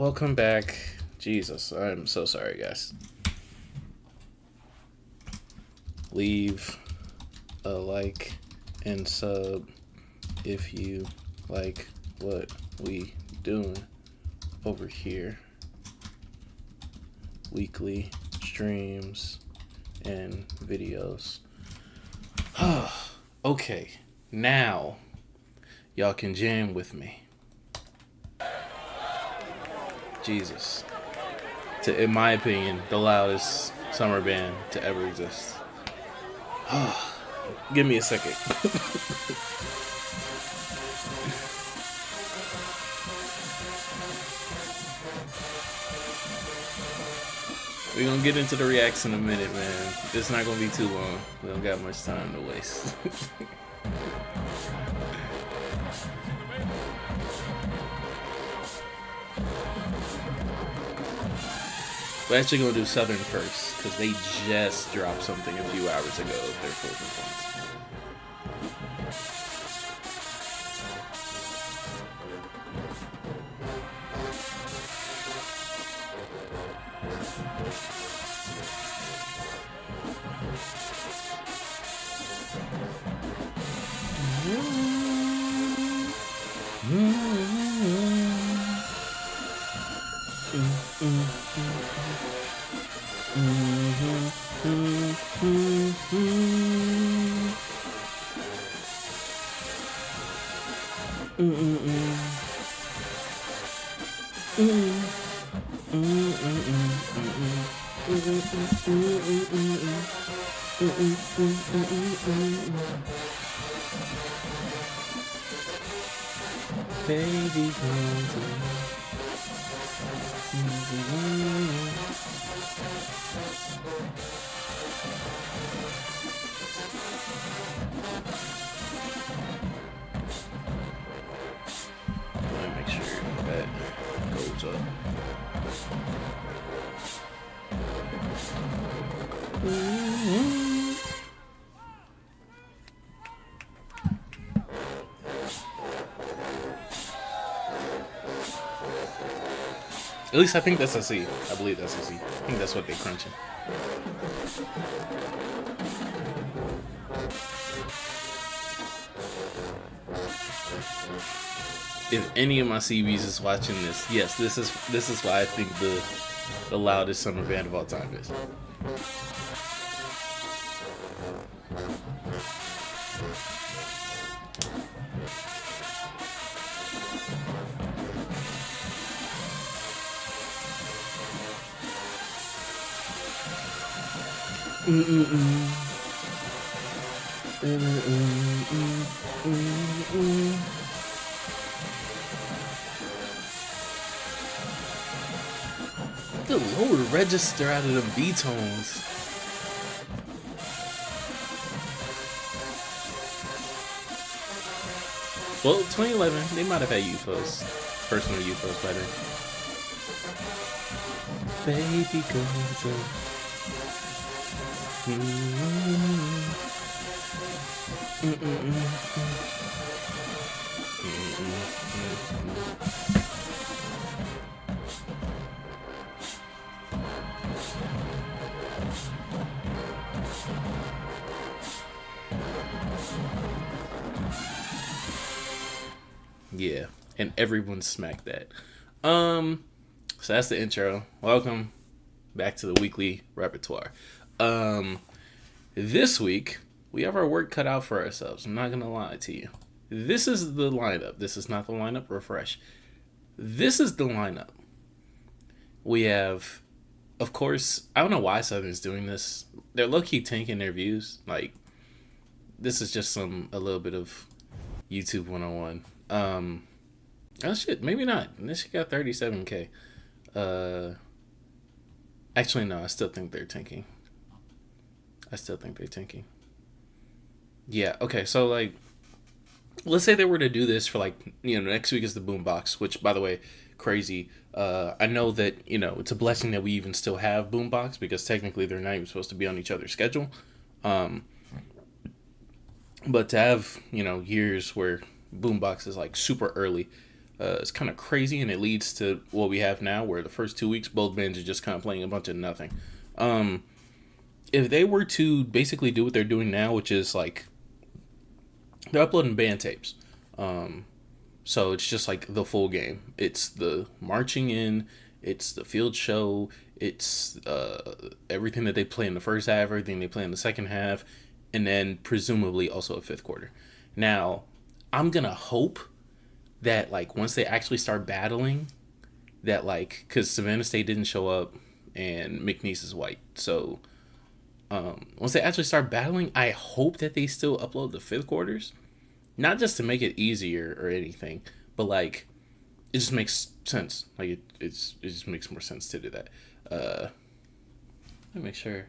Welcome back. Jesus, I'm so sorry, guys. Leave a like and sub if you like what we doing over here. Weekly streams and videos. Okay, now y'all can jam with me. Jesus. In my opinion, the loudest summer band to ever exist. Give me a second. We're gonna get into the reacts in a minute, man. It's not gonna be too long. We don't got much time to waste. We're actually gonna do Southern first, because they just dropped something a few hours ago of their full performance. Baby, make sure that goes up. At least I think that's a C. I believe that's a C. I think that's what they're crunching. If any of my CBs is watching this, yes, this is why I think the loudest summer band of all time is. The lower register out of the B tones. Well, 2011, they might have had UFOs, personal UFOs by then. Baby goes up. Yeah, and everyone smacked that. So that's the intro. Welcome back to the weekly repertoire. This week we have our work cut out for ourselves. I'm not gonna lie to you. This is the lineup. This is not the lineup. Refresh. This is the lineup. We have, of course, I don't know why Southern's doing this. They're low-key tanking their views. Like, this is just a little bit of YouTube 101. Oh shit, maybe not. This shit got 37K. Actually, no, I still think they're tanking. Yeah, okay, so, like, let's say they were to do this for, like, next week is the Boombox, which, by the way, crazy. I know that, it's a blessing that we even still have Boombox, because technically they're not even supposed to be on each other's schedule. But to have, years where Boombox is, like, super early, It's kind of crazy, and it leads to what we have now, where the first 2 weeks, both bands are just kind of playing a bunch of nothing. If they were to basically do what they're doing now, which is like they're uploading band tapes, so it's just like the full game. It's the marching in, it's the field show, it's everything that they play in the first half, everything they play in the second half, and then presumably also a fifth quarter. Now, I'm gonna hope that like once they actually start battling, that like because Savannah State didn't show up and McNeese is white, so once they actually start battling, I hope that they still upload the fifth quarters, not just to make it easier or anything, but like it just makes sense. Like it just makes more sense to do that. Let me make sure.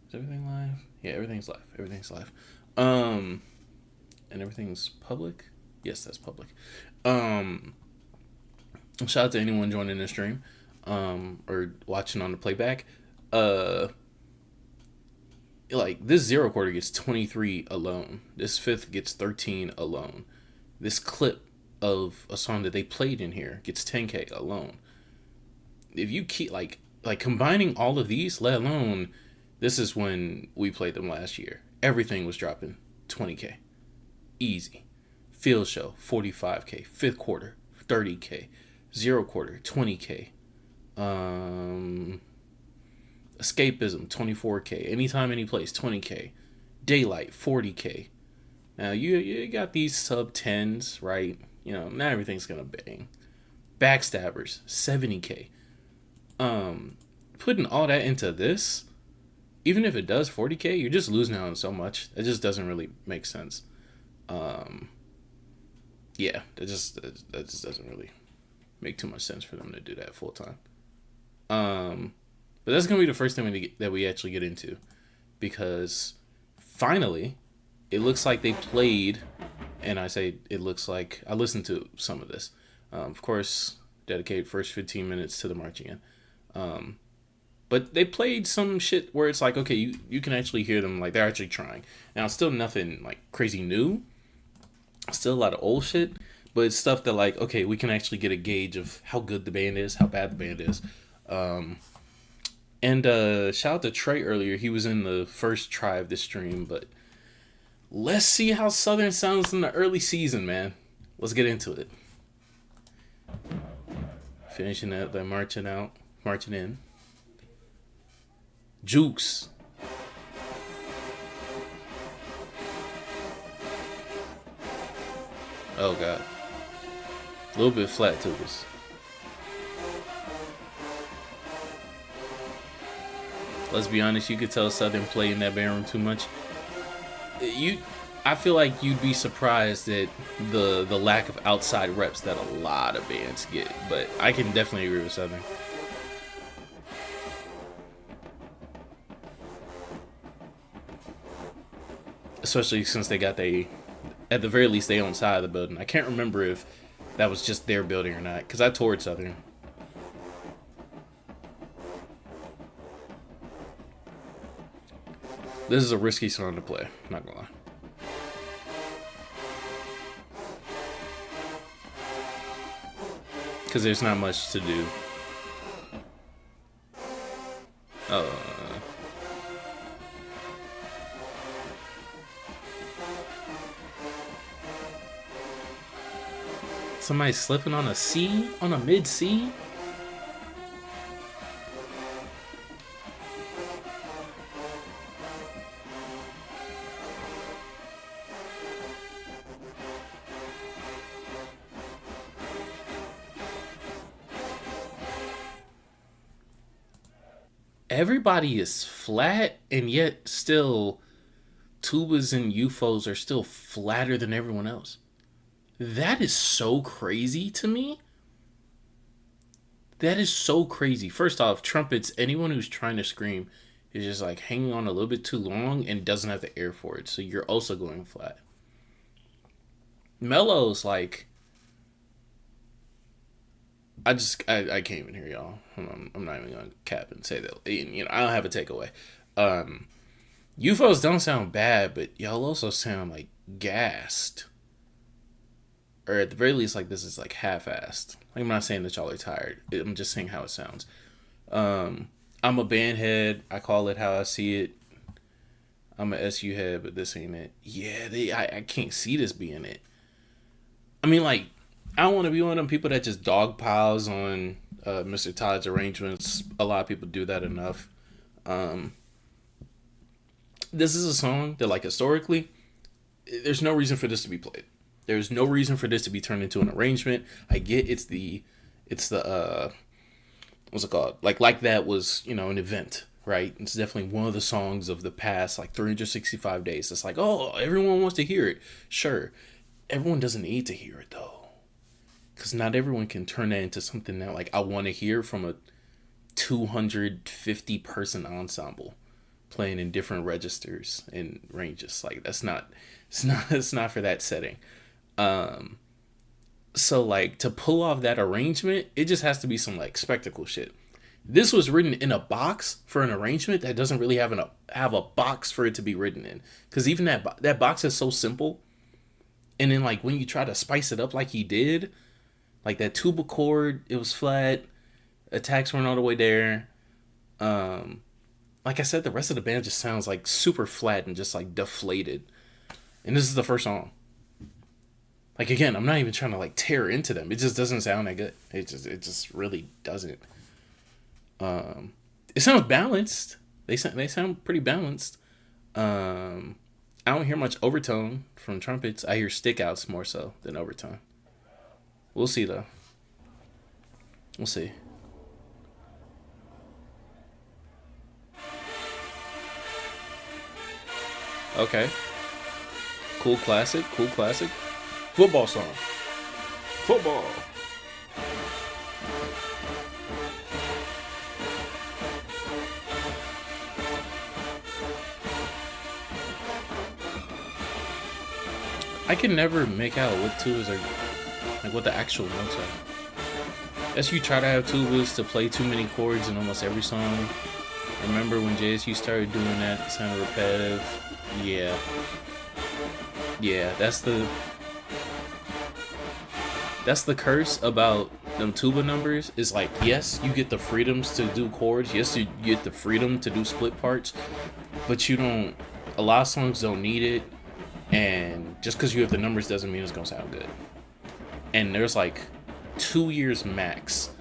Is everything live? Yeah, everything's live. Everything's live. And everything's public. Yes, that's public. Shout out to anyone joining the stream, or watching on the playback. Like this zero quarter gets 23 alone. This fifth gets 13 alone. This clip of a song that they played in here gets 10K alone. If you keep like combining all of these, let alone this is when we played them last year. Everything was dropping 20K. Easy. Field show 45K. Fifth quarter 30K. Zero quarter 20K. Escapism 24K. Anytime, any place 20K. Daylight 40K. Now you got these sub 10s, right? You know, not everything's gonna bang. Backstabbers 70K. Putting all that into this, even if it does 40K, you're just losing out on so much. It just doesn't really make sense. Yeah, that just doesn't really make too much sense for them to do that full time. But that's gonna be the first thing that we actually get into, because finally, it looks like they played, and I say it looks like I listened to some of this. Of course, dedicate first 15 minutes to the marching in. But they played some shit where it's like, okay, you can actually hear them, like they're actually trying. Now, it's still nothing like crazy new. Still a lot of old shit, but it's stuff that like, okay, we can actually get a gauge of how good the band is, how bad the band is. And shout out to Trey earlier. He was in the first try of this stream, but let's see how Southern sounds in the early season, man. Let's get into it. Finishing that, they're marching in. Jukes. Oh god. A little bit flat tubers. Let's be honest, you could tell Southern played in that band room too much. I feel like you'd be surprised at the lack of outside reps that a lot of bands get, but I can definitely agree with Southern. Especially since they got at the very least, they own side of the building. I can't remember if that was just their building or not, because I toured Southern. This is a risky song to play, not gonna lie. Because there's not much to do. Somebody slipping on a C? On a mid C? Everybody is flat, and yet still tubas and UFOs are still flatter than everyone else. That is so crazy to me. That is so crazy. First off, trumpets, anyone who's trying to scream is just like hanging on a little bit too long and doesn't have the air for it, so you're also going flat. Mellows, like, I can't even hear y'all. I'm not even gonna cap and say that. You know, I don't have a takeaway. UFOs don't sound bad, but y'all also sound like gassed. or at the very least, like this is like half-assed. Like, I'm not saying that y'all are tired. I'm just saying how it sounds. I'm a band head. I call it how I see it. I'm a SU head, but this ain't it. Yeah, I can't see this being it. I mean, like, I don't want to be one of them people that just dog piles on Mr. Todd's arrangements. A lot of people do that enough. This is a song that, like, historically, there's no reason for this to be played. There's no reason for this to be turned into an arrangement. I get it's the what's it called? Like that was, you know, an event, right? It's definitely one of the songs of the past, like 365 days. It's like, oh, everyone wants to hear it. Sure. Everyone doesn't need to hear it though. Because not everyone can turn that into something that, like, I want to hear from a 250 person ensemble playing in different registers and ranges. Like, it's not for that setting. So, like, to pull off that arrangement, it just has to be some, like, spectacle shit. This was written in a box for an arrangement that doesn't really have a box for it to be written in. Because even that box is so simple. And then, like, when you try to spice it up like he did, like that tuba chord, it was flat. Attacks weren't all the way there. Like I said, the rest of the band just sounds like super flat and just like deflated. And this is the first song. Like, again, I'm not even trying to like tear into them. It just doesn't sound that good. It just really doesn't. It sounds balanced. They sound pretty balanced. I don't hear much overtone from trumpets. I hear stickouts more so than overtone. We'll see though. We'll see. Okay. Cool classic. Football song. Football. I can never make out what tubas are, like what the actual notes are. As you try to have tubas to play too many chords in almost every song. Remember when JSU started doing that? It sounded repetitive. Yeah, that's the curse about them tuba numbers. Is like, yes, you get the freedoms to do chords. Yes, you get the freedom to do split parts, but you don't. A lot of songs don't need it, and just because you have the numbers doesn't mean it's gonna sound good. And there's like 2 years max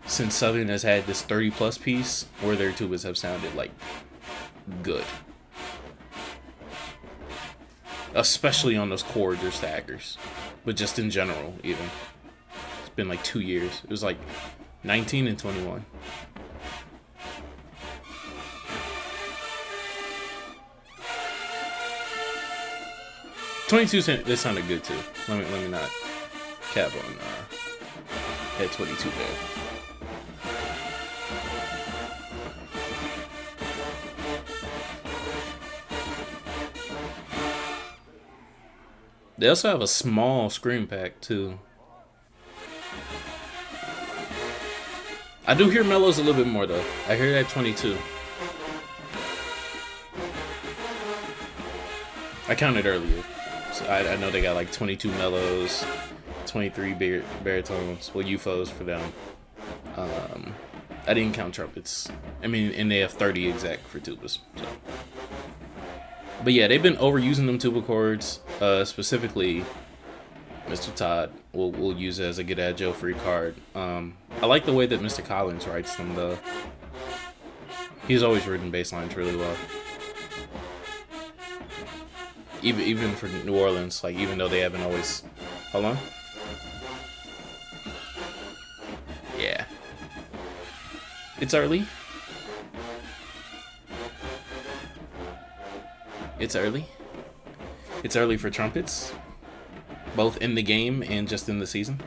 since Southern has had this 30+ piece where their tubas have sounded like good. Especially on those chords or stackers. But just in general, even. It's been like 2 years. It was like 19 and 21. They sounded good too. Let me not cap on at 22 there. They also have a small scream pack too. I do hear mellows a little bit more though. I hear that 22. I counted earlier. So I know they got like 22 mellows, 23 baritones, well, UFOs for them. I didn't count trumpets. I mean, and they have 30 exact for tubas. So. But yeah, they've been overusing them tuba chords. Specifically, Mr. Todd will use it as a Get At Joe free card. I like the way that Mr. Collins writes them though. He's always written bass lines really well. Even for New Orleans, like, even though they haven't always. Hold on. Yeah. It's early. It's early. It's early for trumpets, both in the game and just in the season.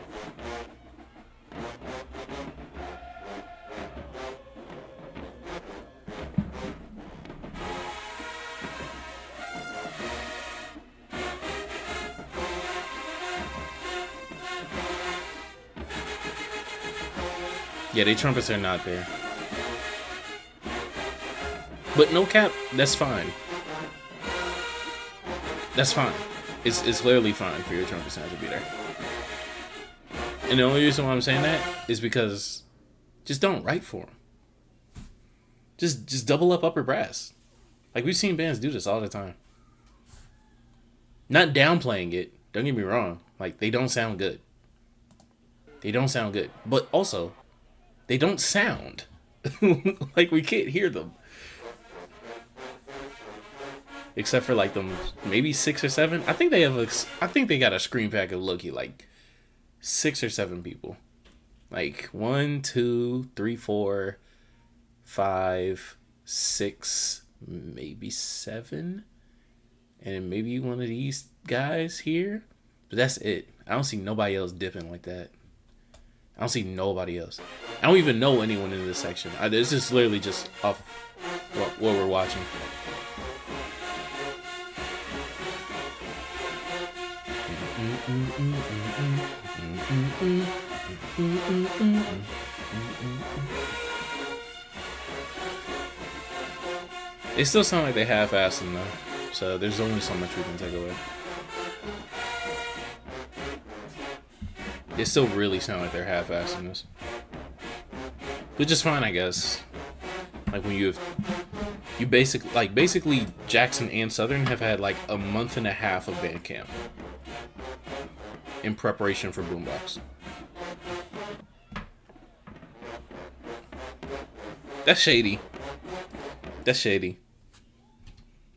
Yeah, the trumpets are not there. But no cap, that's fine. That's fine. It's literally fine for your trumpet sound to be there. And the only reason why I'm saying that is because just don't write for them. Just double up upper brass. Like, we've seen bands do this all the time. Not downplaying it. Don't get me wrong. Like, they don't sound good. They don't sound good. But also, they don't sound. Like, we can't hear them. Except for, like, them maybe 6 or 7. I think they got a screen pack of Loki, like 6 or 7 people. Like 1, 2, 3, 4, 5, 6, maybe 7. And maybe one of these guys here. But that's it. I don't see nobody else dipping like that. I don't see nobody else. I don't even know anyone in this section. This is literally just off what we're watching. They still sound like they half-assed them though, so there's only so much we can take away. They still really sound like they're half-assing this, which is fine, I guess. Like when you basically Jackson and Southern have had like a month and a half of band camp in preparation for Boombox. That's shady. That's shady.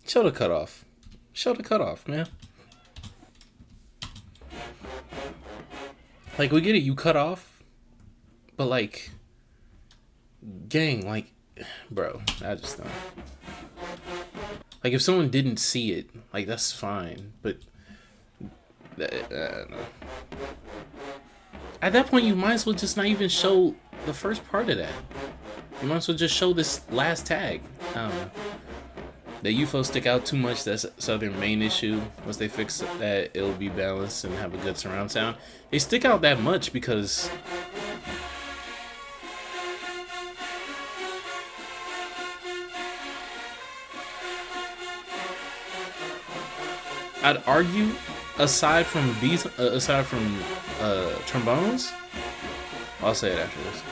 Show the cutoff. Show the cutoff, man. Like, we get it, you cut off. But, like, gang, like, bro, I just don't. Like, if someone didn't see it, like, that's fine. But, I don't know. At that point, you might as well just not even show the first part of that. You might as well just show this last tag. I don't know. The UFO stick out too much. That's their main issue. Once they fix that, it'll be balanced and have a good surround sound. They stick out that much because I'd argue, aside from trombones, I'll say it after this.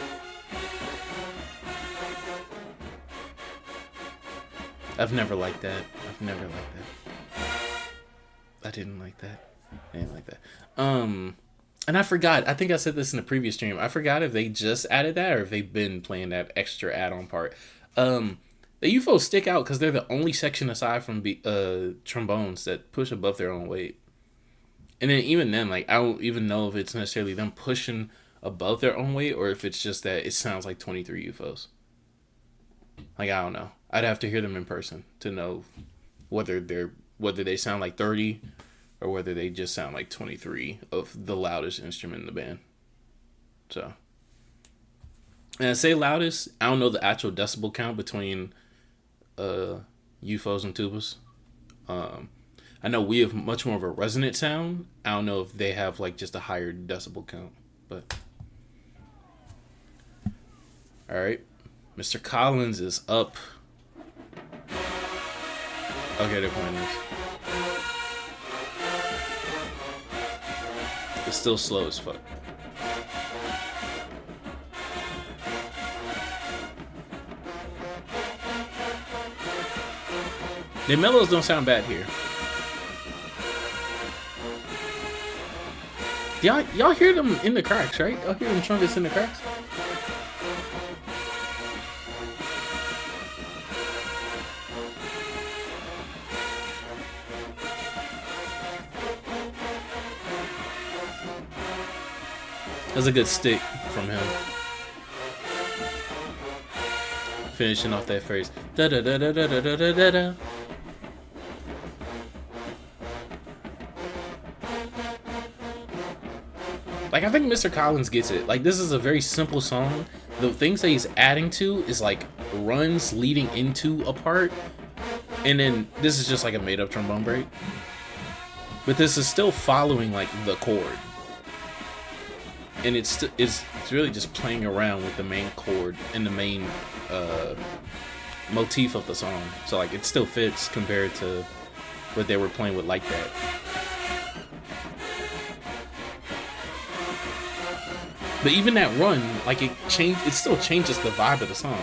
I've never liked that. I didn't like that. And I forgot. I think I said this in the previous stream. I forgot if they just added that or if they've been playing that extra add-on part. The UFOs stick out because they're the only section aside from trombones that push above their own weight. And then even then, like, I don't even know if it's necessarily them pushing above their own weight or if it's just that it sounds like 23 UFOs. Like, I don't know. I'd have to hear them in person to know whether they sound like 30 or whether they just sound like 23 of the loudest instrument in the band. So, and I say loudest, I don't know the actual decibel count between UFOs and tubas. I know we have much more of a resonant sound. I don't know if they have like just a higher decibel count, but all right. Mr. Collins is up. Okay, they're playing this. It's still slow as fuck. The mellows don't sound bad here. Y'all hear them in the cracks, right? Y'all hear them trumpets in the cracks? That's a good stick from him. Finishing off that phrase. Da da da da da da da da da. Like, I think Mr. Collins gets it. Like, this is a very simple song. The things that he's adding to is like runs leading into a part, and then this is just like a made-up trombone break. But this is still following like the chord. And it's really just playing around with the main chord and the main motif of the song. So like it still fits compared to what they were playing with like that. But even that run, like it still changes the vibe of the song.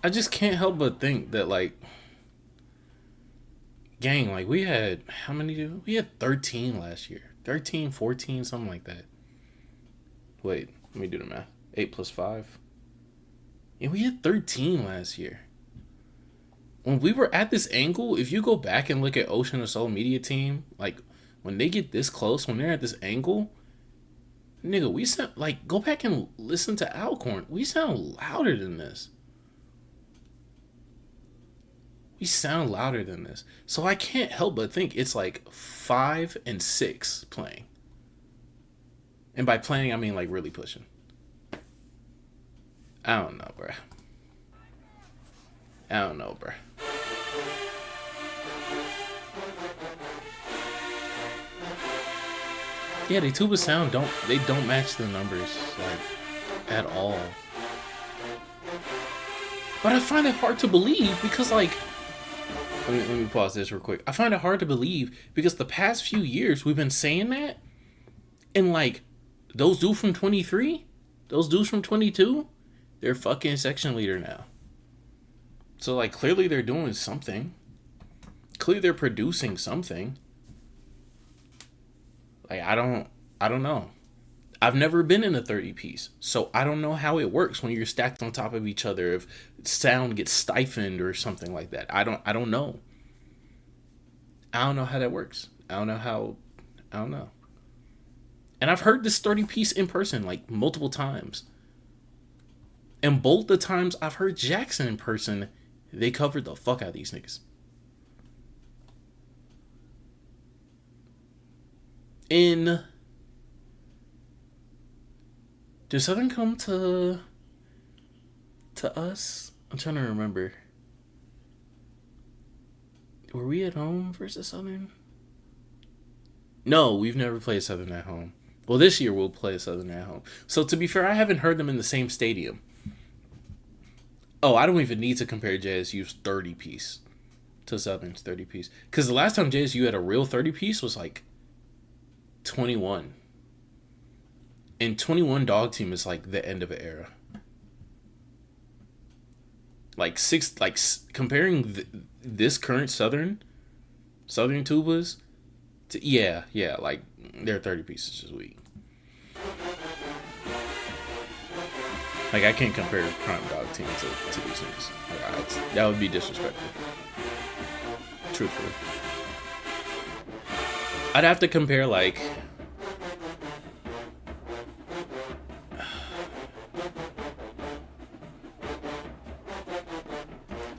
I just can't help but think that, like, gang, like, we had, how many? We had 13 last year. 13, 14, something like that. Wait, let me do the math. 8 plus 5. Yeah, we had 13 last year. When we were at this angle, if you go back and look at Ocean of Soul Media Team, like, when they get this close, when they're at this angle, nigga, we sound, like, go back and listen to Alcorn. We sound louder than this. We sound louder than this. So I can't help but think it's like 5 and 6 playing. And by playing, I mean like really pushing. I don't know, bruh. I don't know, bruh. Yeah, the tuba sound don't match the numbers like at all. But I find it hard to believe because like let me pause this real quick. I find it hard to believe because the past few years we've been saying that, and like those dudes from 23, those dudes from 22, they're fucking section leader now. So like clearly they're doing something. Clearly they're producing something. Like I don't know. I've never been in a 30 piece, so I don't know how it works when you're stacked on top of each other, if sound gets stifled or something like that. I don't know. I don't know how that works. I don't know. And I've heard this 30 piece in person like multiple times. And both the times I've heard Jackson in person, they covered the fuck out of these niggas. Did Southern come to us? I'm trying to remember. Were we at home versus Southern? No, we've never played Southern at home. Well, this year we'll play Southern at home. So to be fair, I haven't heard them in the same stadium. Oh, I don't even need to compare JSU's 30 piece to Southern's 30 piece. Because the last time JSU had a real 30 piece was like 21. And 21 dog team is like the end of an era. Comparing this current Southern tubas to, yeah, like their 30 pieces is weak. Like I can't compare prime dog team to these things. Like, that would be disrespectful. Truthfully, I'd have to compare like.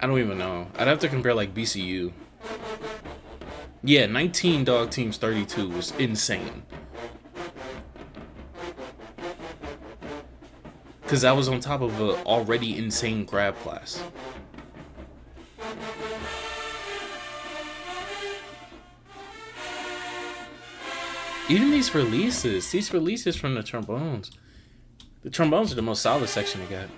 I don't even know. I'd have to compare like BCU. Yeah, 19 dog teams, 32 was insane. Because that was on top of an already insane grab class. Even these releases from the trombones. The trombones are the most solid section they got.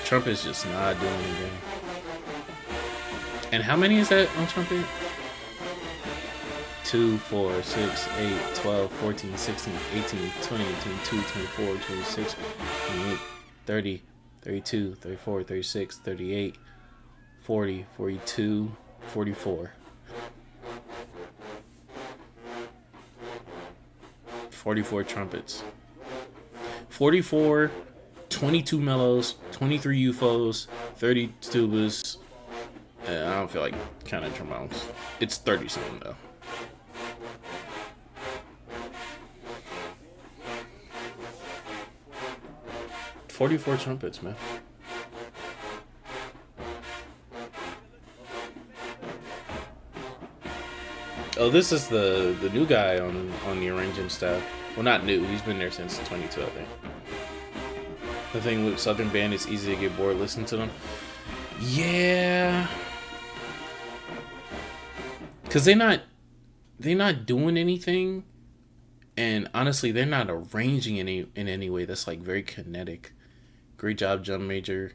Trumpet's just not doing anything. And how many is that on trumpet? 2, 4, 6, 8, 12, 14, 16, 18, 20, 22, 24, 26, 28, 30, 32, 34, 36, 38, 40, 42, 44. 44 trumpets. 44, 22 mellows, 23 UFOs, 30 tubas. I don't feel like counting trombones. It's 30 something though. $44 trumpets, man. Oh, this is the new guy on the arranging staff. Well, not new. He's been there since 22, I think. The thing with Southern band, it's easy to get bored listening to them. Yeah, cause they're not doing anything, and honestly, they're not arranging in any way that's like very kinetic. Great job, drum major.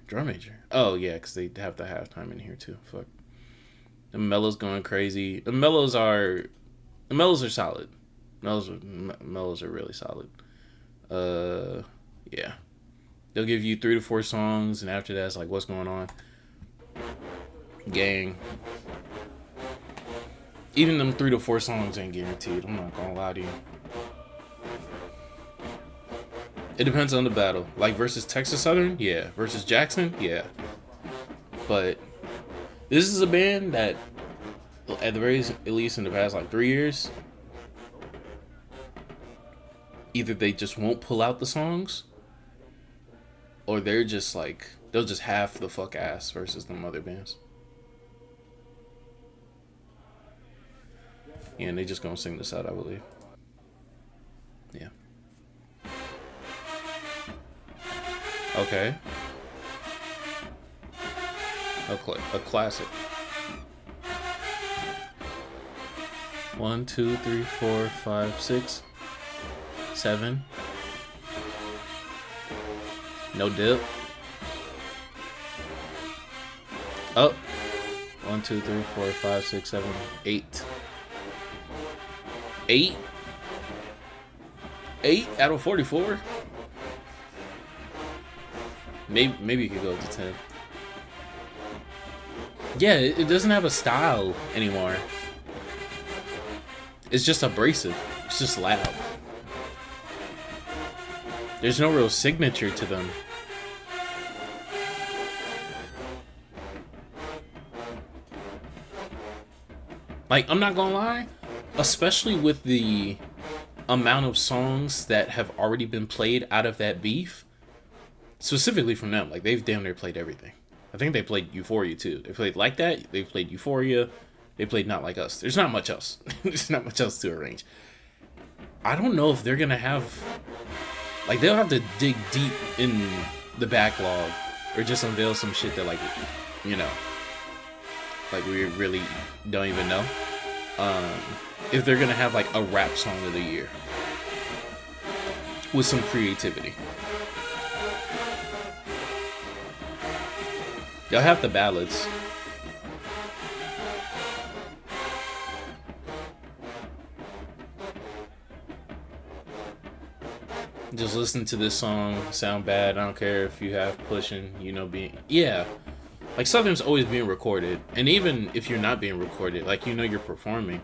Oh yeah, cause they have the halftime in here too. Fuck. The mellows going crazy. The mellows are solid. Mellows are really solid. Yeah. They'll give you 3 to 4 songs, and after that, it's like, what's going on? Gang. Even them 3 to 4 songs ain't guaranteed. I'm not gonna lie to you. It depends on the battle. Like versus Texas Southern, yeah. Versus Jackson, yeah. But this is a band that, at the very least in the past like 3 years, either they just won't pull out the songs, or they're just like, they'll just half the fuck ass versus them other bands. Yeah, and they just gonna sing this out, I believe. Yeah. Okay. A classic. 1, 2, 3, 4, 5, 6, 7. No dip. Oh. 1, 2, 3, 4, 5, 6, 7, 8. 8? 8 out of 44? Maybe you could go to 10. Yeah, it doesn't have a style anymore. It's just abrasive. It's just loud. There's no real signature to them. Like, I'm not gonna lie, especially with the amount of songs that have already been played out of that beef, specifically from them, like, they've damn near played everything. I think they played Euphoria too. They played Like That, they played Euphoria, they played Not Like Us. There's not much else. There's not much else to arrange. I don't know if they're gonna have, like, they'll have to dig deep in the backlog or just unveil some shit that, like, you know, like, we really don't even know. If they're gonna have like a rap song of the year with some creativity. They'll have the ballads. Just listen to this song, sound bad, I don't care if you have pushing, you know, being, yeah. Like, Southern's always being recorded, and even if you're not being recorded, like, you know you're performing.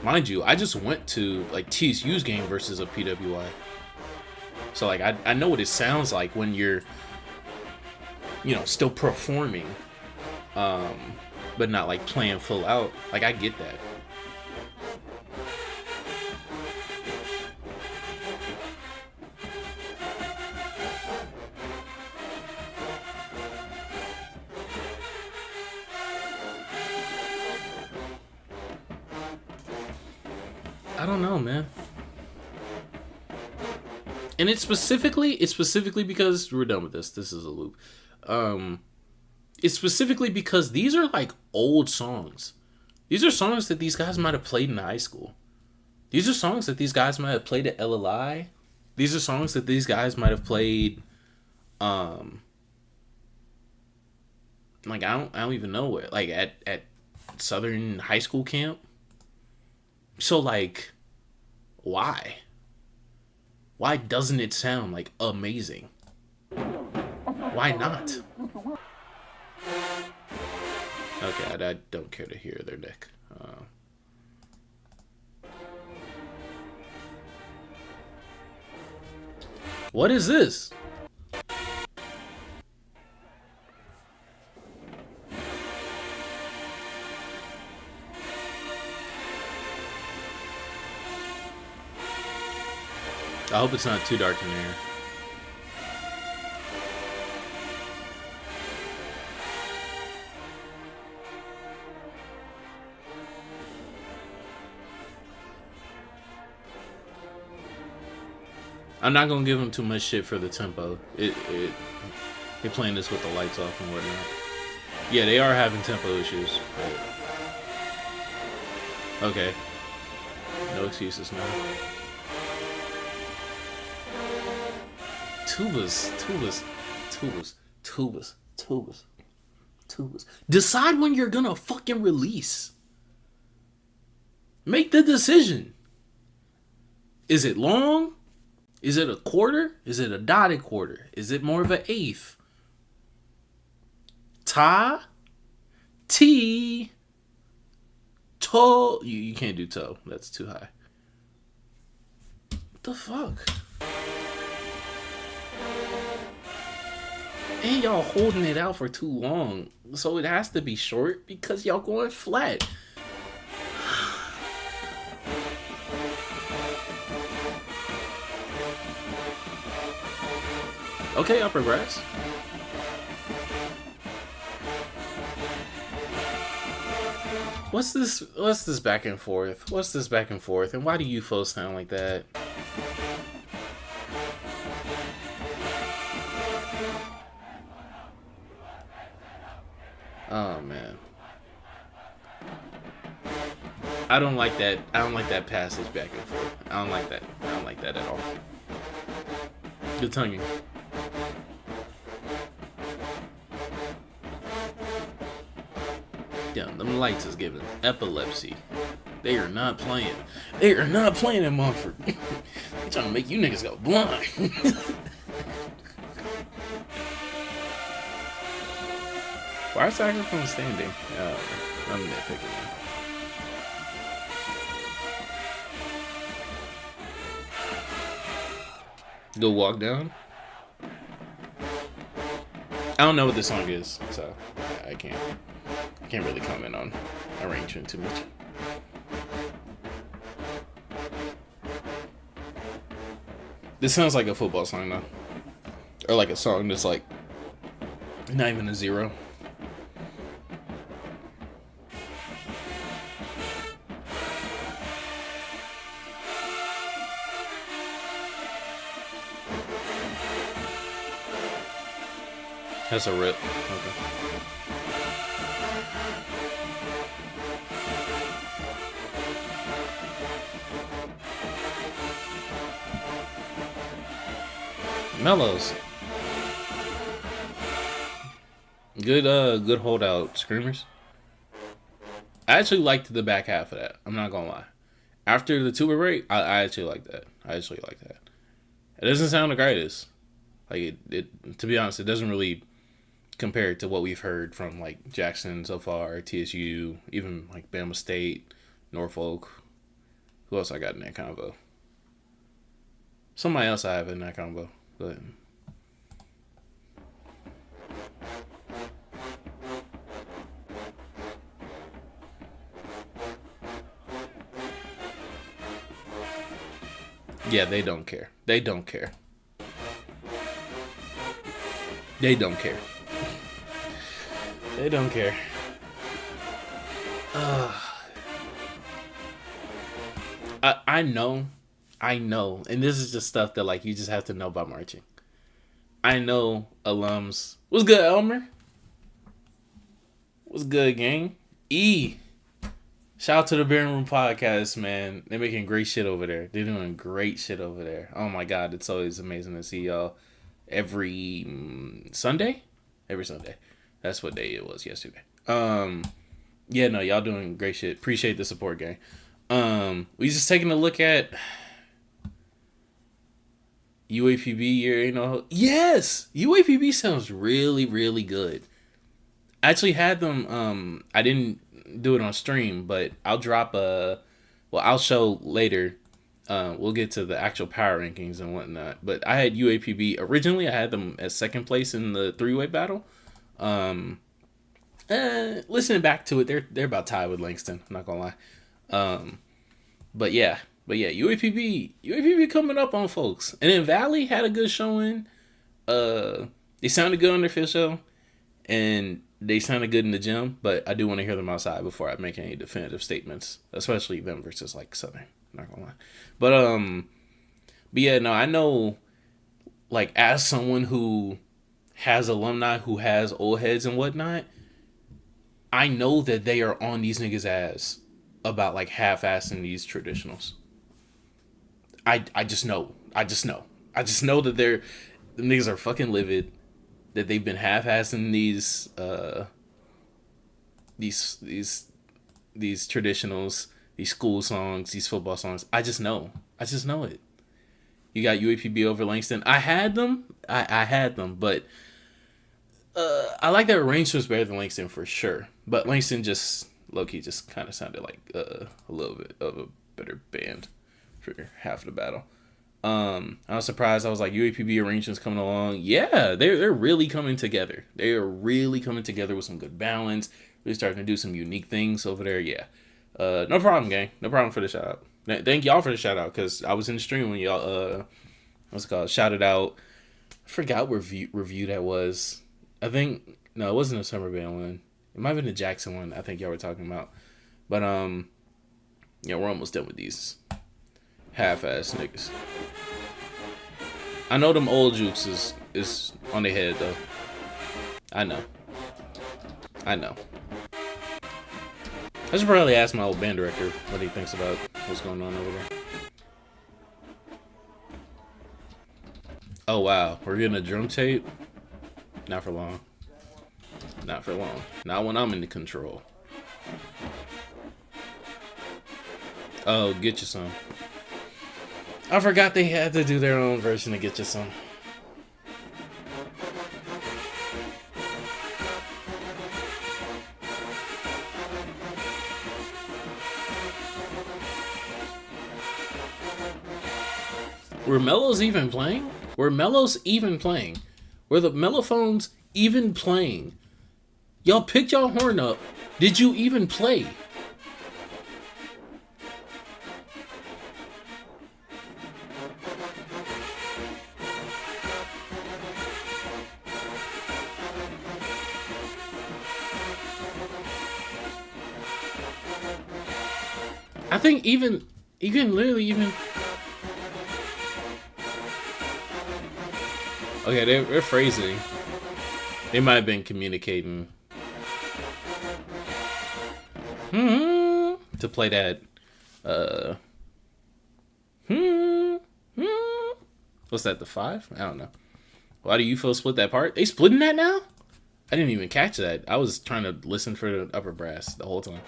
Mind you, I just went to, like, TSU's game versus a PWI. So, like, I know what it sounds like when you're, you know, still performing, but not, like, playing full out. Like, I get that. I don't know, man. And it's specifically because we're done with this. This is a loop. It's specifically because these are like old songs. These are songs that these guys might have played in high school. These are songs that these guys might have played at LLI. These are songs that these guys might have played. Like I don't even know where. Like at Southern high school camp. So like, why? Why doesn't it sound like amazing? Why not? Okay, I don't care to hear their neck. What is this? I hope it's not too dark in here. I'm not gonna give them too much shit for the tempo. They're playing this with the lights off and whatnot. Yeah, they are having tempo issues. But... okay. No excuses now. Tubas. Decide when you're gonna fucking release. Make the decision. Is it long? Is it a quarter? Is it a dotted quarter? Is it more of an eighth? Ta? T? To? You can't do toe. That's too high. What the fuck? And y'all holding it out for too long. So it has to be short because y'all going flat. Okay, upper brass. What's this back and forth? What's this back and forth? And why do you folks sound like that? Oh man. I don't like that. I don't like that passage back and forth. I don't like that. I don't like that at all. Good tonguing. Damn, them lights is giving epilepsy. They are not playing. They are not playing in Mumford. They trying to make you niggas go blind. Why is saxophone standing? I'm nitpicking now. Go walk down. I don't know what this song is, so I can't really comment on arrangement too much. This sounds like a football song though, or like a song that's like not even a zero. That's a rip. Okay. Mellows. Good holdout screamers. I actually liked the back half of that. I'm not gonna lie. After the tuba break, I actually like that. It doesn't sound the greatest. Like it to be honest, it doesn't really compare to what we've heard from like Jackson so far, TSU, even like Bama State, Norfolk. Who else I got in that combo? Somebody else I have in that combo, but yeah, they don't care. They don't care. They don't care. They don't care. I know, and this is just stuff that like you just have to know about marching. I know alums. What's good, Elmer? What's good, gang? Shout out to the Bearing Room Podcast, man. They're making great shit over there. They're doing great shit over there. Oh my god, it's always amazing to see y'all every Sunday. Every Sunday. That's what day it was yesterday. Yeah, no, y'all doing great shit. Appreciate the support, gang. We just taking a look at UAPB year, Yes! UAPB sounds really, really good. I actually had them, I didn't do it on stream, but I'll drop I'll show later. We'll get to the actual power rankings and whatnot. But I had UAPB. Originally, I had them at second place in the three-way battle. Listening back to it, they're about tied with Langston. I'm not gonna lie. But yeah, UAPB coming up on folks. And then Valley had a good showing. They sounded good on their field show, and they sounded good in the gym. But I do want to hear them outside before I make any definitive statements, especially them versus like Southern. I'm not gonna lie, But yeah, no, I know, like, as someone who has alumni who has old heads and whatnot, I know that they are on these niggas' ass about like half-assing these traditionals. I just know. I just know. I just know that the niggas are fucking livid. That they've been half-assing these traditionals, these school songs, these football songs. I just know. I just know it. You got UAPB over Langston. I had them. I had them, but I like that Range was better than Langston for sure. But Langston just low-key just kind of sounded like a little bit of a better band for half of the battle. I was surprised. I was like, UAPB arrangements coming along. Yeah, they're really coming together. They are really coming together with some good balance. Really starting to do some unique things over there. Yeah. No problem, gang. No problem for the shout out. Thank y'all for the shout out, because I was in the stream when y'all what's it called? Shouted out. I forgot what review that was. I think no, it wasn't a Summer Band one. It might have been the Jackson one. I think y'all were talking about. But yeah, we're almost done with these half-ass niggas. I know them old Jukes is on their head though. I know. I should probably ask my old band director what he thinks about what's going on over there. Oh wow, we're getting a drum tape? Not for long. Not for long. Not when I'm in the control. Oh, Get You Some. I forgot they had to do their own version of Get You Some. Were Mellows even playing? Were Mellows even playing? Were the Mellophones even playing? Y'all picked y'all horn up. Did you even play? I think even literally even. Okay, they're phrasing. They might have been communicating. To play that. What's that? The 5? I don't know. Why do you feel split that part? They splitting that now? I didn't even catch that. I was trying to listen for the upper brass the whole time.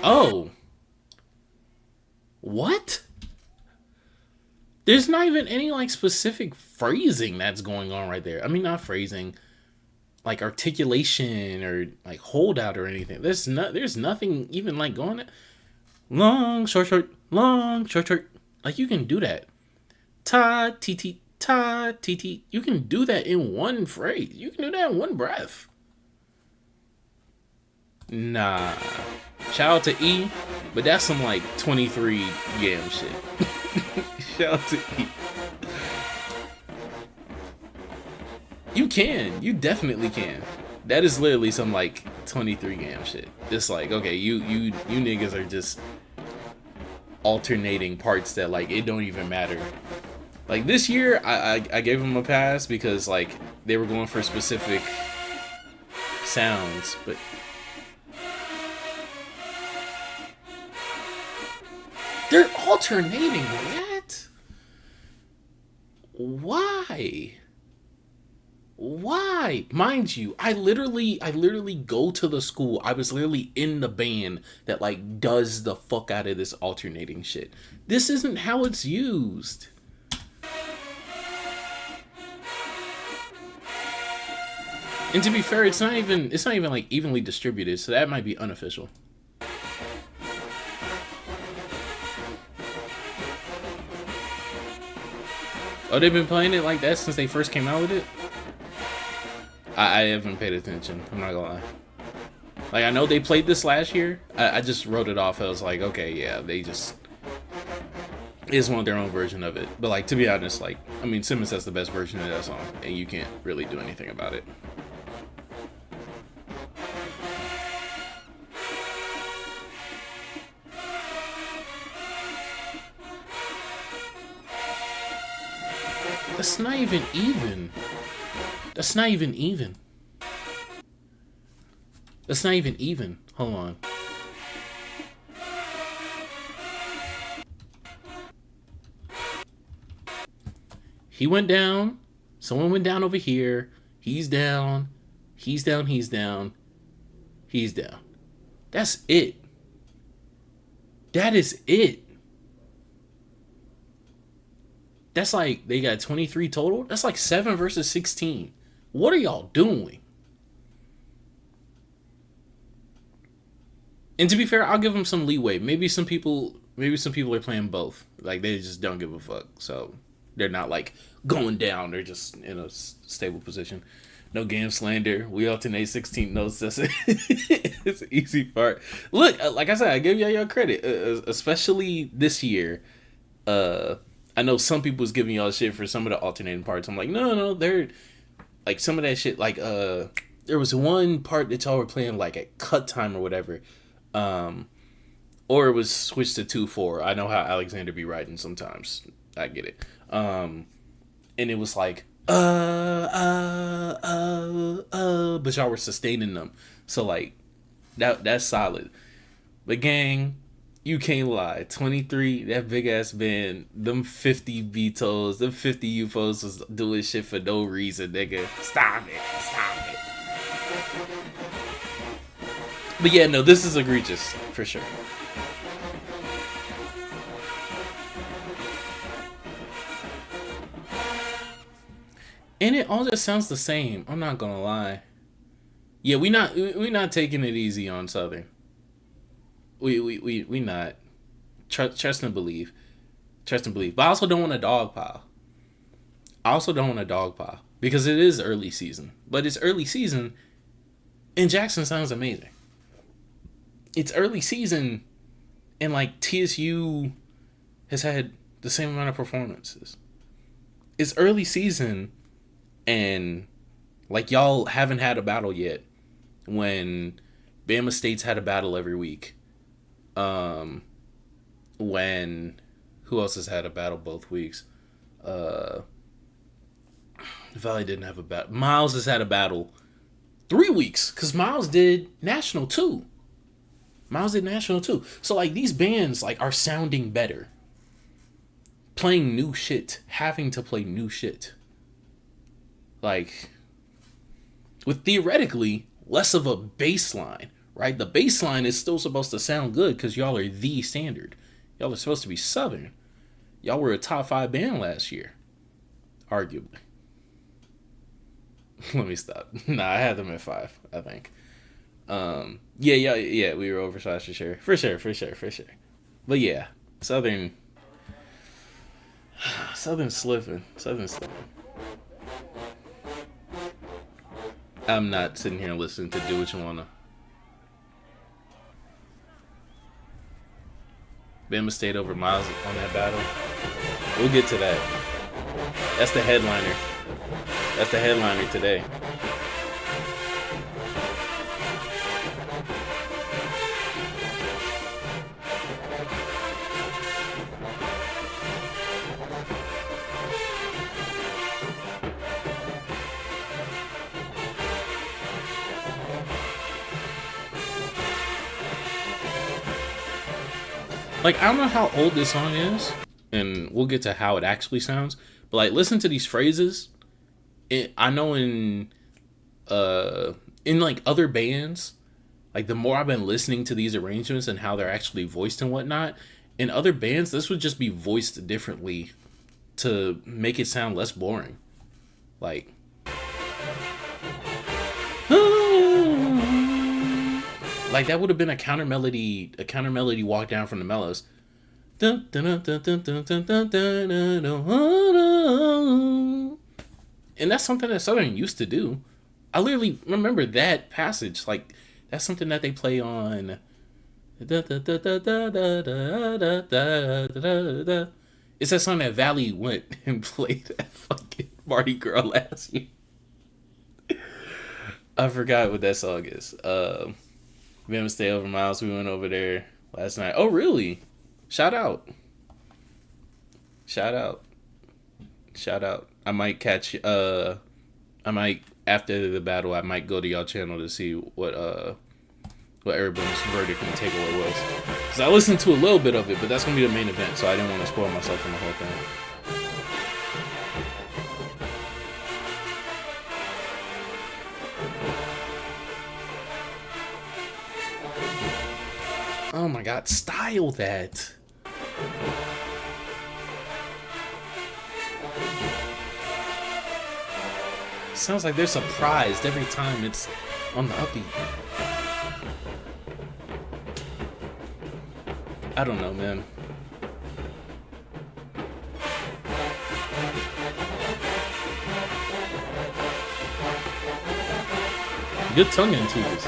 Oh. What? There's not even any like specific phrasing that's going on right there. I mean, not phrasing, like articulation or like holdout or anything. There's nothing even like going long, short, long, short. Like you can do that. Ta, ti, ta, ti. You can do that in one phrase. You can do that in one breath. Nah. Shout out to E, but that's some like 23 yam shit. Shout out to E. You can. You definitely can. That is literally some like 23 yam shit. Just like, okay, you niggas are just alternating parts that like it don't even matter. Like this year, I gave them a pass because like they were going for specific sounds, but they're alternating that? Why? Why? Mind you, I literally go to the school. I was literally in the band that like does the fuck out of this alternating shit. This isn't how it's used. And to be fair, it's not even like evenly distributed, so that might be unofficial. Oh, they've been playing it like that since they first came out with it? I haven't paid attention. I'm not gonna lie. Like, I know they played this last year. I just wrote it off. I was like, okay, yeah, they just want their own version of it. But, like, to be honest, like, I mean, Simmons has the best version of that song, and you can't really do anything about it. That's not even even. That's not even even. That's not even even. Hold on. He went down. Someone went down over here. He's down. He's down. He's down. He's down. That's it. That is it. That's like, they got 23 total. That's like 7 versus 16. What are y'all doing? And to be fair, I'll give them some leeway. Maybe some people are playing both. Like, they just don't give a fuck. So they're not like going down. They're just in a stable position. No game slander. We alternate 16 notes. That's it. It's an easy part. Look, like I said, I give y'all credit, especially this year. I know some people was giving y'all shit for some of the alternating parts. I'm like, no, they're like some of that shit. Like, there was one part that y'all were playing like at cut time or whatever. Or it was switched to 2/4. I know how Alexander be writing sometimes. I get it. And it was like, but y'all were sustaining them. So like, that's solid. But gang, you can't lie. 23, that big ass band, them 50 vetoes, them 50 UFOs was doing shit for no reason, nigga. Stop it. But yeah, no, this is egregious, for sure. And it all just sounds the same. I'm not gonna lie. Yeah, we not taking it easy on Southern. We not. Trust and believe. Trust and believe. But I also don't want a dog pile. Because it is early season. But it's early season, and Jackson sounds amazing. It's early season, and like TSU has had the same amount of performances. It's early season, and like y'all haven't had a battle yet. When Bama State's had a battle every week. When who else has had a battle both weeks? Valley didn't have a battle. Miles has had a battle 3 weeks because Miles did national too. So like these bands like are sounding better. Playing new shit, having to play new shit. Like with theoretically less of a baseline, right? The baseline is still supposed to sound good because y'all are the standard. Y'all are supposed to be Southern. Y'all were a top 5 band last year, arguably. Let me stop. Nah, I had them at 5, I think. Yeah, we were oversized for sure. But yeah, Southern slipping. I'm not sitting here listening to Do What You Wanna. Bama State over Miles on that battle. We'll get to that. That's the headliner. Today. Like, I don't know how old this song is, and we'll get to how it actually sounds, but like, listen to these phrases. I know in like other bands, like the more I've been listening to these arrangements and how they're actually voiced and whatnot, in other bands this would just be voiced differently to make it sound less boring. Like, like that would have been a counter melody walk down from the mellows. And that's something that Southern used to do. I literally remember that passage. Like, that's something that they play on. It's that song that Valley went and played at fucking Mardi Gras last year. I forgot what that song is. Bama Stay Over Miles. We went over there last night. Oh, really? Shout out. Shout out. I might catch. I might after the battle. I might go to y'all channel to see what everybody's verdict and takeaway was. Cause I listened to a little bit of it, but that's gonna be the main event, so I didn't want to spoil myself from the whole thing. Oh my god, style that. Sounds like they're surprised every time it's on the upbeat. I don't know, man. Good tongue into this.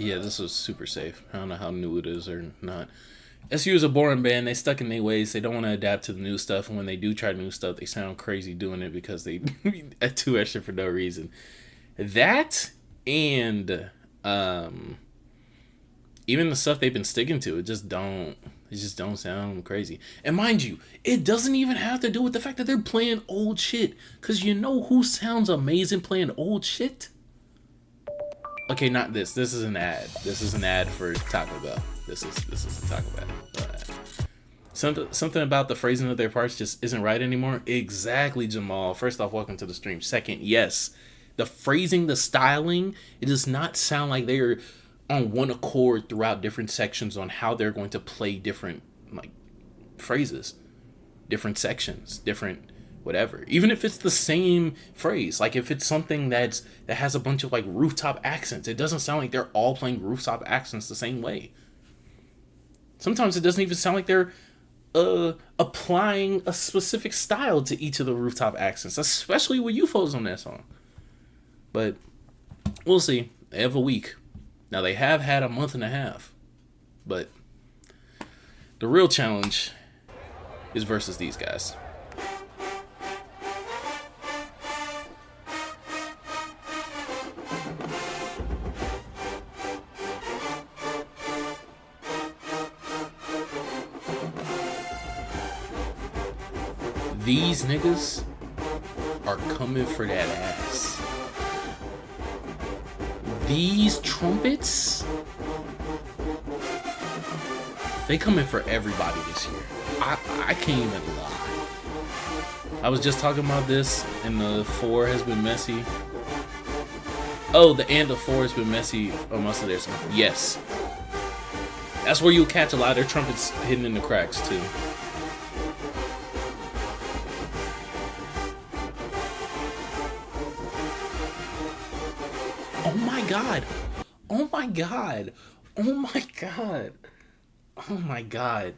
Yeah, this was super safe. I don't know how new it is or not. SU is a boring band. They stuck in their ways. They don't want to adapt to the new stuff. And when they do try new stuff, they sound crazy doing it because they too extra for no reason. That and even the stuff they've been sticking to, it just don't sound crazy. And mind you, it doesn't even have to do with the fact that they're playing old shit. Because you know who sounds amazing playing old shit? Okay, not this. This is an ad. This is an ad for Taco Bell. This is a Taco Bell ad. Something about the phrasing of their parts just isn't right anymore. Exactly, Jamal. First off, welcome to the stream. Second, yes, the phrasing, the styling, it does not sound like they're on one accord throughout different sections on how they're going to play different like phrases, different sections, different whatever. Even if it's the same phrase, like if it's something that has a bunch of like rooftop accents, it doesn't sound like they're all playing rooftop accents the same way. Sometimes it doesn't even sound like they're applying a specific style to each of the rooftop accents, especially with UFOs on that song. But we'll see. They have a week. Now they have had a month and a half, but the real challenge is versus these guys. These niggas are coming for that ass. These trumpets, they coming for everybody this year. I can't even lie. I was just talking about this, and the 4 has been messy. Oh, the 4 has been messy on most of their songs. Yes. That's where you'll catch a lot of their trumpets hidden in the cracks, too. Oh my god. Oh my god. Oh my god. Oh my god.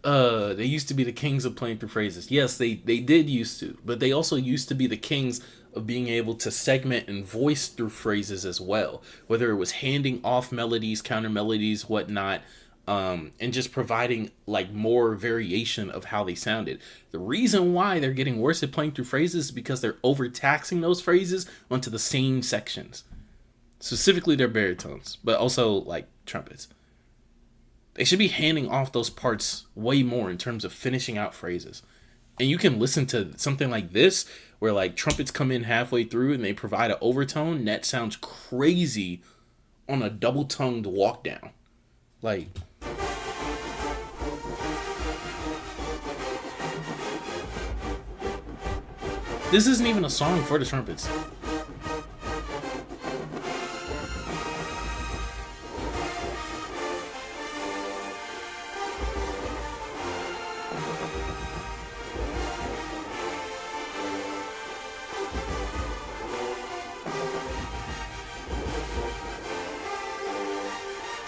They used to be the kings of playing through phrases. Yes, they did used to, but they also used to be the kings of being able to segment and voice through phrases as well. Whether it was handing off melodies, counter melodies, whatnot, and just providing like more variation of how they sounded. The reason why they're getting worse at playing through phrases is because they're overtaxing those phrases onto the same sections. Specifically their baritones, but also like trumpets. They should be handing off those parts way more in terms of finishing out phrases. And you can listen to something like this where like trumpets come in halfway through and they provide an overtone that sounds crazy on a double-tongued walk down. Like, this isn't even a song for the trumpets.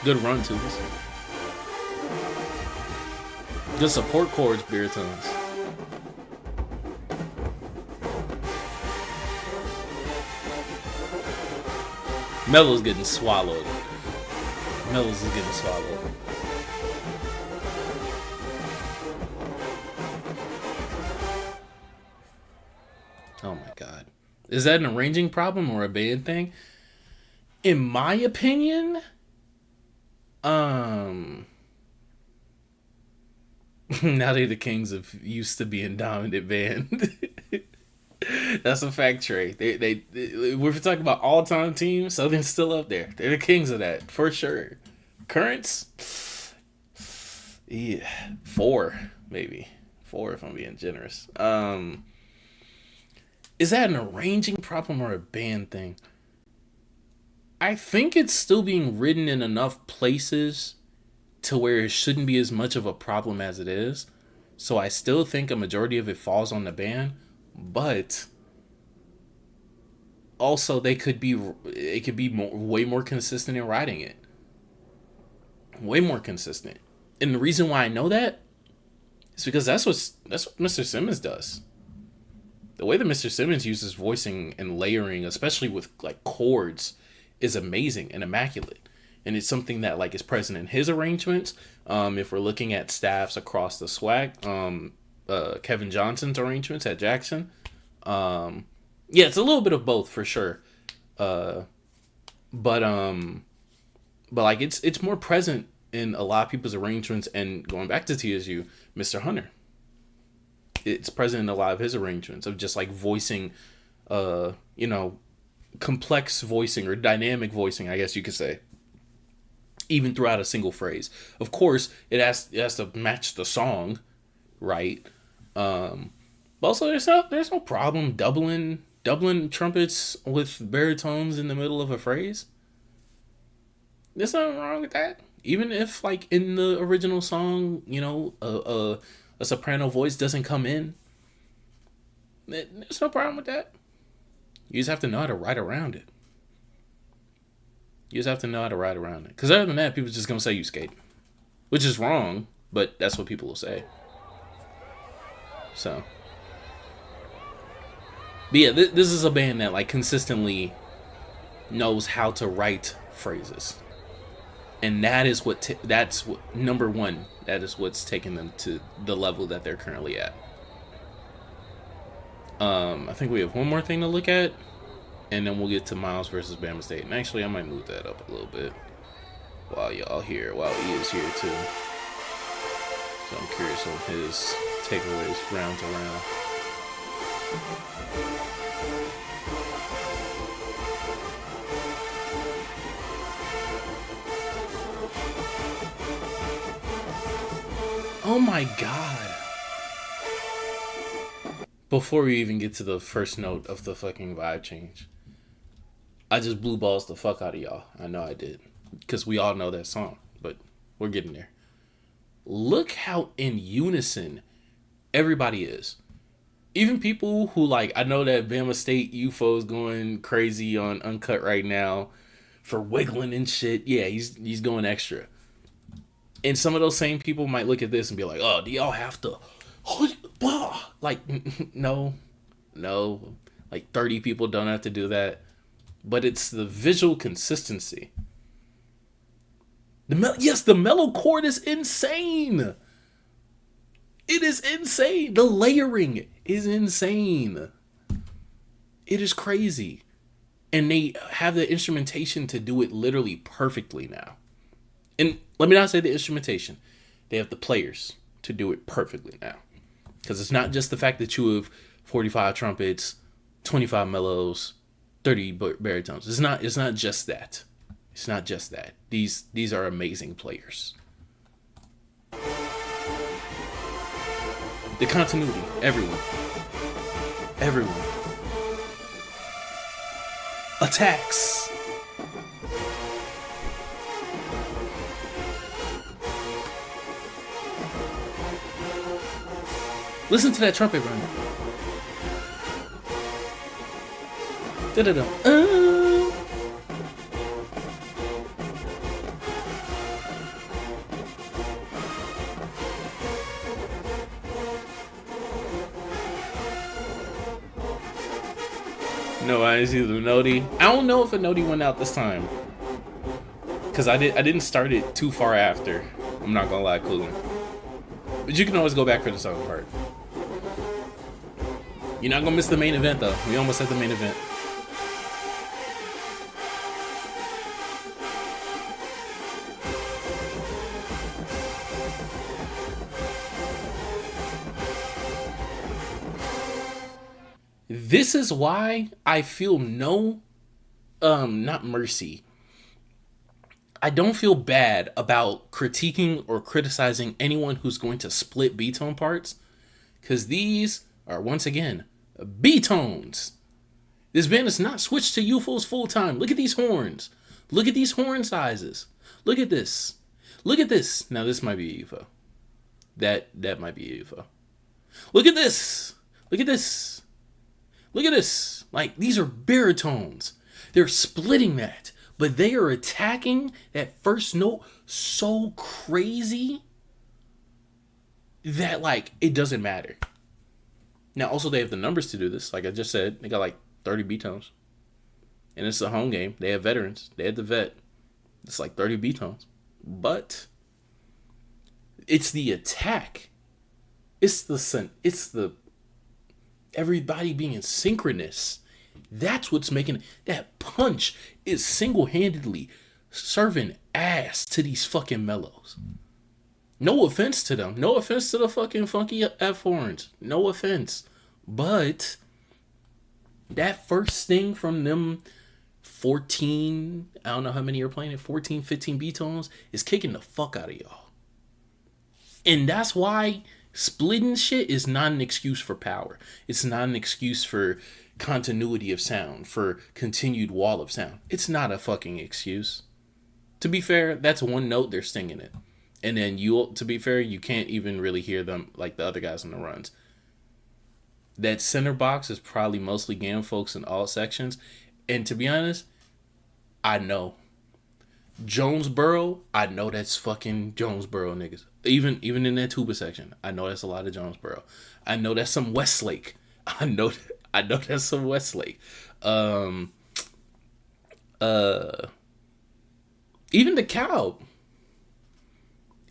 Good run to this. Good support chords, baritones. Mello's getting swallowed. Mello's is getting swallowed. Oh my god. Is that an arranging problem or a band thing? In my opinion, now they're the kings of used to being dominant band. That's a fact, Trey. They we're talking about all time teams. Southern's still up there. They're the kings of that for sure. Currents, yeah, 4 maybe 4 if I'm being generous. Is that an arranging problem or a band thing? I think it's still being written in enough places to where it shouldn't be as much of a problem as it is. So I still think a majority of it falls on the band, but also it could be way more consistent in writing it. Way more consistent. And the reason why I know that is because that's what Mr. Simmons does. The way that Mr. Simmons uses voicing and layering, especially with like chords, is amazing and immaculate. And it's something that like is present in his arrangements. If we're looking at staffs across the SWAC, Kevin Johnson's arrangements at Jackson, yeah, it's a little bit of both for sure. But like it's more present in a lot of people's arrangements. And going back to TSU, Mr. Hunter, it's present in a lot of his arrangements of just like voicing, complex voicing or dynamic voicing, I guess you could say, even throughout a single phrase. Of course, it has to match the song, right? But also, there's no problem doubling trumpets with baritones in the middle of a phrase. There's nothing wrong with that. Even if, like, in the original song, a soprano voice doesn't come in, there's no problem with that. You just have to know how to write around it. Because other than that, people are just going to say you skate. Which is wrong, but that's what people will say. So. But yeah, this is a band that like consistently knows how to write phrases. And that is number one. That is what's taken them to the level that they're currently at. I think we have one more thing to look at, and then we'll get to Miles versus Bama State. And actually, I might move that up a little bit while he is here too. So I'm curious on his takeaways round to round. Oh my god. Before we even get to the first note of the fucking vibe change, I just blue balls the fuck out of y'all. I know I did. Because we all know that song. But we're getting there. Look how in unison everybody is. Even people who like, I know that Bama State UFO's going crazy on Uncut right now for wiggling and shit. Yeah, he's going extra. And some of those same people might look at this and be like, oh, do y'all have to... Like, no. Like, 30 people don't have to do that. But it's the visual consistency. The mellow chord is insane. It is insane. The layering is insane. It is crazy. And they have the instrumentation to do it literally perfectly now. And let me not say the instrumentation. They have the players to do it perfectly now. Because it's not just the fact that you have 45 trumpets, 25 mellows, 30 baritones. It's not just that. It's not just that. These are amazing players. The continuity. Everyone. Attacks. Listen to that trumpet run. Da-da-da. No, I didn't see the noti. I don't know if a noti went out this time. Because I didn't start it too far after. I'm not gonna lie, cooling. But you can always go back for the song part. You're not gonna miss the main event though. We almost at the main event. This is why I feel not mercy. I don't feel bad about critiquing or criticizing anyone who's going to split B-tone parts, because these are, once again, B-tones. This band is not switched to UFOs full time. Look at these horns. Look at these horn sizes. Look at this. Look at this. Now this might be a UFO. That might be a UFO. Look at this. Look at this. Look at this. Like, these are baritones. They're splitting that, but they are attacking that first note so crazy that, like, it doesn't matter. Now, also, they have the numbers to do this. Like I just said, they got like 30 B-tones. And it's a home game. They have veterans. They had the vet. It's like 30 B-tones. But it's the attack. It's the everybody being synchronous. That's what's making that punch is single-handedly serving ass to these fucking mellows. No offense to them. No offense to the fucking funky F horns. No offense. But that first sting from them 14, I don't know how many you're playing it, 14, 15 B-tones is kicking the fuck out of y'all. And that's why splitting shit is not an excuse for power. It's not an excuse for continuity of sound, for continued wall of sound. It's not a fucking excuse. To be fair, that's one note, they're stinging it. And then to be fair, you can't even really hear them like the other guys in the runs. That center box is probably mostly Gam folks in all sections. And to be honest, I know. Jonesboro, I know that's fucking Jonesboro niggas. Even in that tuba section, I know that's a lot of Jonesboro. I know that's some Westlake. I know that's some Westlake. Even DeKalb.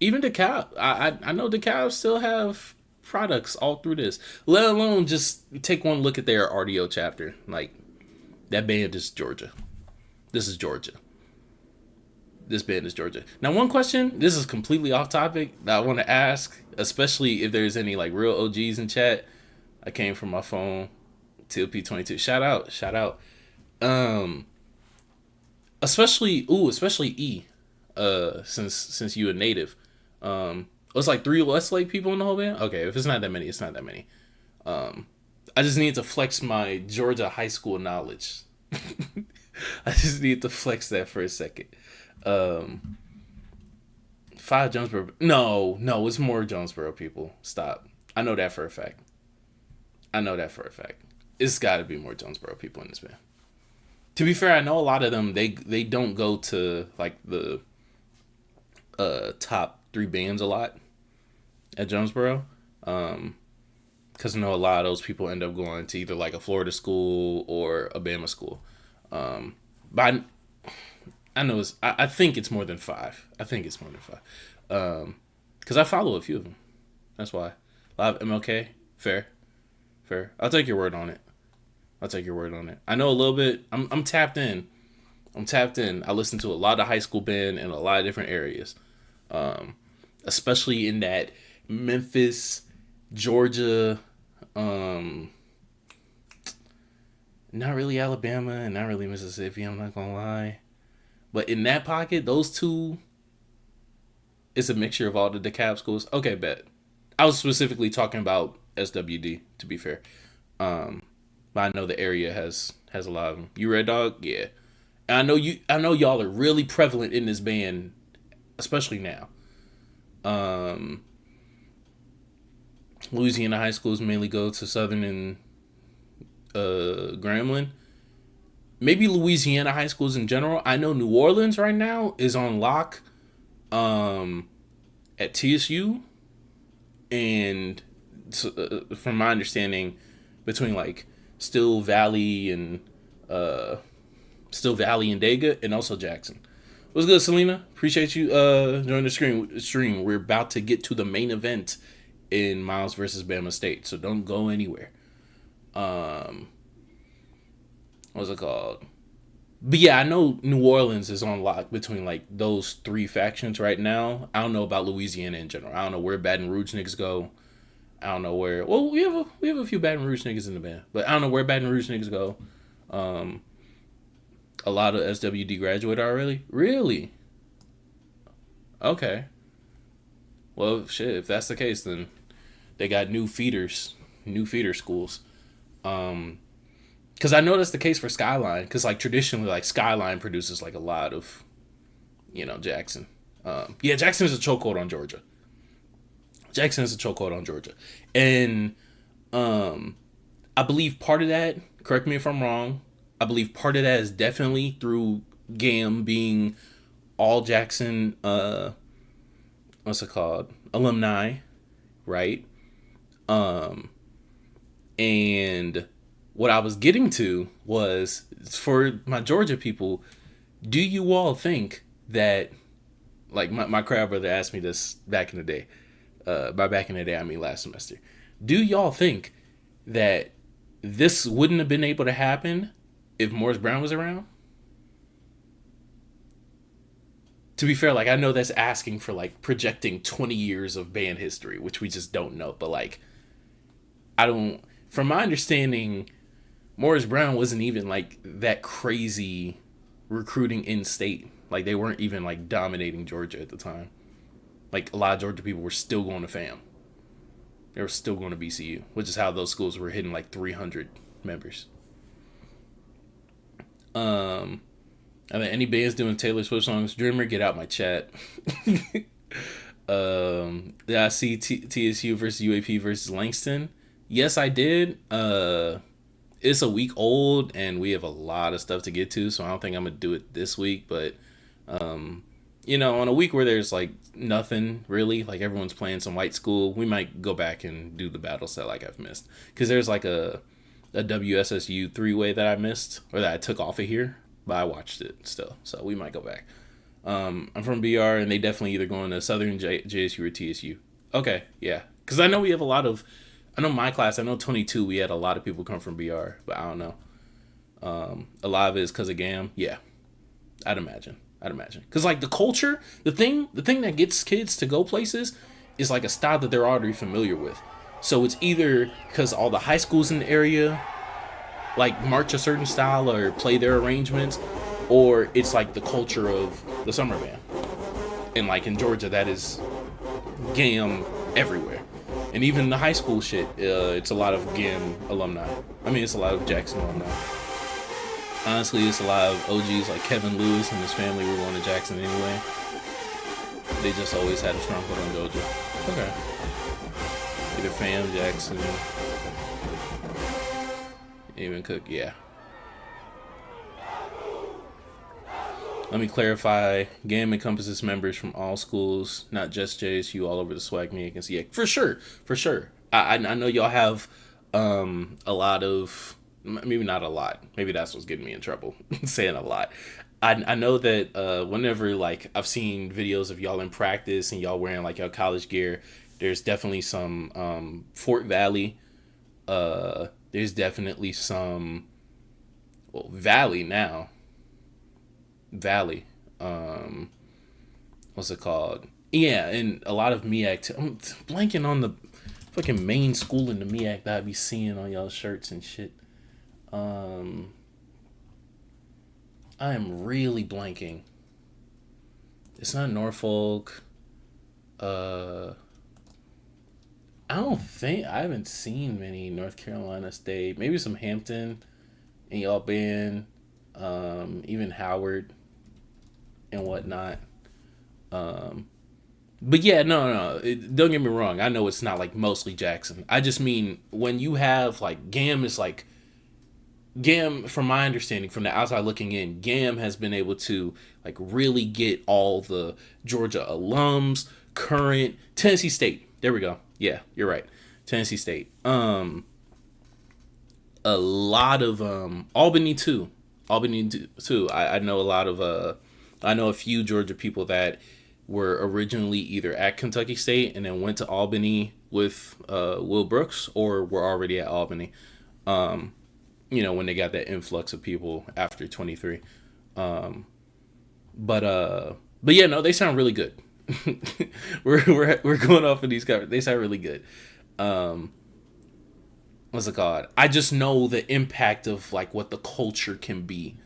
Even DeKalb. I know DeKalb still have products all through this. Let alone just take one look at their RDO chapter. Like, that band is Georgia. This is Georgia. This band is Georgia. Now, one question, this is completely off topic, that I want to ask, especially if there's any like real OGs in chat. I came from my phone, TLP22. Shout out. Especially E, since you a native. It's like 3 Westlake people in the whole band. Okay, if it's not that many, it's not that many. I just need to flex my Georgia high school knowledge. I just need to flex that for a second. 5 Jonesboro. No, it's more Jonesboro people. Stop. I know that for a fact. It's got to be more Jonesboro people in this band. To be fair, I know a lot of them, they don't go to like the top 3 bands a lot at Jonesboro. Because I know a lot of those people end up going to either like a Florida school or a BAMA school. But I know I think it's more than 5. Because I follow a few of them. That's why. Live MLK, fair. I'll take your word on it. I know a little bit. I'm tapped in. I listen to a lot of high school band in a lot of different areas. Especially in that Memphis, Georgia, not really Alabama and not really Mississippi, I'm not gonna lie. But in that pocket, those two, it's a mixture of all the DeKalb schools. Okay, bet. I was specifically talking about SWD, to be fair. But I know the area has a lot of them. You Red Dog? Yeah. And I know y'all are really prevalent in this band, especially now. Louisiana high schools mainly go to Southern and Grambling. Maybe Louisiana high schools in general. I know New Orleans right now is on lock at TSU. And from my understanding, between like Still Valley and Dega, and also Jackson. What's good, Selena? Appreciate you joining the stream. We're about to get to the main event in Miles versus Bama State, so don't go anywhere. um, what's it called? But yeah, I know New Orleans is on lock between like those three factions right now. I don't know about Louisiana in general. I don't know where Baton Rouge niggas go. I don't know where. Well, we have a few Baton Rouge niggas in the band, but I don't know where Baton Rouge niggas go. Um, a lot of SWD graduate already. Really? Okay. Well, shit. If that's the case, then they got new feeder schools. Because I know that's the case for Skyline. Because like traditionally, like Skyline produces like a lot of, Jackson. Yeah, Jackson is a chokehold on Georgia. Jackson is a chokehold on Georgia, and I believe part of that. Correct me if I'm wrong. I believe part of that is definitely through GAM being all Jackson. What's it called? Alumni, right? And what I was getting to was for my Georgia people. Do you all think that, like my crab brother asked me this back in the day? By back in the day, I mean last semester. Do y'all think that this wouldn't have been able to happen if Morris Brown was around? To be fair, like I know that's asking for like projecting 20 years of band history, which we just don't know. But like, I don't. From my understanding, Morris Brown wasn't even like that crazy recruiting in state. Like they weren't even like dominating Georgia at the time. Like a lot of Georgia people were still going to FAM. They were still going to BCU, which is how those schools were hitting like 300 members. Are there any bands doing Taylor Swift songs? Dreamer, get out my chat. Yeah, I see TSU versus UAP versus Langston. Yes, I did. It's a week old, and we have a lot of stuff to get to, so I don't think I'm gonna do it this week. But on a week where there's like nothing really, like everyone's playing some white school, we might go back and do the battle set like I've missed, because there's like a WSSU 3-way that I missed or that I took off of here, but I watched it still, so we might go back. I'm from BR, and they definitely either going to Southern JSU or TSU. Okay, yeah, because I know we have I know my class, I know 22, we had a lot of people come from BR, but I don't know. A lot of it is because of GAM. Yeah, I'd imagine. Because like the culture, the thing that gets kids to go places is like a style that they're already familiar with. So it's either because all the high schools in the area like march a certain style or play their arrangements, or it's like the culture of the summer band. And like in Georgia, that is GAM everywhere. And even the high school shit, it's a lot of GAM alumni. I mean, it's a lot of Jackson alumni. Honestly, it's a lot of OGs like Kevin Lewis and his family were going to Jackson anyway. They just always had a strong foot on Georgia. Okay. Either Fam, Jackson, even Cook, yeah. Let me clarify. GAM encompasses members from all schools, not just JSU, all over the SWAC media. Yeah, for sure. I know y'all have a lot of, maybe not a lot. Maybe that's what's getting me in trouble, saying a lot. I know that whenever like I've seen videos of y'all in practice and y'all wearing like y'all college gear, there's definitely some Fort Valley. There's definitely some Valley now. Valley. What's it called? Yeah, and a lot of MEAC. I'm blanking on the fucking main school in the MEAC that I be seeing on y'all shirts and shit. I am really blanking. It's not Norfolk. I haven't seen many North Carolina State. Maybe some Hampton and y'all band. Even Howard and whatnot. But yeah, no. Don't get me wrong. I know it's not like mostly Jackson. I just mean when you have like GAM is like GAM, from my understanding, from the outside looking in, GAM has been able to like really get all the Georgia alums, current Tennessee State. There we go. Yeah, you're right. Tennessee State. A lot of Albany too. I know a lot of I know a few Georgia people that were originally either at Kentucky State and then went to Albany with Will Brooks, or were already at Albany. You know, when they got that influx of people after 23. But yeah, no, they sound really good. we're going off of these covers. They sound really good. What's it called? I just know the impact of like what the culture can be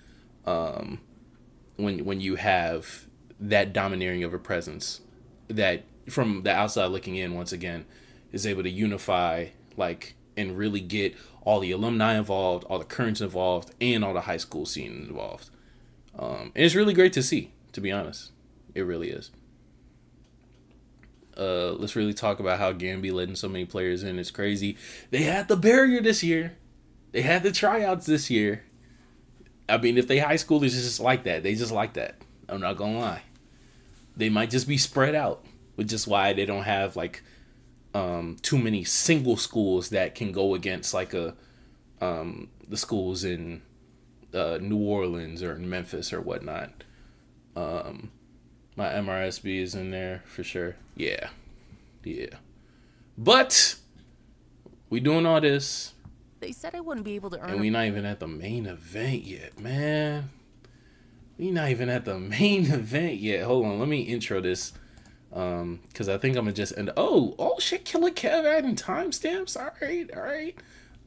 when you have that domineering of a presence that from the outside looking in, once again, is able to unify like and really get all the alumni involved, all the currents involved, and all the high school scene involved. And it's really great to see, to be honest. It really is. Let's really talk about how Gamby letting so many players in. It's crazy. They had the barrier this year. They had the tryouts this year. I mean, if they high schoolers just like that, they just like that. I'm not gonna lie. They might just be spread out, which is why they don't have like too many single schools that can go against like the schools in New Orleans or in Memphis or whatnot. My MRSB is in there for sure. Yeah. But we doing all this. They said I wouldn't be able to earn. And we not even at the main event yet, man. We not even at the main event yet. Hold on, let me intro this. Cause I think I'm gonna just end. Oh shit, Killer Kev adding timestamps. All right.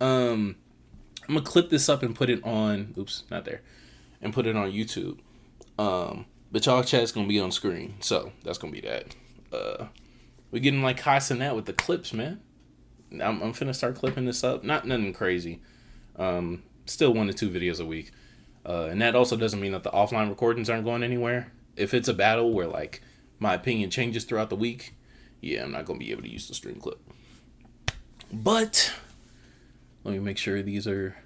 I'm gonna clip this up and put it on. Oops, not there. And put it on YouTube. But y'all chat's gonna be on screen, so that's gonna be that. We're getting like high in that with the clips, man. I'm finna start clipping this up. Not nothing crazy. Still 1 to 2 videos a week. And that also doesn't mean that the offline recordings aren't going anywhere. If it's a battle where like my opinion changes throughout the week, yeah, I'm not gonna be able to use the stream clip. But let me make sure these are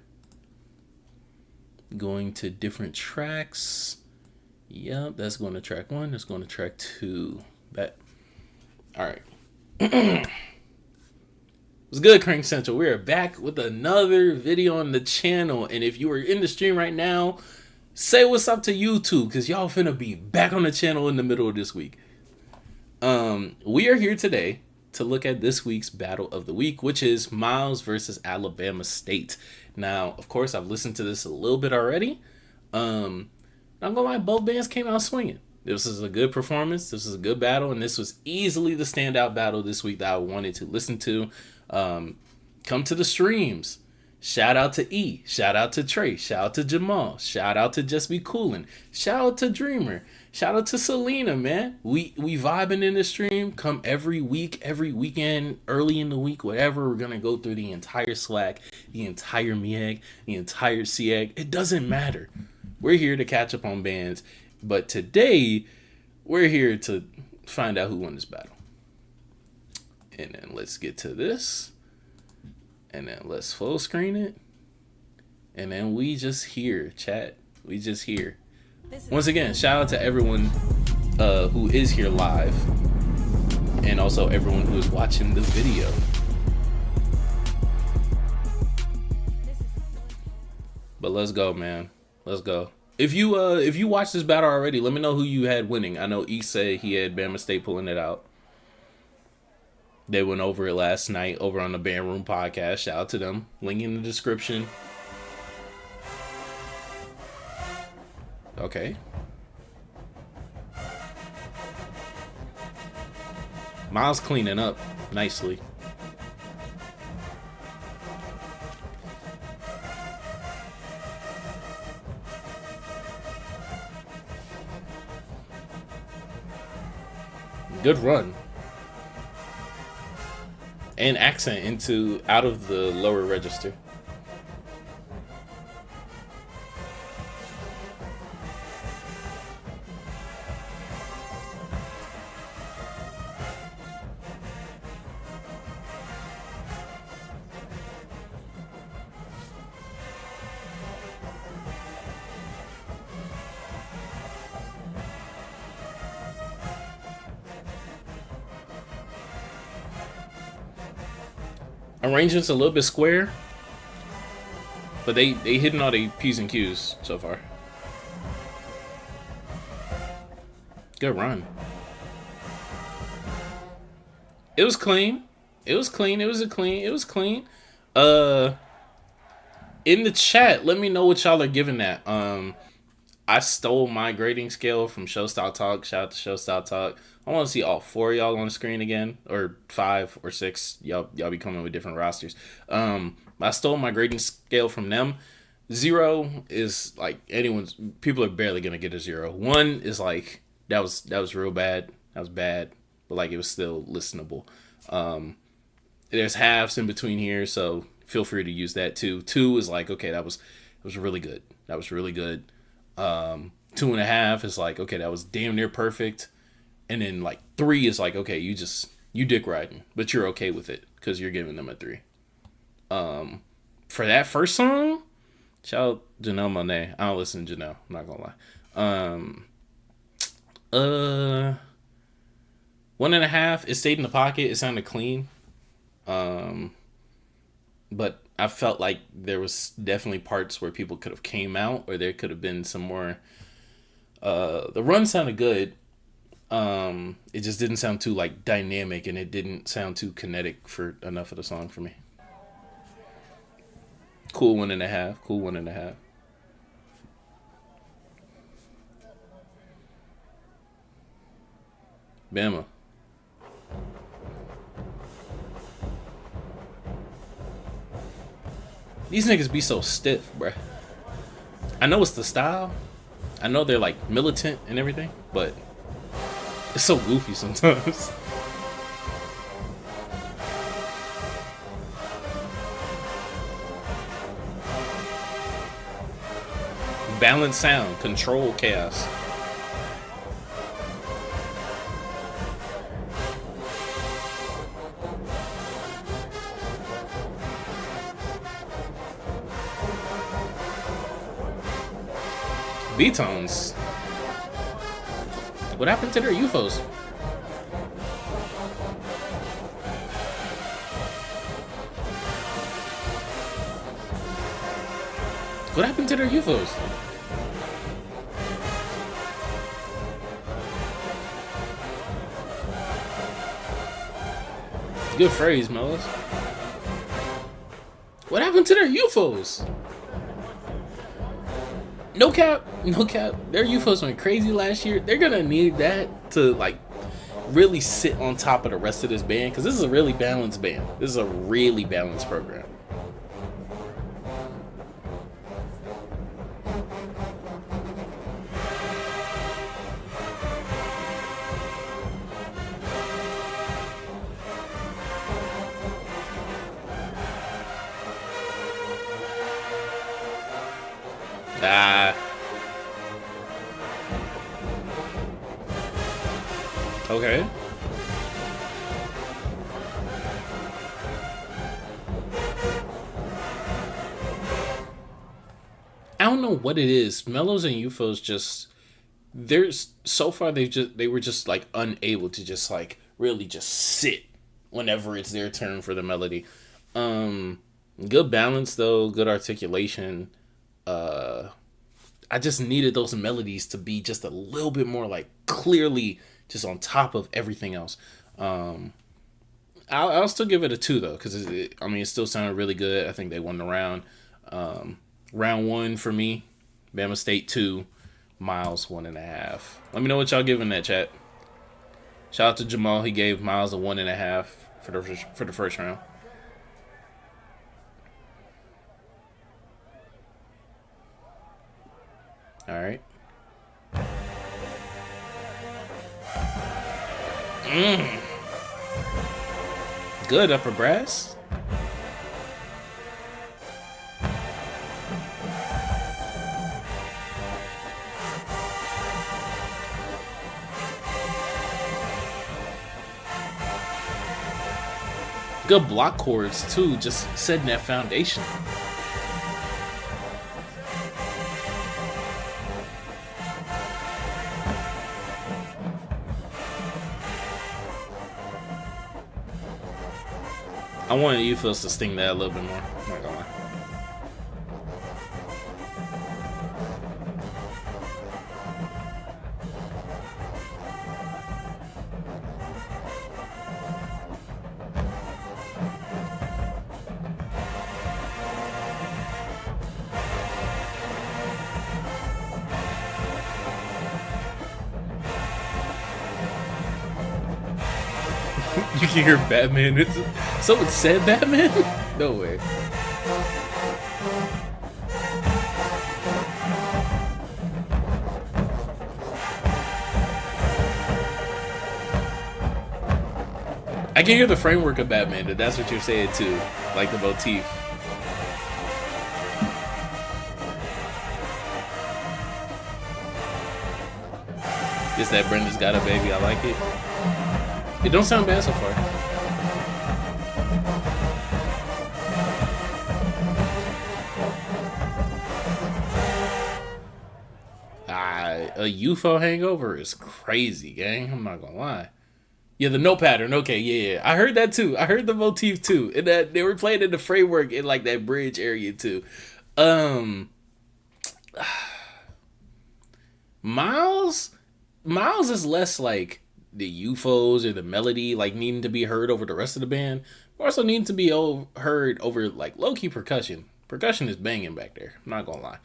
going to different tracks. Yep, that's going to track 1. That's going to track 2. Bet. All right. What's good, Crank Central? We are back with another video on the channel. And if you are in the stream right now, say what's up to YouTube, because y'all finna be back on the channel in the middle of this week. We are here today to look at this week's Battle of the Week, which is Miles versus Alabama State. Now, of course, I've listened to this a little bit already. I'm gonna lie, both bands came out swinging. This is a good performance. This is a good battle, and this was easily the standout battle this week that I wanted to listen to. Come to the streams. Shout out to E. Shout out to Trey. Shout out to Jamal. Shout out to Just Be Coolin'. Shout out to Dreamer. Shout out to Selena, man. We vibing in the stream. Come every week, every weekend, early in the week, whatever. We're gonna go through the entire SWAC, the entire MEAG, the entire SEAG. It doesn't matter. We're here to catch up on bands, but today we're here to find out who won this battle. And then let's get to this. And then let's full screen it. And then we just here, chat. We just here. Once again, shout out to everyone who is here live. And also everyone who is watching the video. But let's go, man. Let's go. If you watched this battle already, let me know who you had winning. I know East said he had Bama State pulling it out. They went over it last night over on the Band Room podcast. Shout out to them. Link in the description. Okay. Miles cleaning up nicely. Good run. And accent into out of the lower register. Arrangement's a little bit square, but they hitting all the P's and Q's so far. Good run. It was clean. It was clean. It was clean. In the chat, let me know what y'all are giving that. I stole my grading scale from Show Style Talk. Shout out to Show Style Talk. I want to see all 4 of y'all on the screen again, or 5 or 6. Y'all be coming with different rosters. I stole my grading scale from them. 0 is like anyone's. People are barely gonna get a 0. 1 is like that was real bad. That was bad, but like it was still listenable. There's halves in between here, so feel free to use that too. 2 is like, okay, that was really good. That was really good. 2.5 is like, okay, that was damn near perfect. And then like 3 is like, okay, you dick riding, but you're okay with it because you're giving them a 3. For that first song, shout out Janelle Monáe. I don't listen to Janelle, I'm not gonna lie. 1.5, it stayed in the pocket. It sounded clean. But I felt like there was definitely parts where people could have came out, or there could have been some more. The run sounded good. It just didn't sound too like dynamic, and it didn't sound too kinetic for enough of the song for me. Cool 1.5. Cool 1.5. BAMA. These niggas be so stiff, bruh. I know it's the style. I know they're like militant and everything, but it's so goofy sometimes. Balance sound, control chaos. B-tones. What happened to their UFOs? What happened to their UFOs? Good phrase, Mellows. What happened to their UFOs? No cap, no cap. Their UFOs went crazy last year. They're gonna need that to like really sit on top of the rest of this band, because this is a really balanced band. This is a really balanced program. Okay. I don't know what it is. Mellows and UFOs just there's so far they were just like unable to just like really just sit whenever it's their turn for the melody. Good balance though, good articulation. I just needed those melodies to be just a little bit more like clearly just on top of everything else. I'll still give it a 2 though, because it still sounded really good. I think they won the round. Round 1 for me, Bama State 2, Miles 1.5. Let me know what y'all give in that chat. Shout out to Jamal, he gave Miles a 1.5 for the first round. All right. Good upper brass. Good block chords too, just setting that foundation. I wanted UFOs to sting that a little bit more. I'm not gonna lie. You can hear Batman. Someone said Batman? No way. I can hear the framework of Batman, but that's what you're saying too. Like the motif. It's that Brenda's got a baby. I like it. It don't sound bad so far. A UFO hangover is crazy, gang. I'm not gonna lie. Yeah, the note pattern. Okay, yeah. I heard that too. I heard the motif too. And that they were playing in the framework in like that bridge area too. Miles is less like the UFOs or the melody like needing to be heard over the rest of the band. More so needing to be heard over like low-key percussion. Percussion is banging back there. I'm not gonna lie.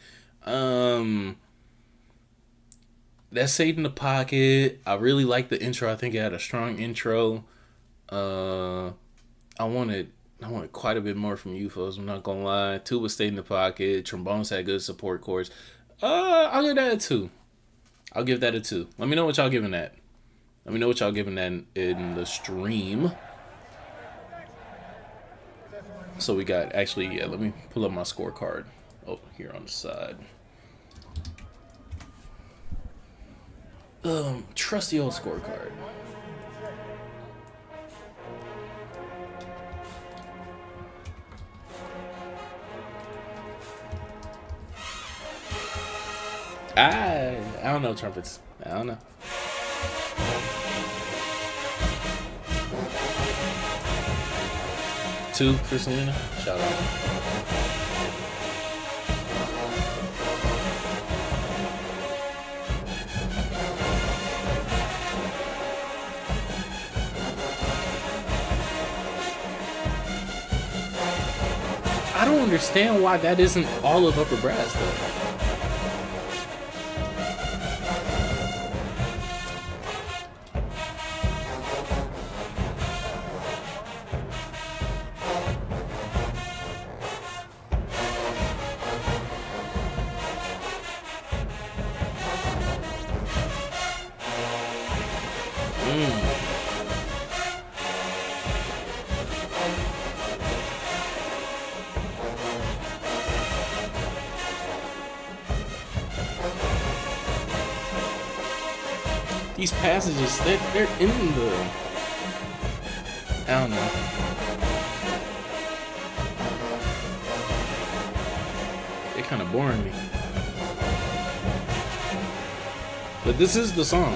That Stayed in the Pocket. I really liked the intro. I think it had a strong intro. I wanted quite a bit more from UFOs. I'm not gonna lie. Tuba Stayed in the Pocket. Trombones had good support chords. I'll give that a 2. I'll give that a 2. Let me know what y'all giving that. Let me know what y'all giving that in the stream. So we got actually, yeah. Let me pull up my scorecard over here on the side. Trusty old scorecard. I don't know trumpets. I don't know. Two for Selena. Shout out. I don't understand why that isn't all of upper brass though. These passages, they're in the... I don't know. They're kind of boring me. But this is the song.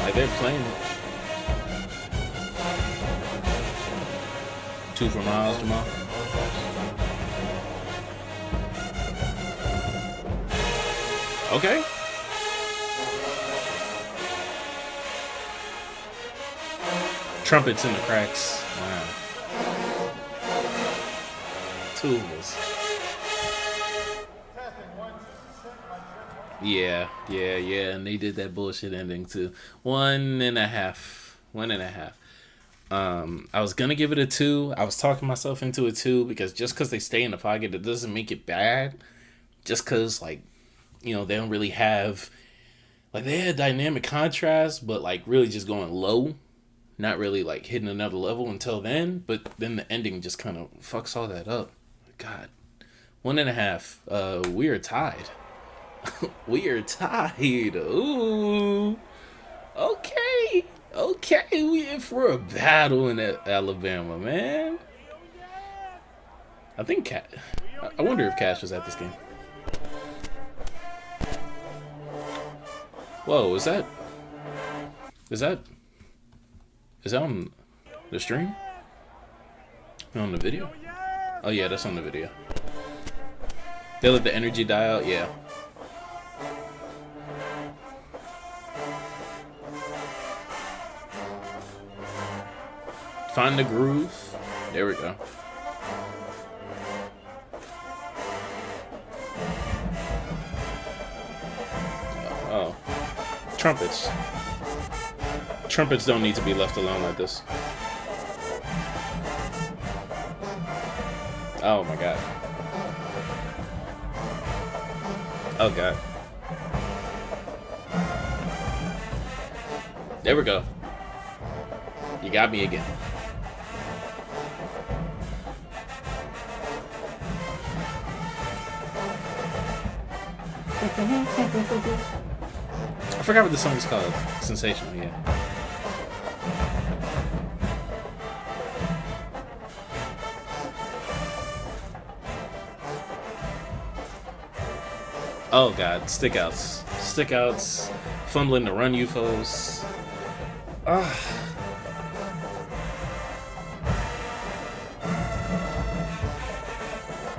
Like, they're playing it. 2 for Miles, Jamal. Okay. Trumpets in the cracks. Wow. Tools. Yeah. And they did that bullshit ending too. 1.5. 1.5. I was gonna give it a 2. I was talking myself into a 2 because just because they stay in the pocket, it doesn't make it bad. Just because, like, you know, they don't really have, like, they had dynamic contrast, but like really just going low. Not really like hitting another level until then, but then the ending just kind of fucks all that up. God, 1.5. We are tied. We are tied. Ooh. Okay. We in for a battle in Alabama, man. I think I wonder if Cash was at this game. Whoa, is that on the stream? On the video? Oh yeah, that's on the video. They let the energy die out? Yeah. Find the groove. There we go. Oh. Trumpets. Trumpets don't need to be left alone like this. Oh my god. Oh god. There we go. You got me again. I forgot what the song is called. Sensational, yeah. Oh god, stickouts. Stickouts, fumbling to run UFOs.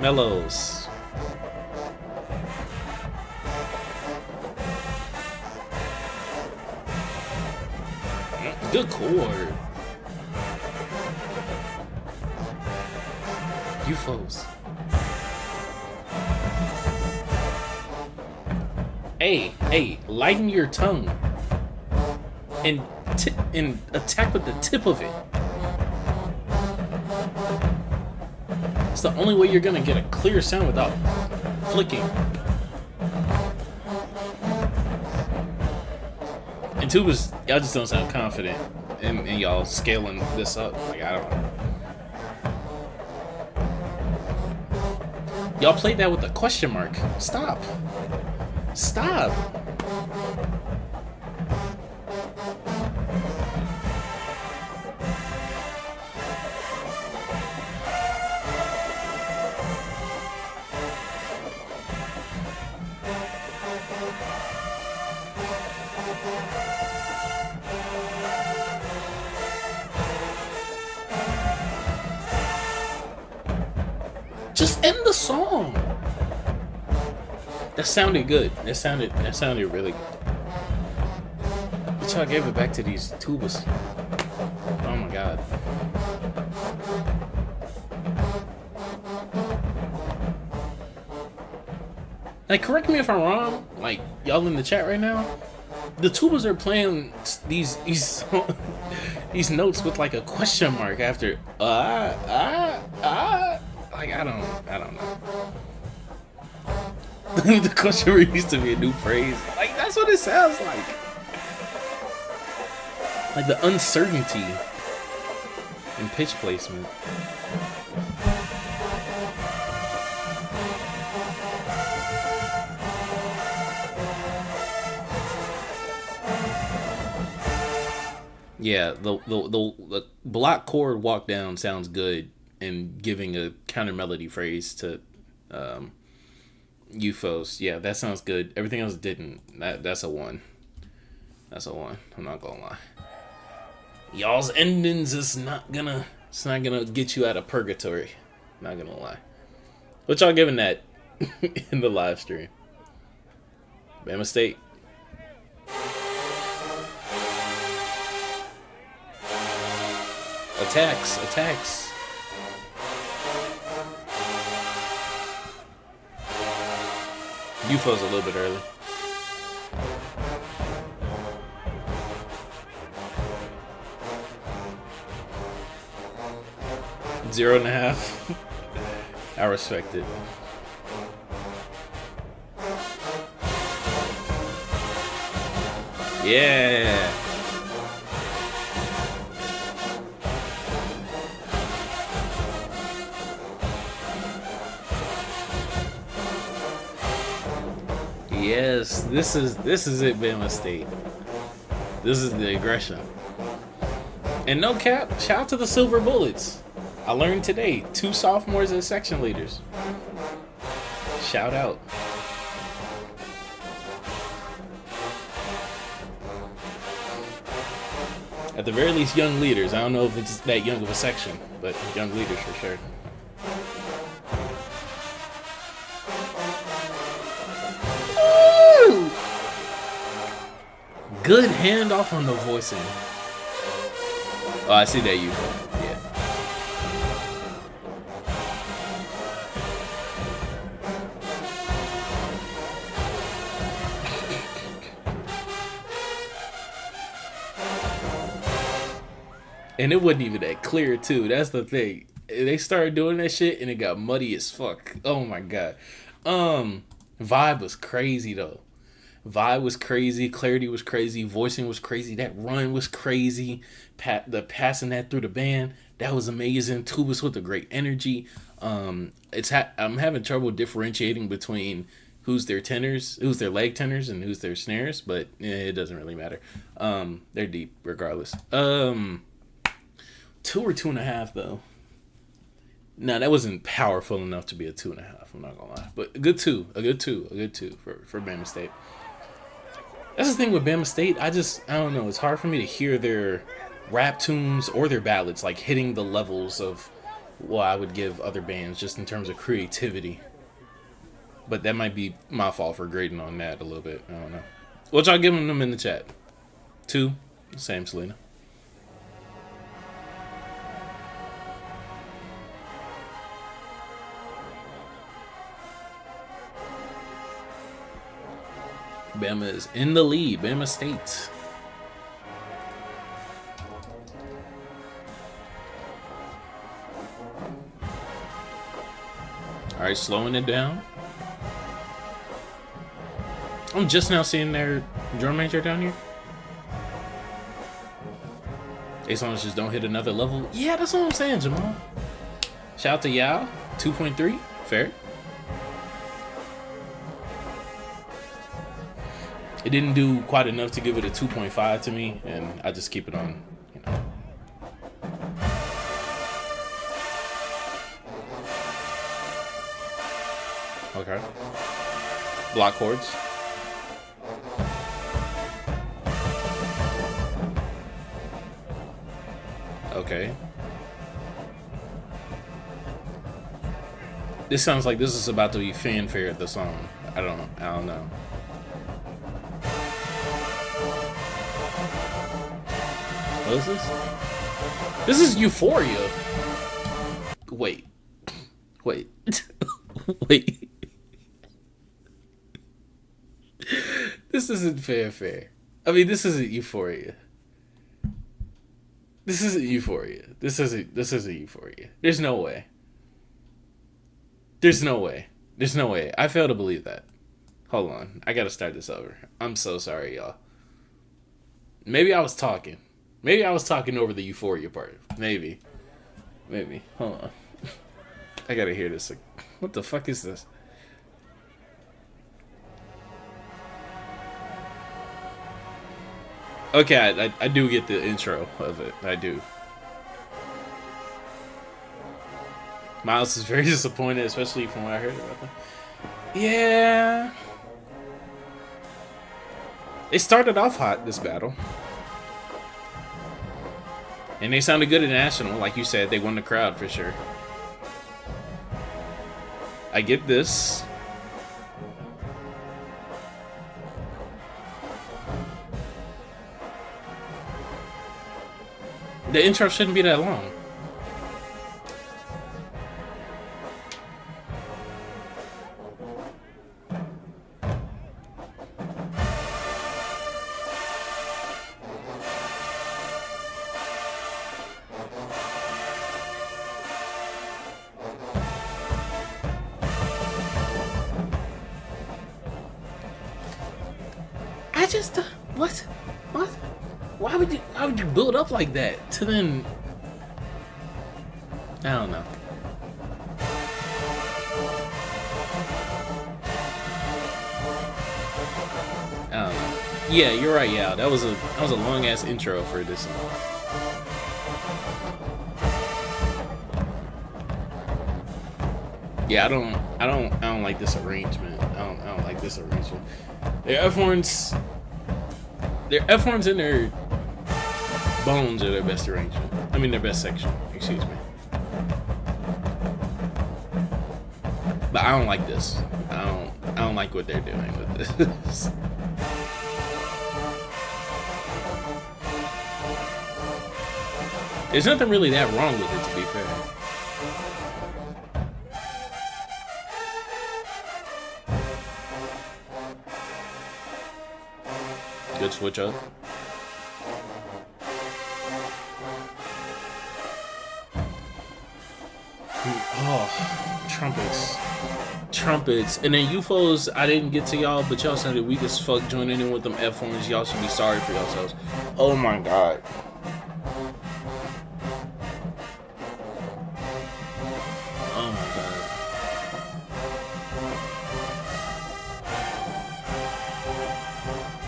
Mellows. Good chord. UFOs. Hey, lighten your tongue and attack with the tip of it. It's the only way you're gonna get a clear sound without flicking. And tubas, y'all just don't sound confident in y'all scaling this up. Like, I don't know. Y'all played that with a question mark. Stop. Stop. Just end the song. That sounded good. That sounded really good. But y'all gave it back to these tubas. Oh my god. Like, correct me if I'm wrong. Like, y'all in the chat right now, the tubas are playing these these notes with like a question mark after Like, I don't know. The question mark used to be a new phrase. Like, that's what it sounds like. Like the uncertainty in pitch placement. Yeah, the block chord walk down sounds good, and giving a counter melody phrase to UFOs. Yeah, that sounds good. Everything else didn't. That's a 1. That's a 1. I'm not gonna lie. Y'all's endings is not gonna get you out of purgatory. Not gonna lie. What y'all giving that in the live stream? Bama State. Attacks. UFO's a little bit early. Zero and a half. I respect it. Yeah. Yes, this is it, Bama State. This is the aggression. And no cap, shout out to the Silver Bullets. I learned today, 2 sophomores as section leaders. Shout out. At the very least, young leaders. I don't know if it's that young of a section, but young leaders for sure. Ooh! Good handoff on the voicing. Oh, I see that you. Yeah. And it wasn't even that clear, too. That's the thing. they started doing that shit and it got muddy as fuck. Oh my god. Vibe was crazy though. Vibe was crazy. Clarity was crazy. Voicing was crazy. That run was crazy. The passing that through the band, that was amazing. Tubas with a great energy. I'm having trouble differentiating between who's their tenors, who's their leg tenors, and who's their snares, but it doesn't really matter. They're deep regardless. 2 or 2.5 though. No, that wasn't powerful enough to be a 2.5. I'm not gonna lie, but a good two for Bama State. That's the thing with Bama State. I don't know. It's hard for me to hear their rap tunes or their ballads like hitting the levels of what I would give other bands just in terms of creativity. But that might be my fault for grading on that a little bit. I don't know. What y'all giving them in the chat? 2. Same, Selena. Bama is in the lead. Bama State. All right, slowing it down. I'm just now seeing their drum major down here. They songs just don't hit another level. Yeah, that's what I'm saying, Jamal. Shout out to Yall. 2.3. Fair. It didn't do quite enough to give it a 2.5 to me, and I just keep it on, you know. Okay. Block chords. Okay. This sounds like this is about to be fanfare at the song. I don't know. What is this? This is Euphoria. Wait. Wait. This isn't fair. I mean, this isn't Euphoria. This isn't Euphoria. This isn't Euphoria. There's no way. I fail to believe that. Hold on. I gotta start this over. I'm so sorry, y'all. Maybe I was talking over the Euphoria part. Maybe. Hold on. I gotta hear this. What the fuck is this? Okay, I do get the intro of it. I do. Miles is very disappointed, especially from what I heard about them. Yeah. They started off hot, this battle. And they sounded good at National. Like you said, they won the crowd for sure. I get this. The intro shouldn't be that long. What? Why would you build up like that to then? I don't know. Yeah, you're right. Yeah, that was a long ass intro for this song. Yeah, I don't like this arrangement. I don't like this arrangement. Their F horns and their bones are their best arrangement. I mean, their best section. Excuse me. But I don't like this. I don't like what they're doing with this. There's nothing really that wrong with it, to be fair. Good switch up. Oh, trumpets. And then UFOs, I didn't get to y'all, but y'all sounded weak as fuck joining in with them F horns. Y'all should be sorry for yourselves. Oh my god. Oh my god.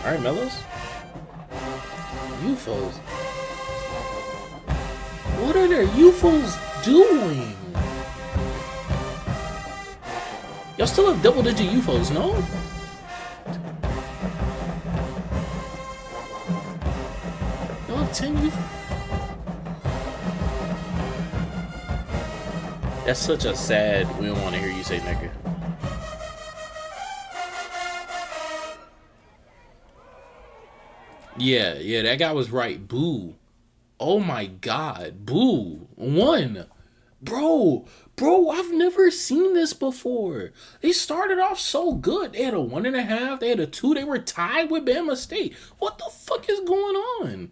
Alright, Mellows. UFOs. What are their UFOs doing? Y'all still have double-digit UFOs, no? Y'all have 10 UFOs? That's such a sad, we don't want to hear you say nigga. Yeah, that guy was right. Boo. Oh my god. Boo. 1. Bro, I've never seen this before. They started off so good. They had a 1.5. They had a 2. They were tied with Bama State. What the fuck is going on?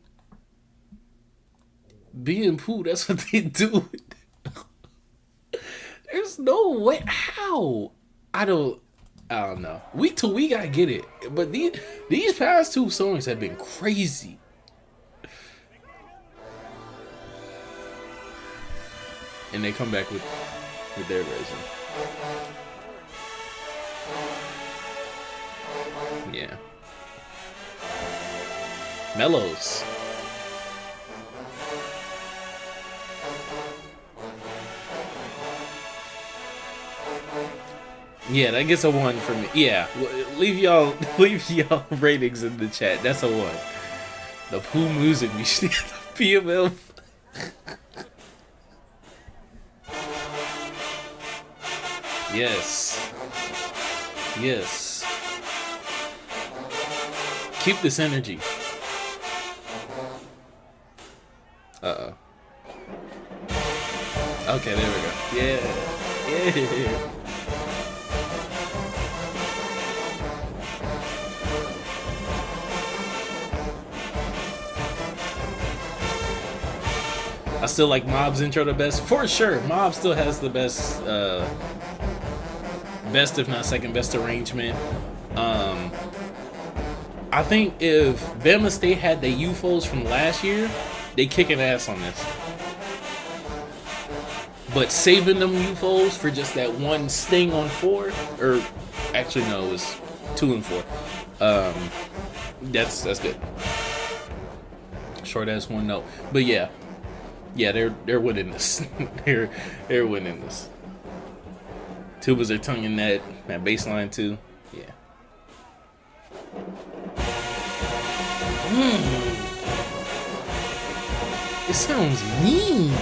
Being poo, that's what they do. There's no way. How? I don't know. Week to week, I get it. But these past 2 songs have been crazy. And they come back with their version. Yeah. Mellows. Yeah, that gets a 1 for me. Yeah, leave y'all ratings in the chat. That's a 1. The Pooh music we should get the PML. Yes. Keep this energy. Uh-oh. Okay, there we go. Yeah. I still like Mob's intro the best. For sure. Mob still has the best, if not second best arrangement. I think if Bama State had the UFOs from last year, they kicking ass on this. But saving them UFOs for just that one sting on 4, or actually no, it was 2 and 4. That's good. Short ass 1 note, but yeah, they're winning this. they're winning this. Tubas are tonguing that bass line too. Yeah. It sounds mean.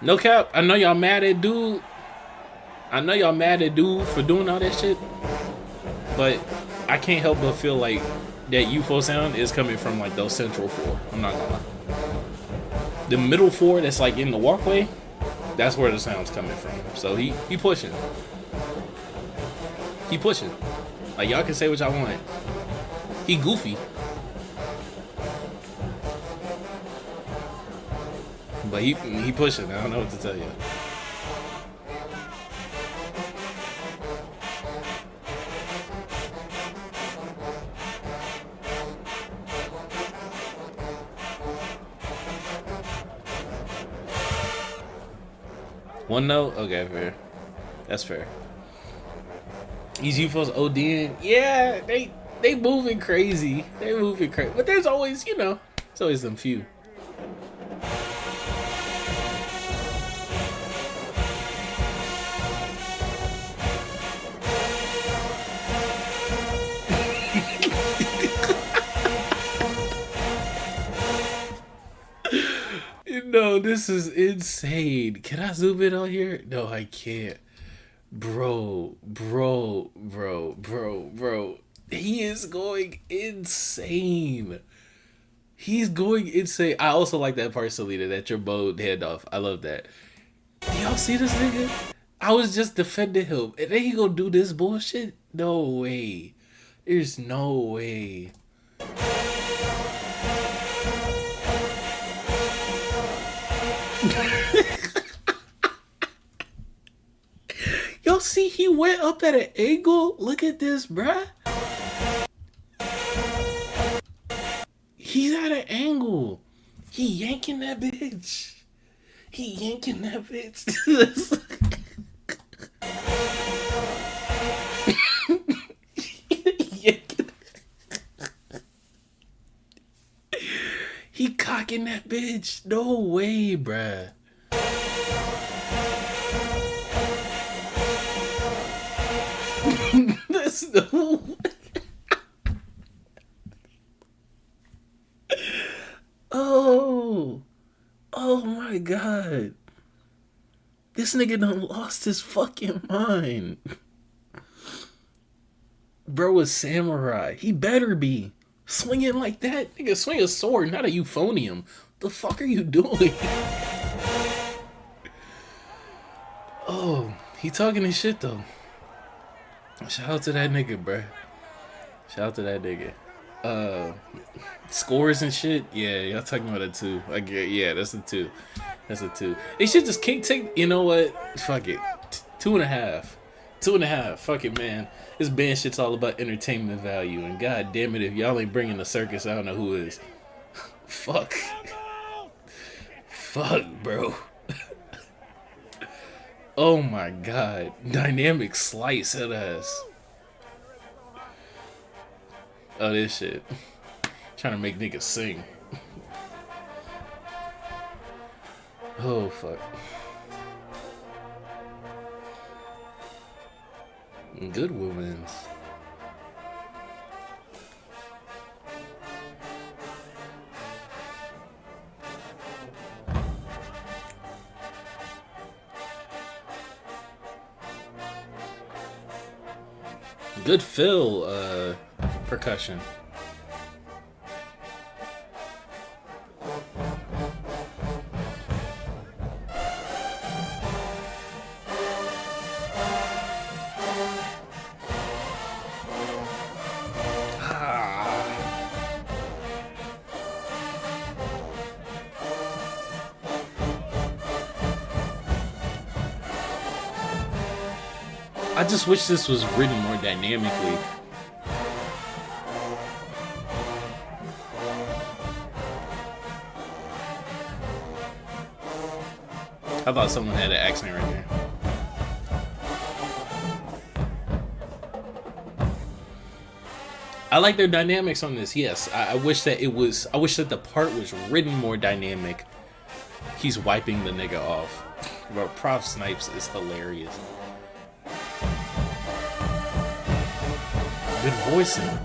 No cap, I know y'all mad at dude. For doing all that shit. But I can't help but feel like that UFO sound is coming from like those central 4. I'm not gonna lie. The middle 4 that's like in the walkway, that's where the sound's coming from. So he pushing. He pushing. Like y'all can say what y'all want. He goofy. But he pushing. I don't know what to tell you. One note? Okay, fair. That's fair. These UFOs ODing, yeah, they moving crazy. They're moving crazy. But there's always, there's always them few. No, this is insane. Can I zoom in on here? No, I can't. Bro. He is going insane. He's going insane. I also like that part, Selena, that your bow head off. I love that. Do y'all see this nigga? I was just defending him. And then he gonna do this bullshit? No way. There's no way. Y'all see he went up at an angle? Look at this, bruh. He's at an angle. He yanking that bitch. He yanking that bitch. Yanking. He cocking that bitch. No way, bruh. That's no way. Oh. Oh my god. This nigga done lost his fucking mind. Bro is samurai. He better be. Swinging like that? Nigga, swing a sword, not a euphonium. The fuck are you doing? Oh, he talking his shit though. Shout out to that nigga, bruh. Shout out to that nigga. Scores and shit. Yeah, y'all talking about it too. I get. Yeah, that's a 2. That's a 2. They should just take. You know what? Fuck it. 2.5. 2.5. Fuck it, man. This band shit's all about entertainment value, and god damn it, if y'all ain't bringing the circus, I don't know who is. Fuck. Fuck, bro. Oh my god. Dynamic slice that ass. Oh, this shit. Trying to make niggas sing. Oh, fuck. Good women's. Good fill, percussion. I just wish this was written more dynamically. I thought someone had an accent right there. I like their dynamics on this. Yes, I wish that it was. I wish that the part was written more dynamic. He's wiping the nigga off. Bro, Prof Snipes is hilarious. Good voicing.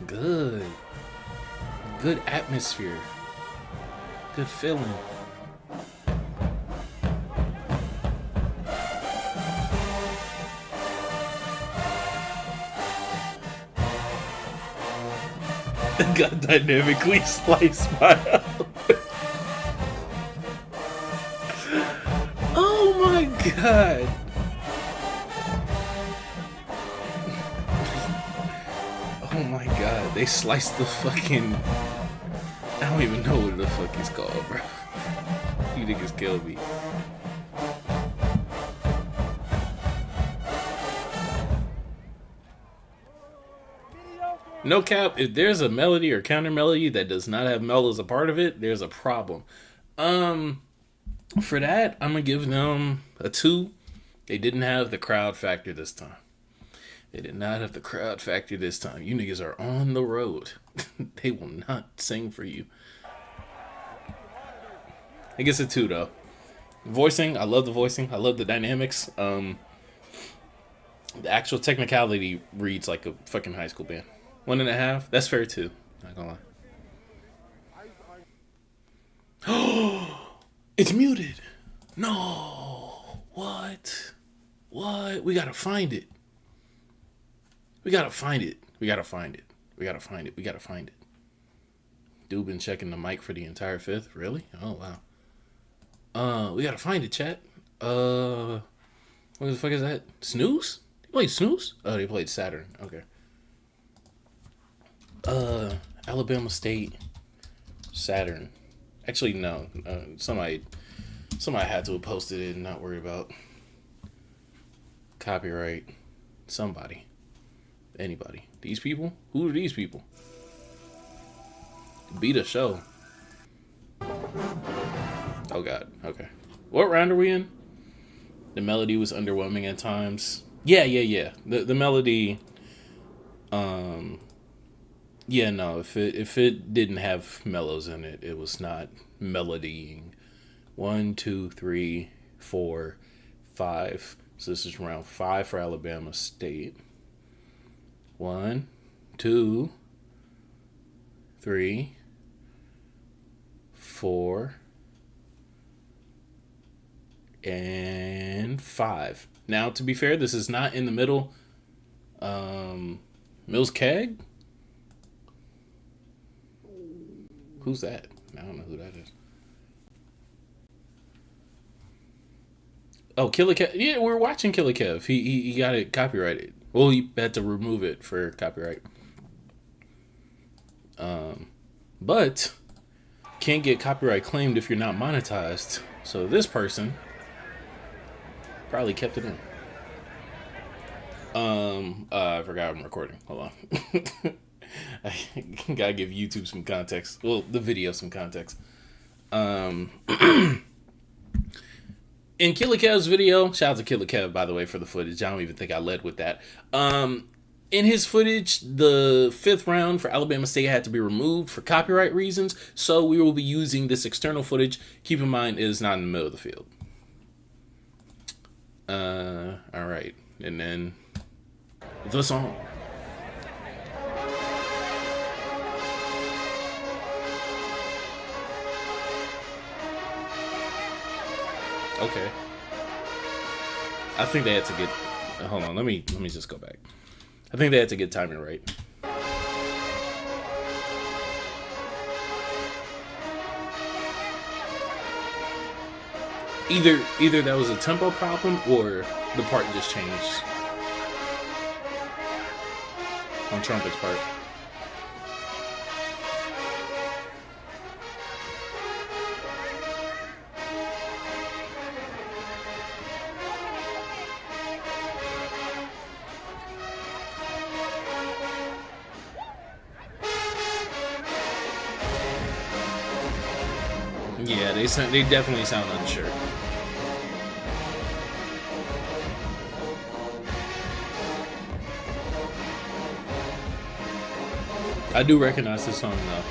Good. Good atmosphere. Good feeling. Got dynamically sliced by Oh my god. Oh my god. They sliced the fucking... I don't even know what the fuck it's called, bro. You niggas killed me. No cap, if there's a melody or counter melody that does not have Mel as a part of it, there's a problem. For that, I'm gonna give them a 2. They didn't have the crowd factor this time. They did not have the crowd factor this time. You niggas are on the road. They will not sing for you. I guess a 2 though. Voicing, I love the voicing. I love the dynamics. The actual technicality reads like a fucking high school band. 1.5. That's fair too. Not gonna lie. It's muted. No. What? What? We gotta find it. We gotta find it. We gotta find it. We gotta find it. We gotta find it. Dude been checking the mic for the entire 5th. Really? Oh wow. We gotta find it, chat. What the fuck is that? Snooze? They played Snooze? Oh, they played Saturn. Okay. Alabama State, Saturn. Actually, no. Somebody had to have posted it and not worry about copyright. Somebody. Anybody. These people? Who are these people? Beat a show. Oh god. Okay. What round are we in? The melody was underwhelming at times. Yeah. The melody. Yeah, no. If it didn't have mellows in it, it was not melodying. 1, 2, 3, 4, 5. So this is round 5 for Alabama State. 1, 2, 3, 4, and 5. Now, to be fair, this is not in the middle. Mills Keg? Who's that? I don't know who that is. Oh, Killer Kev. Yeah, we're watching Killer Kev. He got it copyrighted. Well, he had to remove it for copyright. But can't get copyright claimed if you're not monetized. So this person probably kept it in. I forgot I'm recording. Hold on. I gotta give YouTube some context. Well, the video some context. In Killer Kev's video, shout out to Killer Kev, by the way, for the footage. I don't even think I led with that. In his footage, the 5th round for Alabama State had to be removed for copyright reasons, so we will be using this external footage. Keep in mind, it is not in the middle of the field. Alright. And then the song. Okay. I think they had to get. Hold on. Let me just go back. I think they had to get timing right. Either that was a tempo problem or the part just changed on trumpet's part. Yeah, they definitely sound unsure. I do recognize this song though.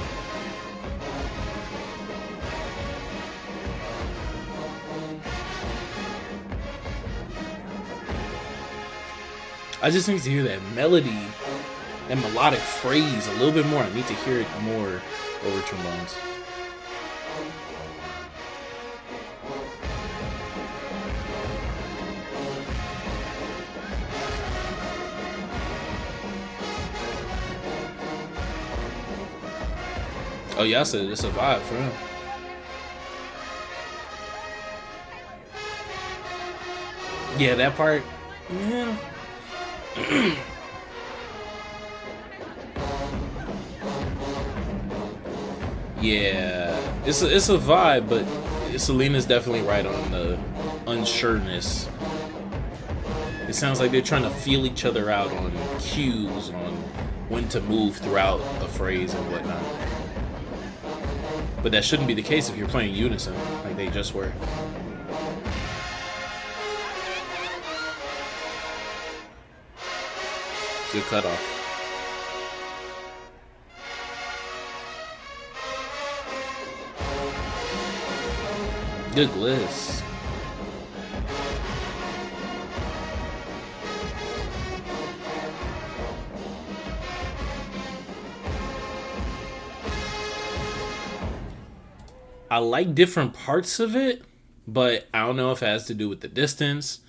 I just need to hear that melody, that melodic phrase a little bit more. I need to hear it more over trombones. Oh yeah, I said it's a vibe for him. Yeah, that part. Yeah. Yeah, it's a vibe, but Selena's definitely right on the unsureness. It sounds like they're trying to feel each other out on cues, on when to move throughout a phrase and whatnot. But that shouldn't be the case if you're playing unison, like they just were. Good cutoff. Good gliss. I like different parts of it, but I don't know if it has to do with the distance.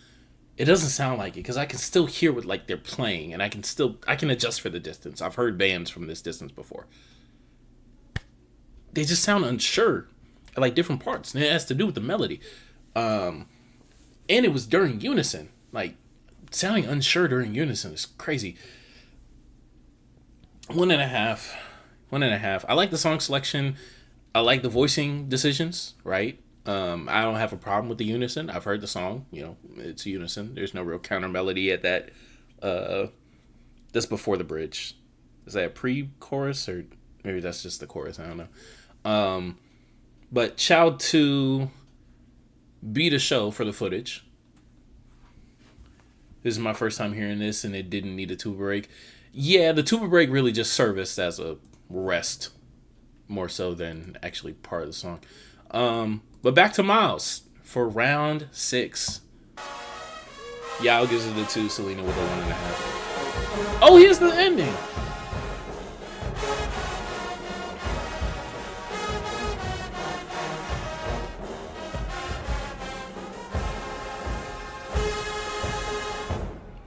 It doesn't sound like it because I can still hear what like they're playing, and I can adjust for the distance. I've heard bands from this distance before. They just sound unsure. I like different parts, and it has to do with the melody. And it was during unison. Like, sounding unsure during unison is crazy. 1.5. 1.5. I like the song selection. I like the voicing decisions, right? I don't have a problem with the unison. I've heard the song, it's unison. There's no real counter melody at that. That's before the bridge. Is that a pre-chorus, or maybe that's just the chorus? I don't know. But Child 2 beat a show for the footage. This is my first time hearing this, and it didn't need a tuba break. Yeah, the tuba break really just serviced as a rest, more so than actually part of the song. But back to Miles for round 6. Yall gives it a 2. Selena with a 1.5. Oh, here's the ending.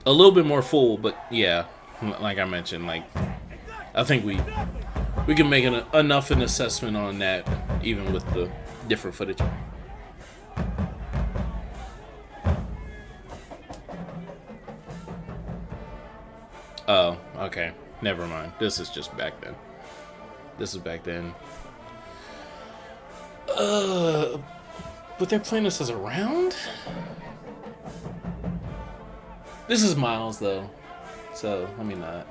A little bit more full, but yeah, like I mentioned, like I think we can make enough an assessment on that, even with the different footage. Oh, okay. Never mind. This is just back then. This is back then. But they're playing this as a round? This is Miles, though. So, let me not.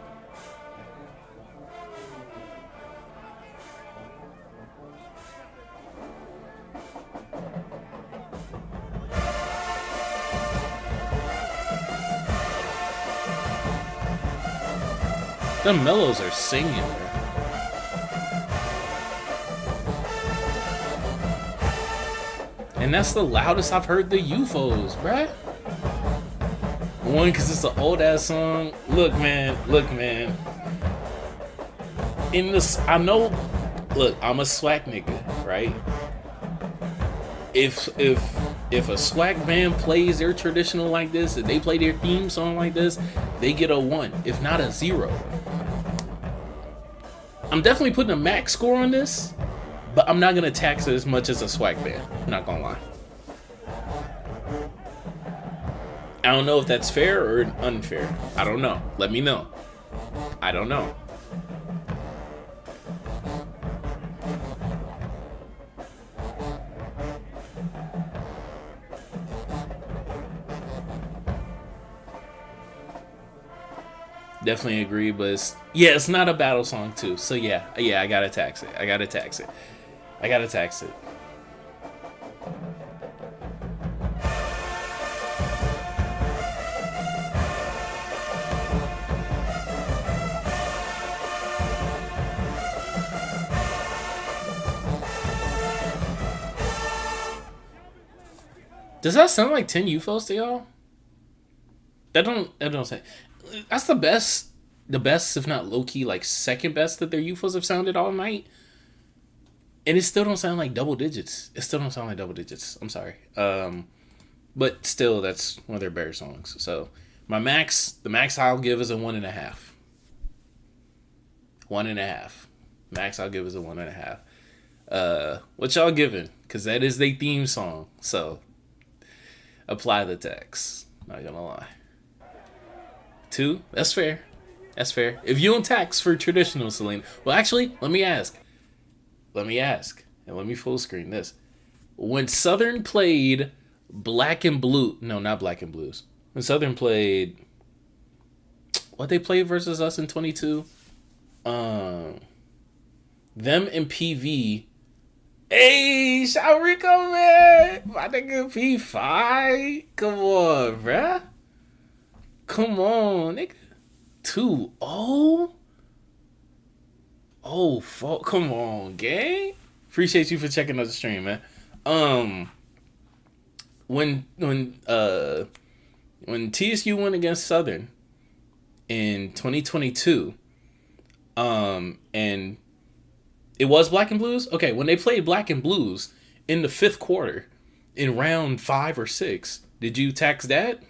The mellows are singing, bro. And that's the loudest I've heard the UFOs, bruh. One, because it's an old ass song. Look, man. In this, I know. Look, I'm a SWAC nigga, right? If a SWAC band plays their traditional like this, if they play their theme song like this, they get a 1, if not a 0. I'm definitely putting a max score on this, but I'm not gonna tax it as much as a SWAC band. I'm not gonna lie. I don't know if that's fair or unfair. I don't know. Let me know. I don't know. Definitely agree, but it's not a battle song too. So yeah, I gotta tax it. I gotta tax it. Does that sound like 10 UFOs to y'all? That don't say. That's the best, if not low key, like second best that their UFOs have sounded all night. And it still don't sound like double digits. I'm sorry. But still, that's one of their better songs. So the max I'll give is a 1.5. 1.5. Max I'll give is a 1.5. What y'all giving? Because that is their theme song. So apply the tax. Not gonna lie. 2? That's fair. If you don't tax for traditional Selena. Well, actually, let me ask. And let me full screen this. When Southern played Black and Blue. No, not Black and Blues. When Southern played. What they played versus us in 22? Them and PV. Hey, Shaurico, man. My nigga P5. Come on, bruh. Come on, nigga. 2-0? Oh, fuck. Come on, gang. Appreciate you for checking out the stream, man. When TSU went against Southern in 2022, and it was Black and Blues? Okay, when they played Black and Blues in the 5th quarter, in round 5 or 6, did you tax that?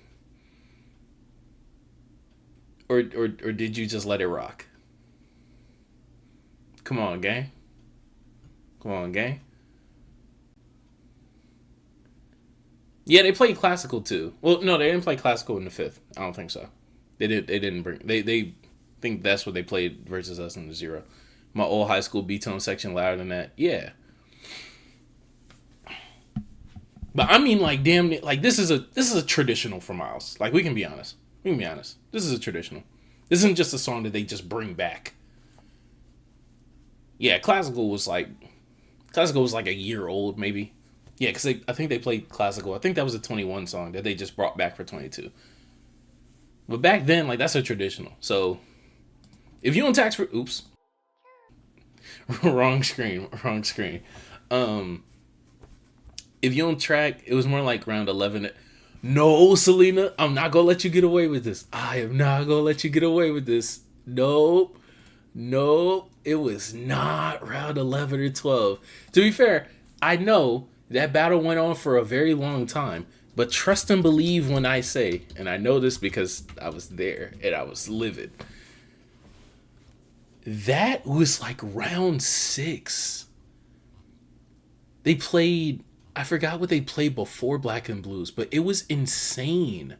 Or did you just let it rock? Come on, gang. Yeah, they played classical too. Well, no, they didn't play classical in the fifth. I don't think so. They did. They didn't bring. They think that's what they played versus us in the zero. My old high school B-tone section louder than that. Yeah. But I mean, like, damn, like this is a traditional for Miles. Like, we can be honest. We can be honest. This is a traditional. This isn't just a song that they just bring back. Yeah, classical was like a year old maybe. Yeah, because I think they played classical. I think that was a 21 song that they just brought back for 22. But back then, like, that's a traditional. So if you don't tax for, oops, wrong screen. If you don't track, it was more like round 11. No, Selena, I'm not gonna let you get away with this. I am not gonna let you get away with this. Nope. It was not round 11 or 12. To be fair, I know that battle went on for a very long time, but trust and believe when I say, and I know this because I was there and I was livid, that was like round 6. They played, I forgot what they played before Black and Blues, but it was insane.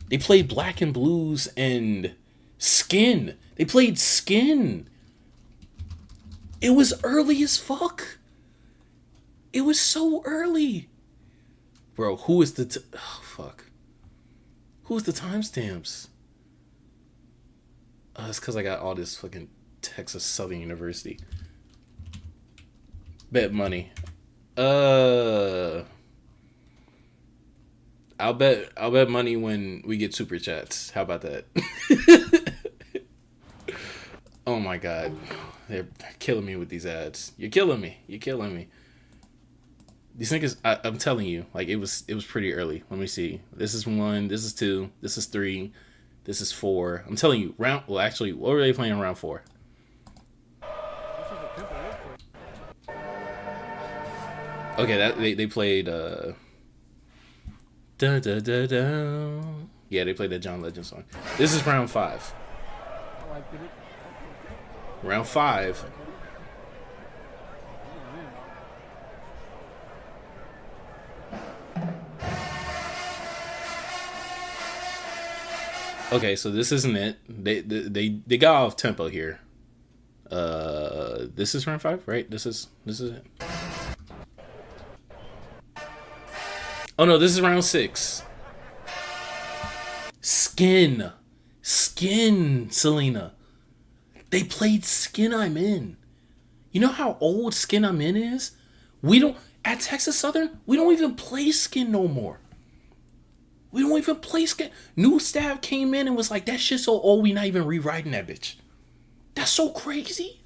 They played Black and Blues and Skin. They played Skin. It was early as fuck. It was so early. Bro, who is the... oh, fuck. Who's the timestamps? It's because I got all this fucking Texas Southern University. Bet money. I'll bet money when we get super chats. How about that? Oh my god. They're killing me with these ads. You're killing me. These niggas, I'm telling you, like, it was pretty early. Let me see. This is 1, this is 2, this is 3, this is 4. I'm telling you, actually, what were they playing in round 4? Okay, they played da da da da. Yeah, they played that John Legend song. This is round 5. Round 5. Okay, so this isn't it. They got off tempo here. This is round 5, right? This is it. Oh no, this is round 6. Skin, Selena. They played Skin I'm In. You know how old Skin I'm In is? We don't, at Texas Southern, we don't even play Skin no more. We don't even play Skin. New staff came in and was like, that shit's so old, we not even rewriting that bitch. That's so crazy.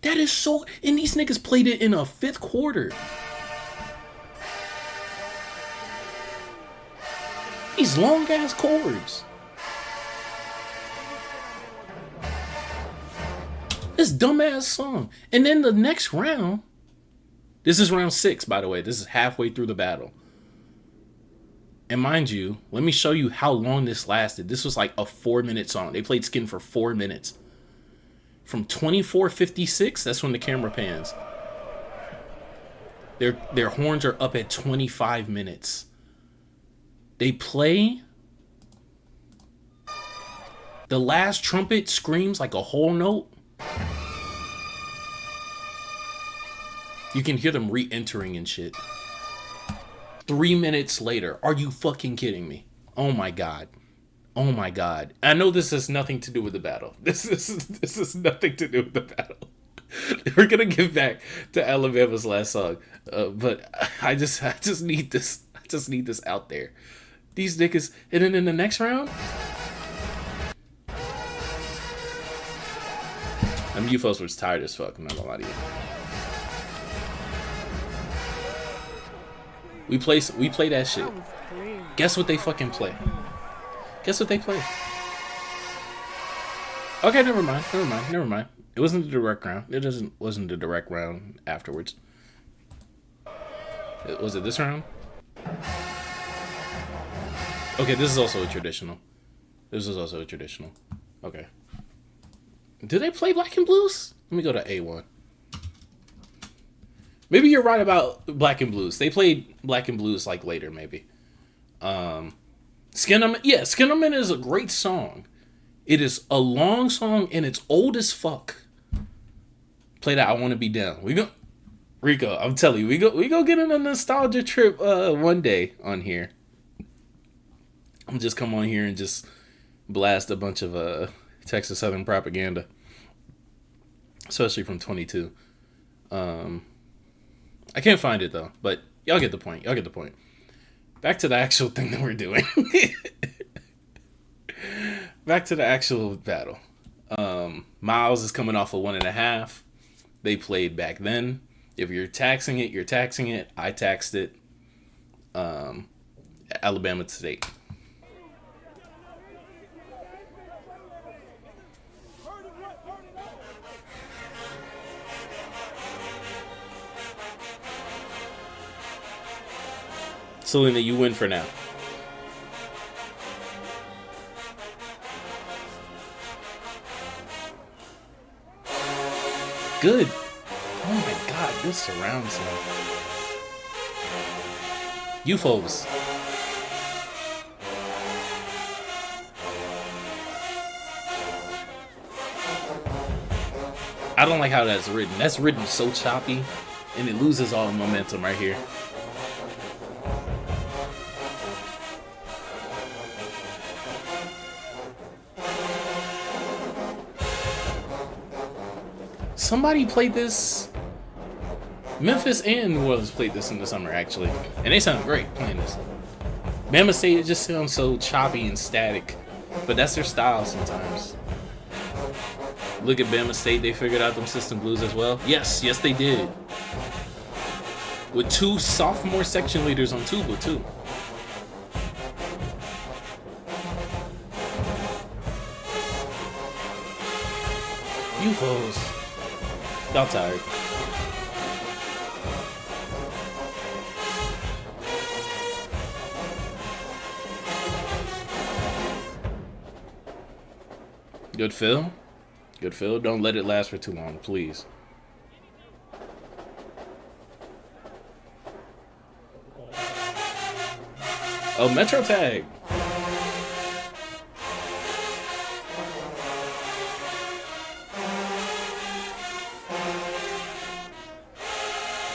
That is so, and these niggas played it in a 5th quarter. These long ass chords. This dumbass song. And then the next round, this is round 6, by the way. This is halfway through the battle. And mind you, let me show you how long this lasted. This was like a 4-minute song. They played Skin for 4 minutes. From 24:56, that's when the camera pans. Their horns are up at 25 minutes. They play. The last trumpet screams like a whole note. You can hear them re-entering and shit. 3 minutes later. Are you fucking kidding me? Oh my god. I know this has nothing to do with the battle. This is nothing to do with the battle. We're gonna get back to Alabama's last song, but I just need this. I just need this out there. These niggas, and then in the next round, you folks was tired as fuck. I'm not gonna lie to you. We play that shit. Guess what they fucking play? Okay, never mind. It wasn't the direct round. Wasn't the direct round afterwards. Was it this round? Okay, this is also a traditional. Okay. Do they play Black and Blues? Let me go to A1. Maybe you're right about Black and Blues. They played Black and Blues like later, maybe. Skinnamin, yeah, Skinnamin is a great song. It is a long song and it's old as fuck. Play that I Wanna Be Down. We go, Rico, I'm telling you, we go get on a nostalgia trip one day on here. I'm just come on here and just blast a bunch of Texas Southern propaganda. Especially from 22. I can't find it though, but y'all get the point. Y'all get the point. Back to the actual thing that we're doing. Back to the actual battle. Miles is coming off a 1.5. They played back then. If you're taxing it, you're taxing it. I taxed it. Alabama State. Selena, you win for now. Good. Oh my god, this surround sound. UFOs. I don't like how that's written. That's written so choppy, and it loses all the momentum right here. Somebody played this. Memphis and New Orleans played this in the summer, actually. And they sound great playing this. Bama State, it just sounds so choppy and static. But that's their style sometimes. Look at Bama State, they figured out them system blues as well. Yes, they did. With 2 sophomore section leaders on tuba, too. UFOs. Y'all tired. Good fill. Good fill. Don't let it last for too long, please. Oh, Metro Tag.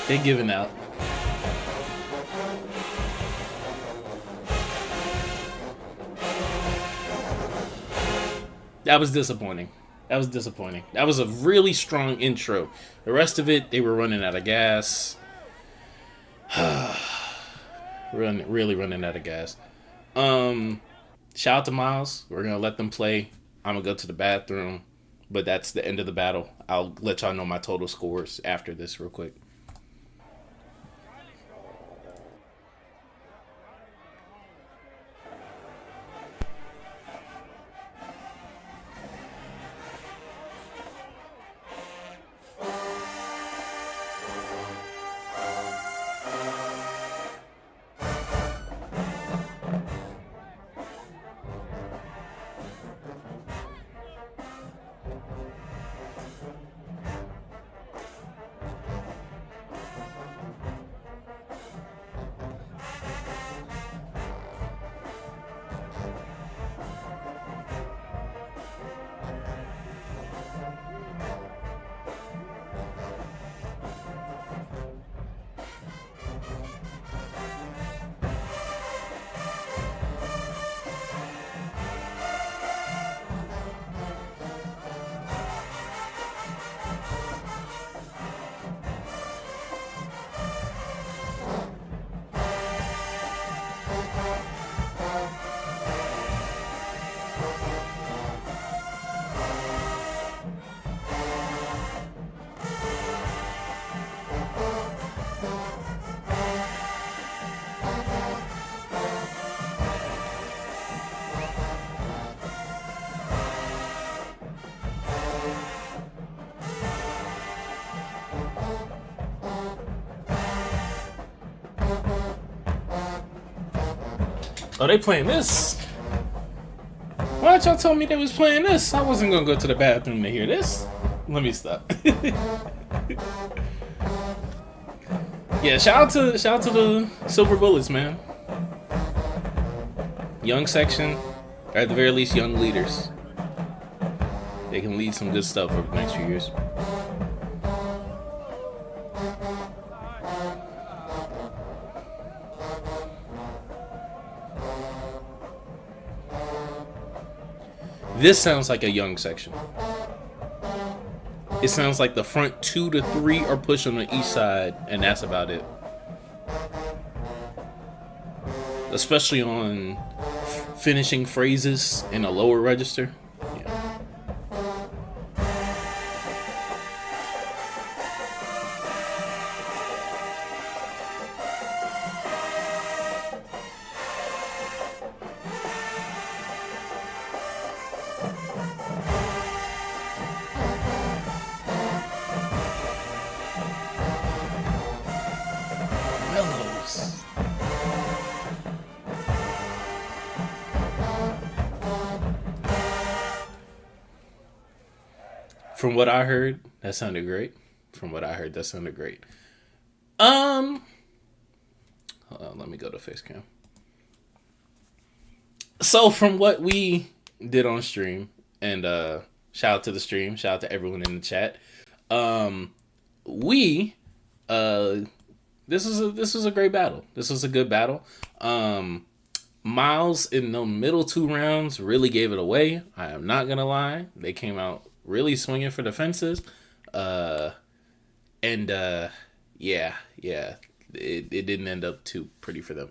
They giving out. That was disappointing. That was a really strong intro. The rest of it, they were running out of gas. Really running out of gas. Shout out to Miles. We're gonna let them play. I'm gonna go to the bathroom, but that's the end of the battle. I'll let y'all know my total scores after this real quick. Oh, they playing this? Why didn't y'all tell me they was playing this? I wasn't gonna go to the bathroom to hear this. Let me stop. Yeah, shout out to the Silver Bullets, man. Young section, or at the very least, young leaders. They can lead some good stuff over the next few years. This sounds like a young section. It sounds like the front 2 to 3 are pushed on the east side, and that's about it. Especially on finishing phrases in a lower register. Yeah. Mellows. From what I heard, that sounded great. Hold on, let me go to Facecam. So from what we did on stream, and shout out to the stream, shout out to everyone in the chat. We this was a great battle. This was a good battle. Miles in the middle 2 rounds really gave it away. I am not gonna lie. They came out really swinging for the fences. Yeah, it didn't end up too pretty for them.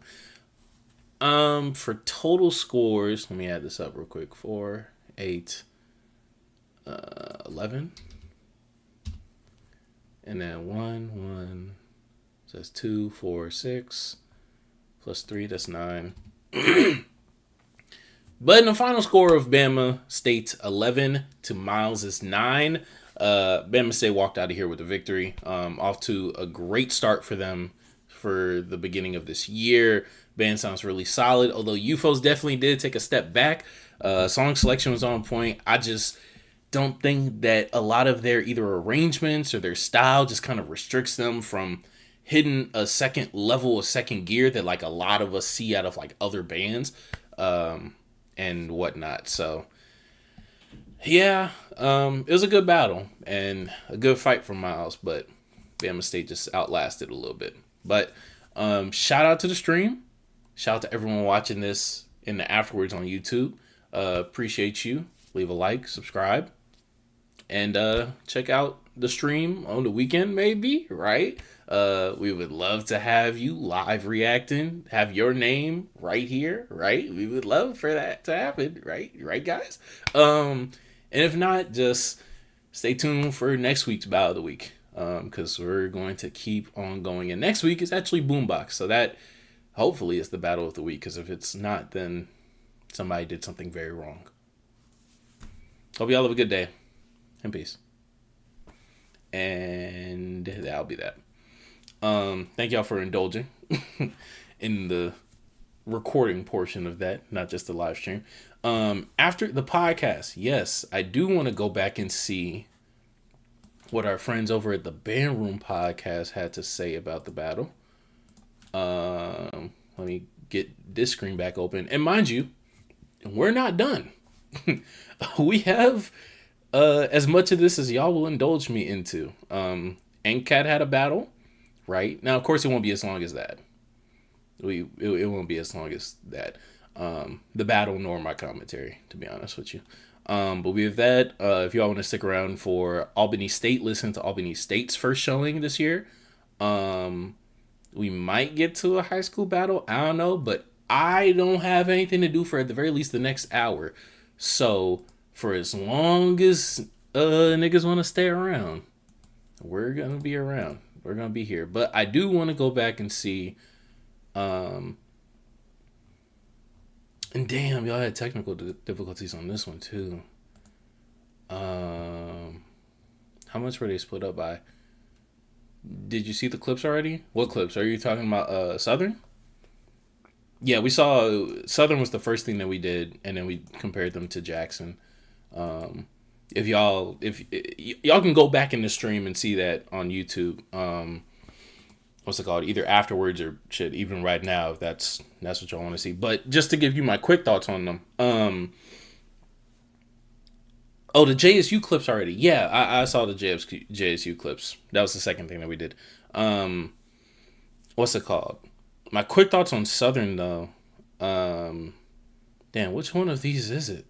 For total scores, let me add this up real quick. 4, 8, 11. And then 1, so that's 2, 4, 6, plus 3, that's 9. But in the final score of Bama State's 11 to Miles' 9, Bama State walked out of here with a victory. Off to a great start for them for the beginning of this year. Band sounds really solid, although UFOs definitely did take a step back. Song selection was on point. I just don't think that a lot of their either arrangements or their style just kind of restricts them from hitting a second level, a second gear that like a lot of us see out of like other bands and whatnot. So yeah, it was a good battle and a good fight for Miles, but Bama State just outlasted a little bit. But shout out to the stream. Shout out to everyone watching this in the afterwards on YouTube. Appreciate you. Leave a like, subscribe, and check out the stream on the weekend maybe, right? We would love to have you live reacting, have your name right here, right? We would love for that to happen, right? Right, guys? And if not, just stay tuned for next week's Battle of the Week, because we're going to keep on going. And next week is actually Boombox, so that hopefully is the Battle of the Week, because if it's not, then somebody did something very wrong. Hope y'all have a good day, and peace. And that'll be that. Thank y'all for indulging in the recording portion of that, not just the live stream. After the podcast, yes, I do want to go back and see what our friends over at the Band Room podcast had to say about the battle. Let me get this screen back open. And mind you, we're not done. We have as much of this as y'all will indulge me into. NCAT had a battle. Right now, of course, it won't be as long as that. It won't be as long as that. The battle nor my commentary, to be honest with you. But we have that. If y'all want to stick around for Albany State, listen to Albany State's first showing this year. We might get to a high school battle. I don't know, but I don't have anything to do for at the very least the next hour. So for as long as niggas want to stay around, we're gonna be around. We're going to be here. But I do want to go back and see. And damn, y'all had technical difficulties on this one too. How much were they split up by? Did you see the clips already? What clips? Are you talking about Southern? Yeah, we saw Southern was the first thing that we did. And then we compared them to Jackson. If y'all can go back in the stream and see that on YouTube, what's it called? Either afterwards or shit, even right now, if that's what y'all want to see. But just to give you my quick thoughts on them. Oh, the JSU clips already. Yeah, I saw the JSU clips. That was the second thing that we did. What's it called? My quick thoughts on Southern though. Damn, which one of these is it?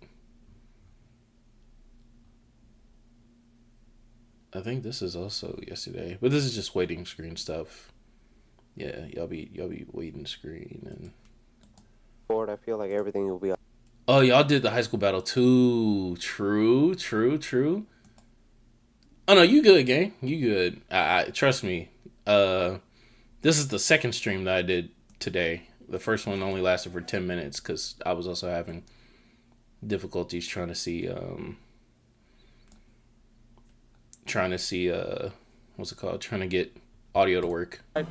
I think this is also yesterday, but this is just waiting screen stuff. Yeah, y'all be waiting screen and. I feel like everything will be. Oh, y'all did the high school battle too. True. Oh no, you good, gang. You good. I trust me. This is the second stream that I did today. The first one only lasted for 10 minutes because I was also having difficulties trying to see what's it called? Trying to get audio to work. I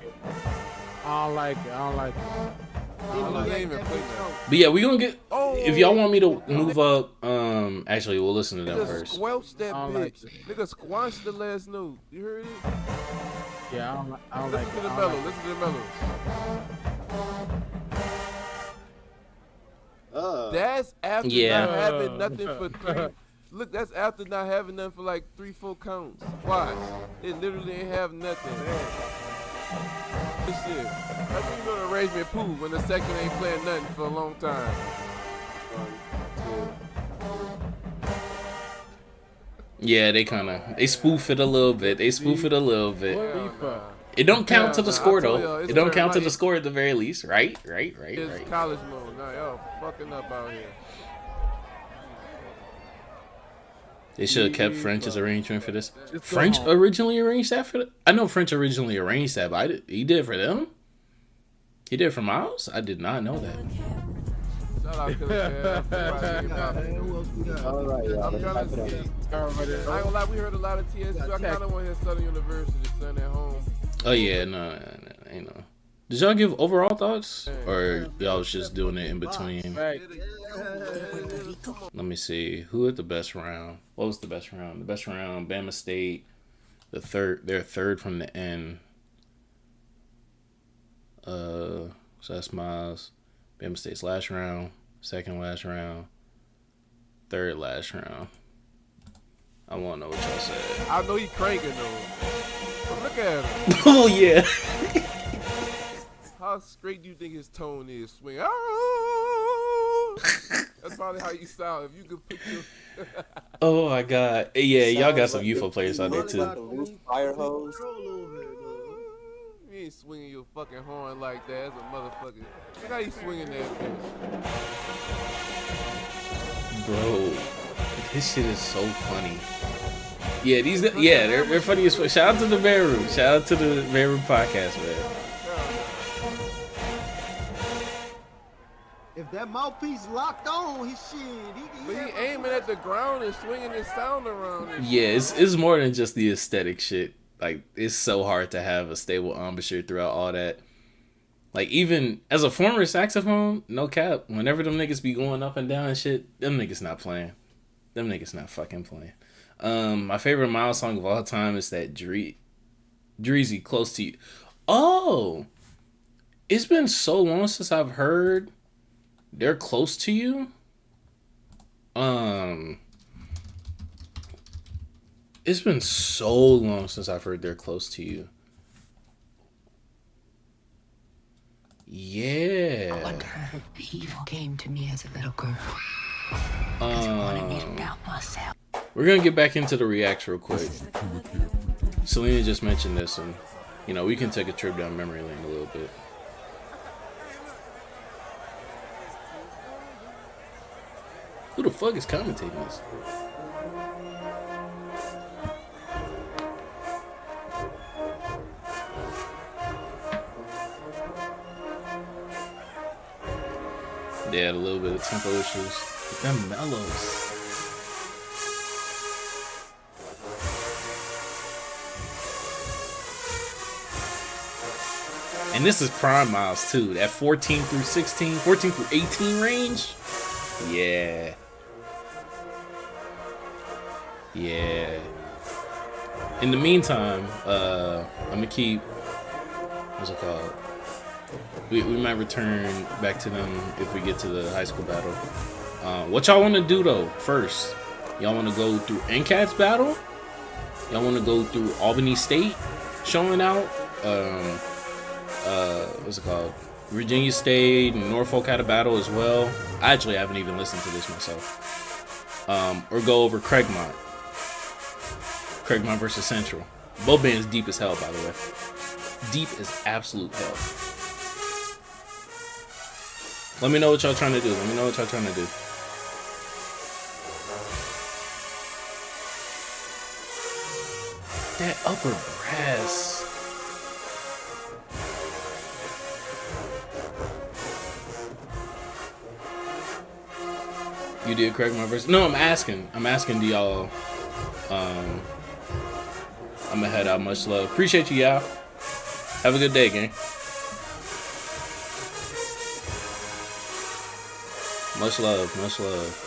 don't like it. But yeah, we gonna get. If y'all want me to move up, actually, we'll listen to them first. Squelch that bitch. Nigga, squash the last note. You heard it? Yeah, I don't like it. Listen to the mellow. Listen to the mellows. That's after not having nothing for 3. Look, that's after not having nothing for like 3-4 counts. Why? It literally ain't have nothing. This shit. How you gonna raise me a poo when the section ain't playing nothing for a long time? 1, 2. Yeah, they spoof it a little bit. It don't count to the score though. It don't count to the score at the very least, right? It's college mode. Now y'all fucking up out here. They should have kept French's arrangement for this. French originally arranged that for. I know French originally arranged that, but he did it for them. He did it for Miles. I did not know that. Shout out to the I'm trying to see. I ain't gonna lie, we heard a lot of TSU. I kind of want to hear Southern University send at home. Oh yeah, no, ain't no. Did y'all give overall thoughts, or y'all was just doing it in between? Right. Let me see. Who had the best round? What was the best round? The best round, Bama State. They're third from the end. So that's Miles. Bama State's last round, second last round, third last round. I want to know what y'all said. I know he cranking though. But look at him. Oh yeah. How straight do you think his tone is? Swing. Oh! That's probably how you sound. If you could picture. Oh my God. Yeah, y'all got some youthful players out there too. Fire hose. You ain't swinging your fucking horn like that. That's a motherfucker. Look how you swinging that bitch. Bro, this shit is so funny. Yeah, they're funny as fuck. Shout out to the Bear Room. Shout out to the Bear Room podcast, man. If that mouthpiece locked on, he aiming at the ground and swinging his sound around. Yeah, it's more than just the aesthetic shit. Like, it's so hard to have a stable embouchure throughout all that. Like, even as a former saxophone, no cap, whenever them niggas be going up and down and shit, them niggas not playing. Them niggas not fucking playing. My favorite Miles song of all time is that Dreezy, Close to You. Oh! It's been so long since I've heard They're Close to You. It's been so long since I've heard They're Close to You. Yeah. I wonder if evil came to me as a little girl. Because it wanted me to doubt myself. We're gonna get back into the reacts real quick. Selena just mentioned this, and we can take a trip down memory lane a little bit. Who the fuck is commentating this? They had a little bit of tempo issues. But them mellows. And this is prime Miles too. That 14 through 18 range. Yeah. Yeah. In the meantime, I'm gonna keep what's it called? We might return back to them if we get to the high school battle. What y'all want to do though? First, y'all want to go through NCAT's battle? Y'all want to go through Albany State showing out? What's it called? Virginia State and Norfolk had a battle as well. I actually haven't even listened to this myself. Or go over Craigmont. Craigmont versus Central. Both bands deep as hell, by the way. Deep as absolute hell. Let me know what y'all trying to do. Let me know what y'all trying to do. That upper brass. You did correct my verse. No, I'm asking. Do y'all? I'm gonna head out. Much love. Appreciate you, y'all. Have a good day, gang. Much love. Much love.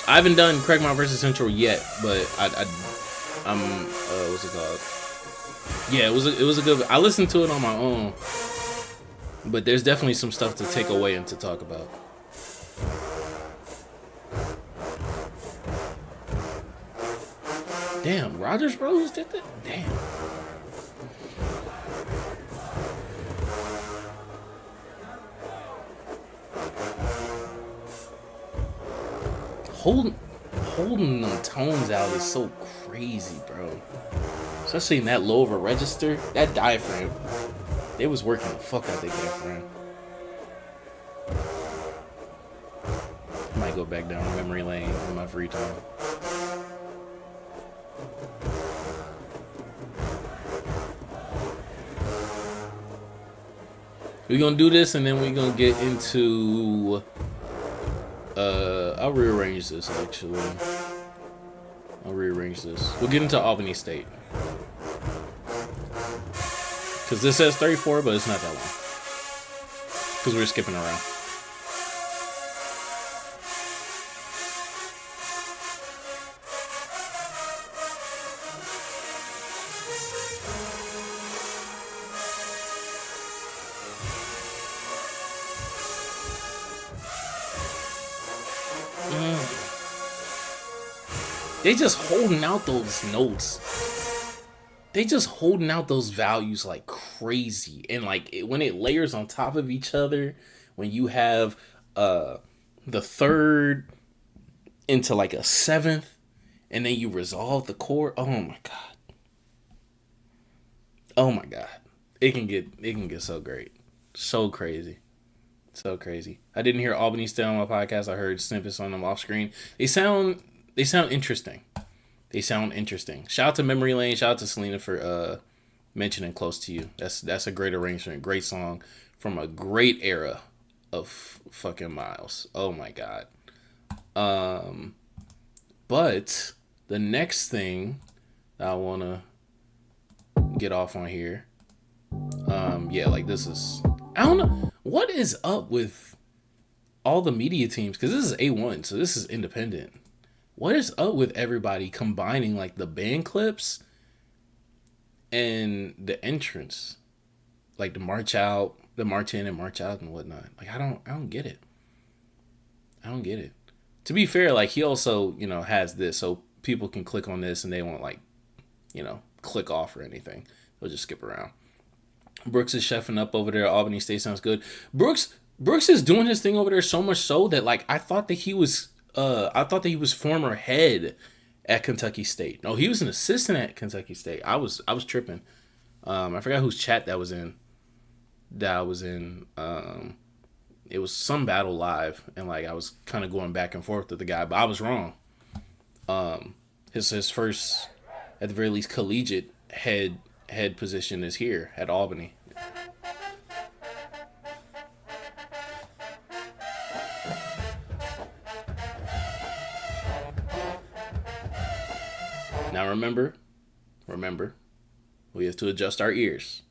I haven't done Craigmont versus Central yet, but I'm what's it called? Yeah, it was a good. I listened to it on my own, but there's definitely some stuff to take away and to talk about. Damn, Rogers Bros did that? Damn. Holding them tones out is so crazy, bro. Especially in that low of a register. That diaphragm. They was working the fuck out that diaphragm. Might go back down memory lane in my free time. We're gonna do this and then we're gonna get into I'll rearrange this actually. I'll rearrange this. We'll get into Albany State. Cause this says 34, but it's not that long. Cause we're skipping around. They just holding out those notes. They just holding out those values like crazy. And like when it layers on top of each other, when you have the third into like a seventh, and then you resolve the chord. Oh my god. Oh my god. It can get so great. So crazy. So crazy. I didn't hear Albany State on my podcast. I heard snippets on them off screen. They sound interesting. They sound interesting. Shout out to Memory Lane. Shout out to Selena for mentioning Close to You. That's a great arrangement. Great song from a great era of fucking Miles. Oh my god. But the next thing that I want to get off on here. Yeah, like this is, I don't know. What is up with all the media teams? Because this is A1, so this is independent. What is up with everybody combining like the band clips and the entrance? Like the march out, the march in and march out and whatnot. Like I don't get it. I don't get it. To be fair, like he also, has this so people can click on this and they won't like, click off or anything. They'll just skip around. Brooks is chefing up over there. Albany State sounds good. Brooks is doing his thing over there so much so that like I thought that he was former head at Kentucky State. No, he was an assistant at Kentucky State. I was tripping. I forgot whose chat that was in. It was some battle live, and like I was kind of going back and forth with the guy, but I was wrong. His first, at the very least, collegiate head position is here at Albany. Now remember, we have to adjust our ears.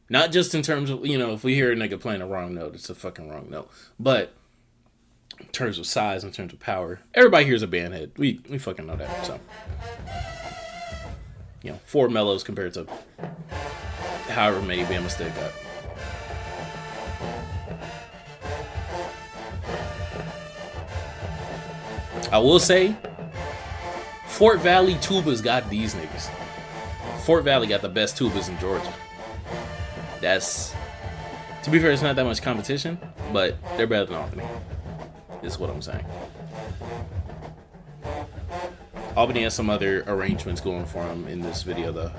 Not just in terms of, if we hear a nigga playing a wrong note, it's a fucking wrong note. But in terms of size, in terms of power, everybody here's a band head. We fucking know that. So, 4 mellows compared to however many Bama State got. I will say, Fort Valley Tubas got these niggas. Fort Valley got the best tubas in Georgia. That's, to be fair, it's not that much competition, but they're better than Albany, is what I'm saying. Albany has some other arrangements going for them in this video, though.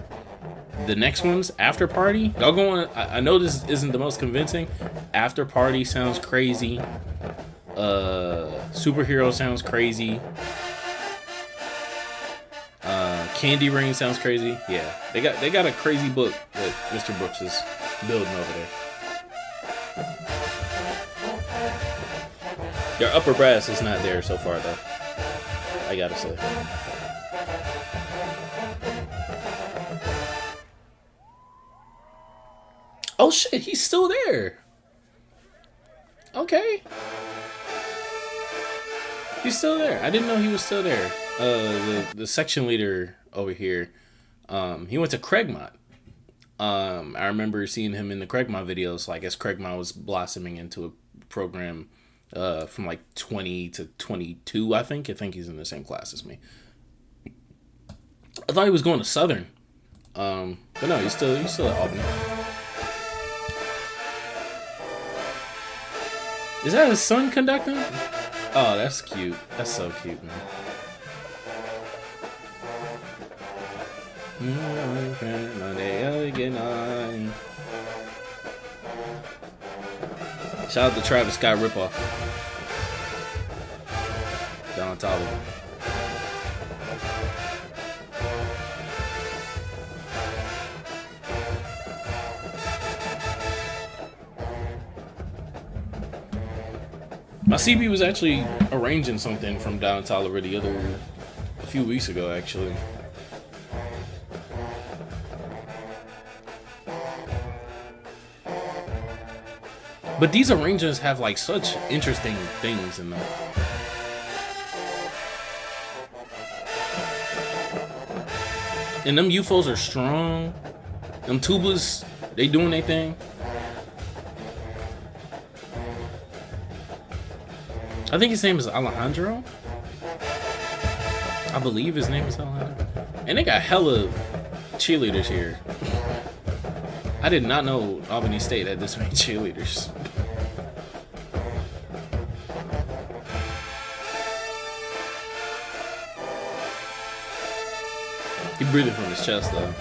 The next one's After Party. Y'all going, I know this isn't the most convincing. After Party sounds crazy. Superhero sounds crazy. Candy Ring sounds crazy. Yeah, they got a crazy book that Mr. Brooks is building over there. Your upper brass is not there so far, though, I gotta say. Oh shit, he's still there. Okay. He's still there. I didn't know he was still there. The section leader over here, he went to Craigmont. I remember seeing him in the Craigmont videos. Like, as Craigmont was blossoming into a program from like 20 to 22, I think. I think he's in the same class as me. I thought he was going to Southern. But no, he's still at Albany. Is that his son conducting? Oh, that's cute. That's so cute, man. Shout out to Travis Scott ripoff. Down on top of him. My CB was actually arranging something from down in Tyler a few weeks ago, actually. But these arrangements have like such interesting things in them. And them UFOs are strong. Them tubas, they doing their thing. I think his name is Alejandro. I believe his name is Alejandro. And they got hella cheerleaders here. I did not know Albany State had this many cheerleaders. He breathing from his chest, though.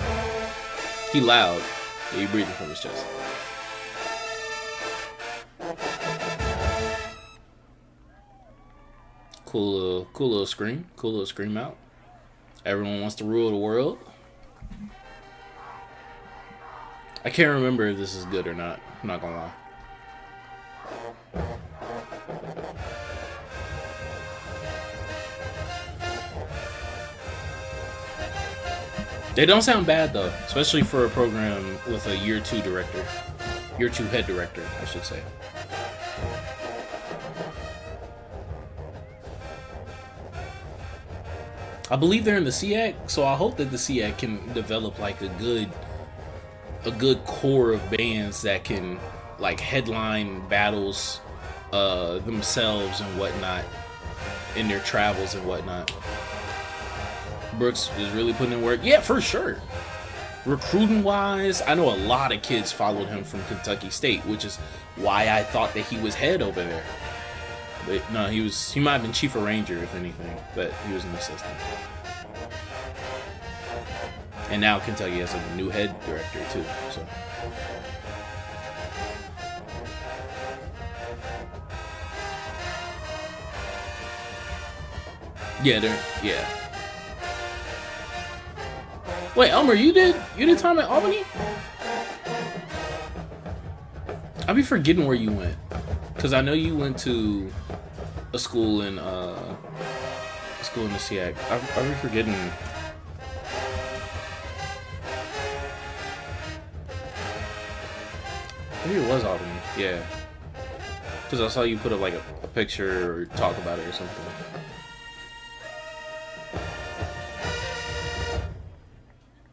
He loud, but he breathing from his chest. Cool little scream. Cool little scream out. Everyone wants to rule the world. I can't remember if this is good or not. I'm not gonna lie. They don't sound bad though, especially for a program with a year 2 director. Year 2 head director, I should say. I believe they're in the SEAC, so I hope that the SEAC can develop like a good core of bands that can like headline battles themselves and whatnot in their travels and whatnot. Brooks is really putting in work. Yeah, for sure. Recruiting wise, I know a lot of kids followed him from Kentucky State, which is why I thought that he was head over there. But no, he might have been chief arranger if anything, but he was an assistant. And now Kentucky has a new head director too, so. Yeah. Wait, Elmer, you did time at Albany? I be forgetting where you went, cause I know you went to a school in the SEAC. I be forgetting. Maybe it was Albany, yeah. Cause I saw you put up like a picture or talk about it or something.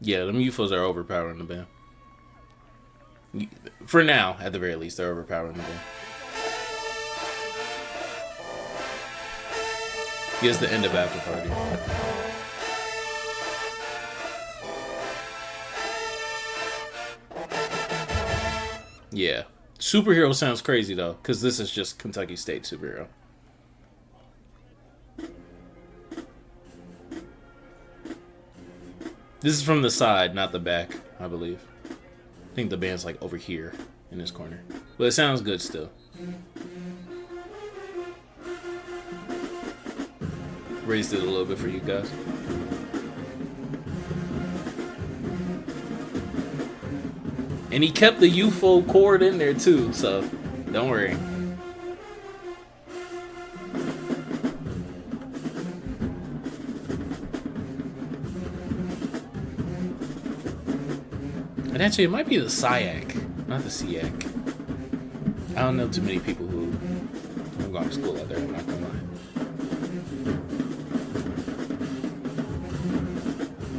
Yeah, them UFOs are overpowering the band. For now, at the very least, they're overpowering the game. Here's the end of After Party. Yeah. Superhero sounds crazy, though, because this is just Kentucky State superhero. This is from the side, not the back, I believe. I think the band's like over here in this corner. But it sounds good still. Raised it a little bit for you guys. And he kept the UFO chord in there too, so don't worry. And actually, it might be the SIAC, not the SIAC. I don't know too many people who have gone to school out there, I'm not gonna lie.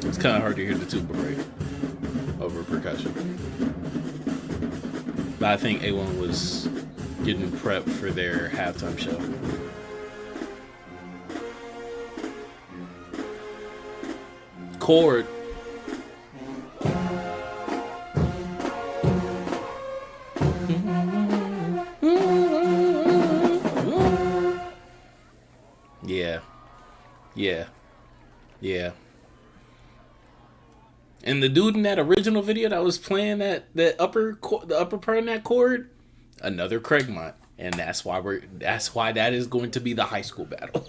It's kind of hard to hear the tuba break over percussion. But I think A1 was getting prepped for their halftime show. Chord. Yeah. And the dude in that original video that was playing the upper part of that chord, another Craigmont, and that's why that is going to be the high school battle.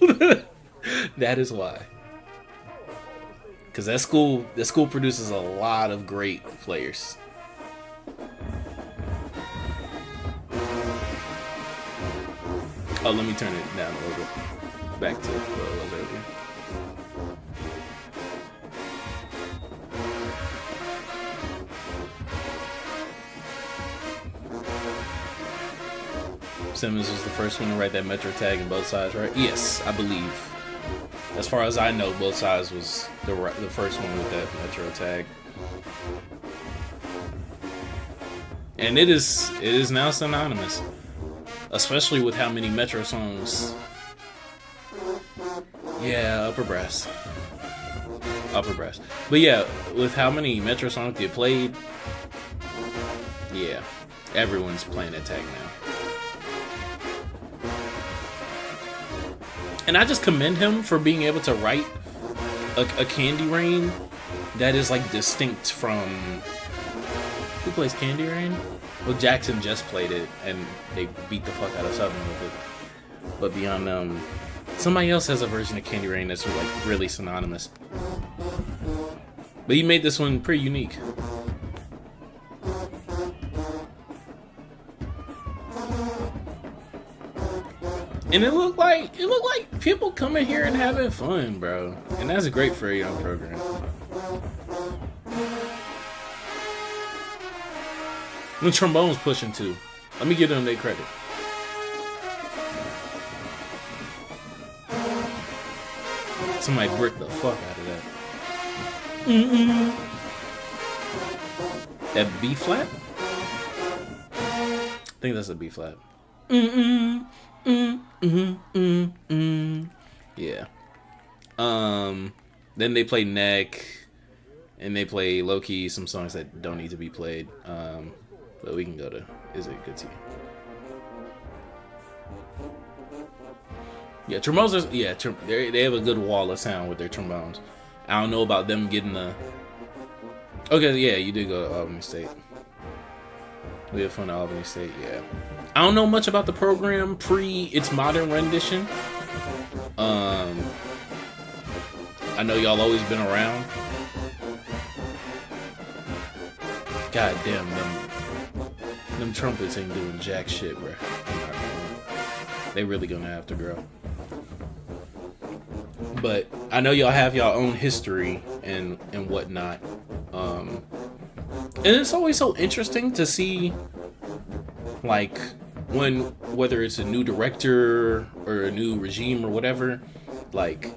That is why, because that school produces a lot of great players. Oh, let me turn it down a little bit. Back to what it was earlier. Simmons was the first one to write that Metro tag in both sides, right? Yes, I believe. As far as I know, both sides was the first one with that Metro tag. And it is now synonymous. Especially with how many Metro songs. Yeah, upper brass. But yeah, with how many Metro songs get played, yeah, everyone's playing that tag now. And I just commend him for being able to write a Candy Rain that is like distinct from... Who plays Candy Rain? Well, Jackson just played it, and they beat the fuck out of Southern with it. But beyond them, somebody else has a version of Candy Rain that's like really synonymous. But he made this one pretty unique. And it looked like people coming here and having fun, bro. And that's great for a young program. The trombone's pushing too. Let me give them their credit. Somebody bricked the fuck out of that. That B flat? I think that's a B flat. Yeah. Then they play Neck, and they play low key some songs that don't need to be played. But we can go to Is It Good to You? Yeah, trombones are, they have a good wall of sound with their trombones. I don't know about them getting the... Okay, yeah, you did go to Albany State. We have fun at Albany State, yeah. I don't know much about the program pre its modern rendition. I know y'all always been around. God damn, them trumpets ain't doing jack shit, bro. They really gonna have to grow. But I know y'all have y'all own history and whatnot. And it's always so interesting to see, like, whether it's a new director or a new regime or whatever, like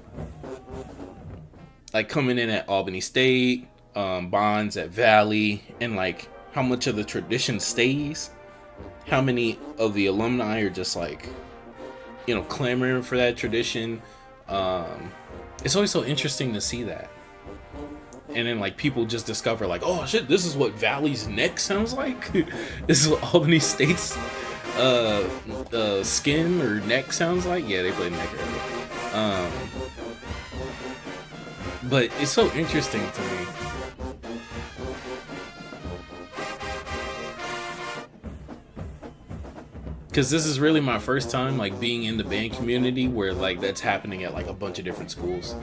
coming in at Albany State, Bonds at Valley, and like how much of the tradition stays, how many of the alumni are just like, you know, clamoring for that tradition. It's always so interesting to see that. And then like people just discover like, oh shit, this is what Valley's neck sounds like. This is what Albany State's skin or neck sounds like. Yeah, they play neck earlier. But it's so interesting to me. Because this is really my first time like being in the band community where like that's happening at like a bunch of different schools.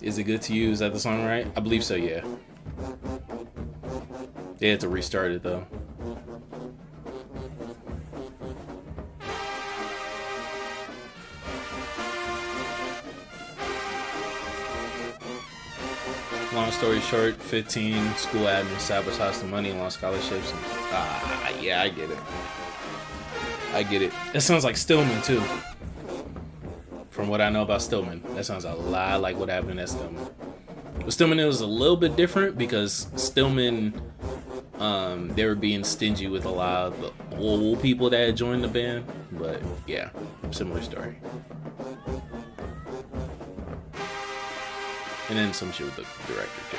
Is it good to you? Is that the song right? I believe so, yeah. They had to restart it though. Long story short, 15 school admins sabotaged the money and lost scholarships. Yeah, I get it. I get it. That sounds like Stillman too. From what I know about Stillman, that sounds a lot like what happened at Stillman. But Stillman, it was a little bit different because Stillman, they were being stingy with a lot of the old people that had joined the band. But yeah, similar story. And then some shit with the director too.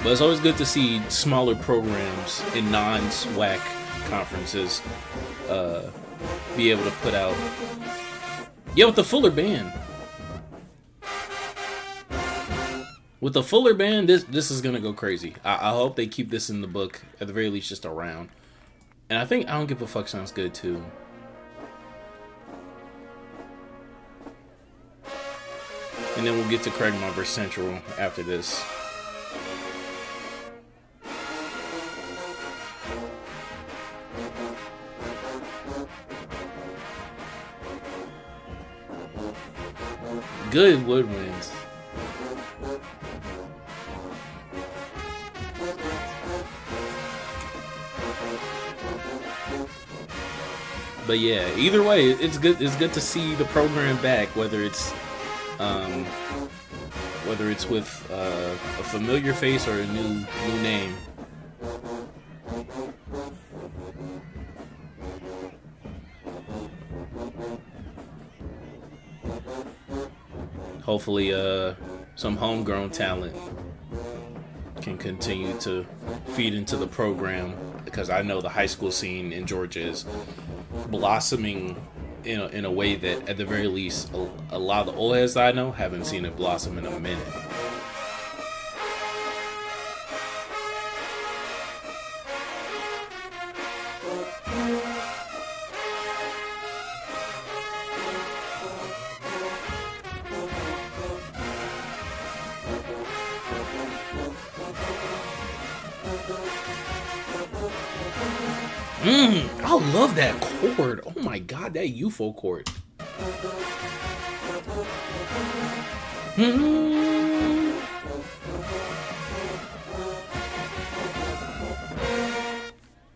But it's always good to see smaller programs in non-SWAC conferences be able to put out. Yeah, with the Fuller Band. With the Fuller Band, this is gonna go crazy. I hope they keep this in the book, at the very least just around. And I think I Don't Give a Fuck sounds good too. And then we'll get to Craigmont vs. Central after this. Good woodwinds. But yeah, either way, it's good. It's good to see the program back, whether it's with a familiar face or a new name. Hopefully, some homegrown talent can continue to feed into the program, because I know the high school scene in Georgia is blossoming in a way that, at the very least, a lot of the old heads that I know haven't seen it blossom in a minute. I love that chord. Oh my god, that UFO chord.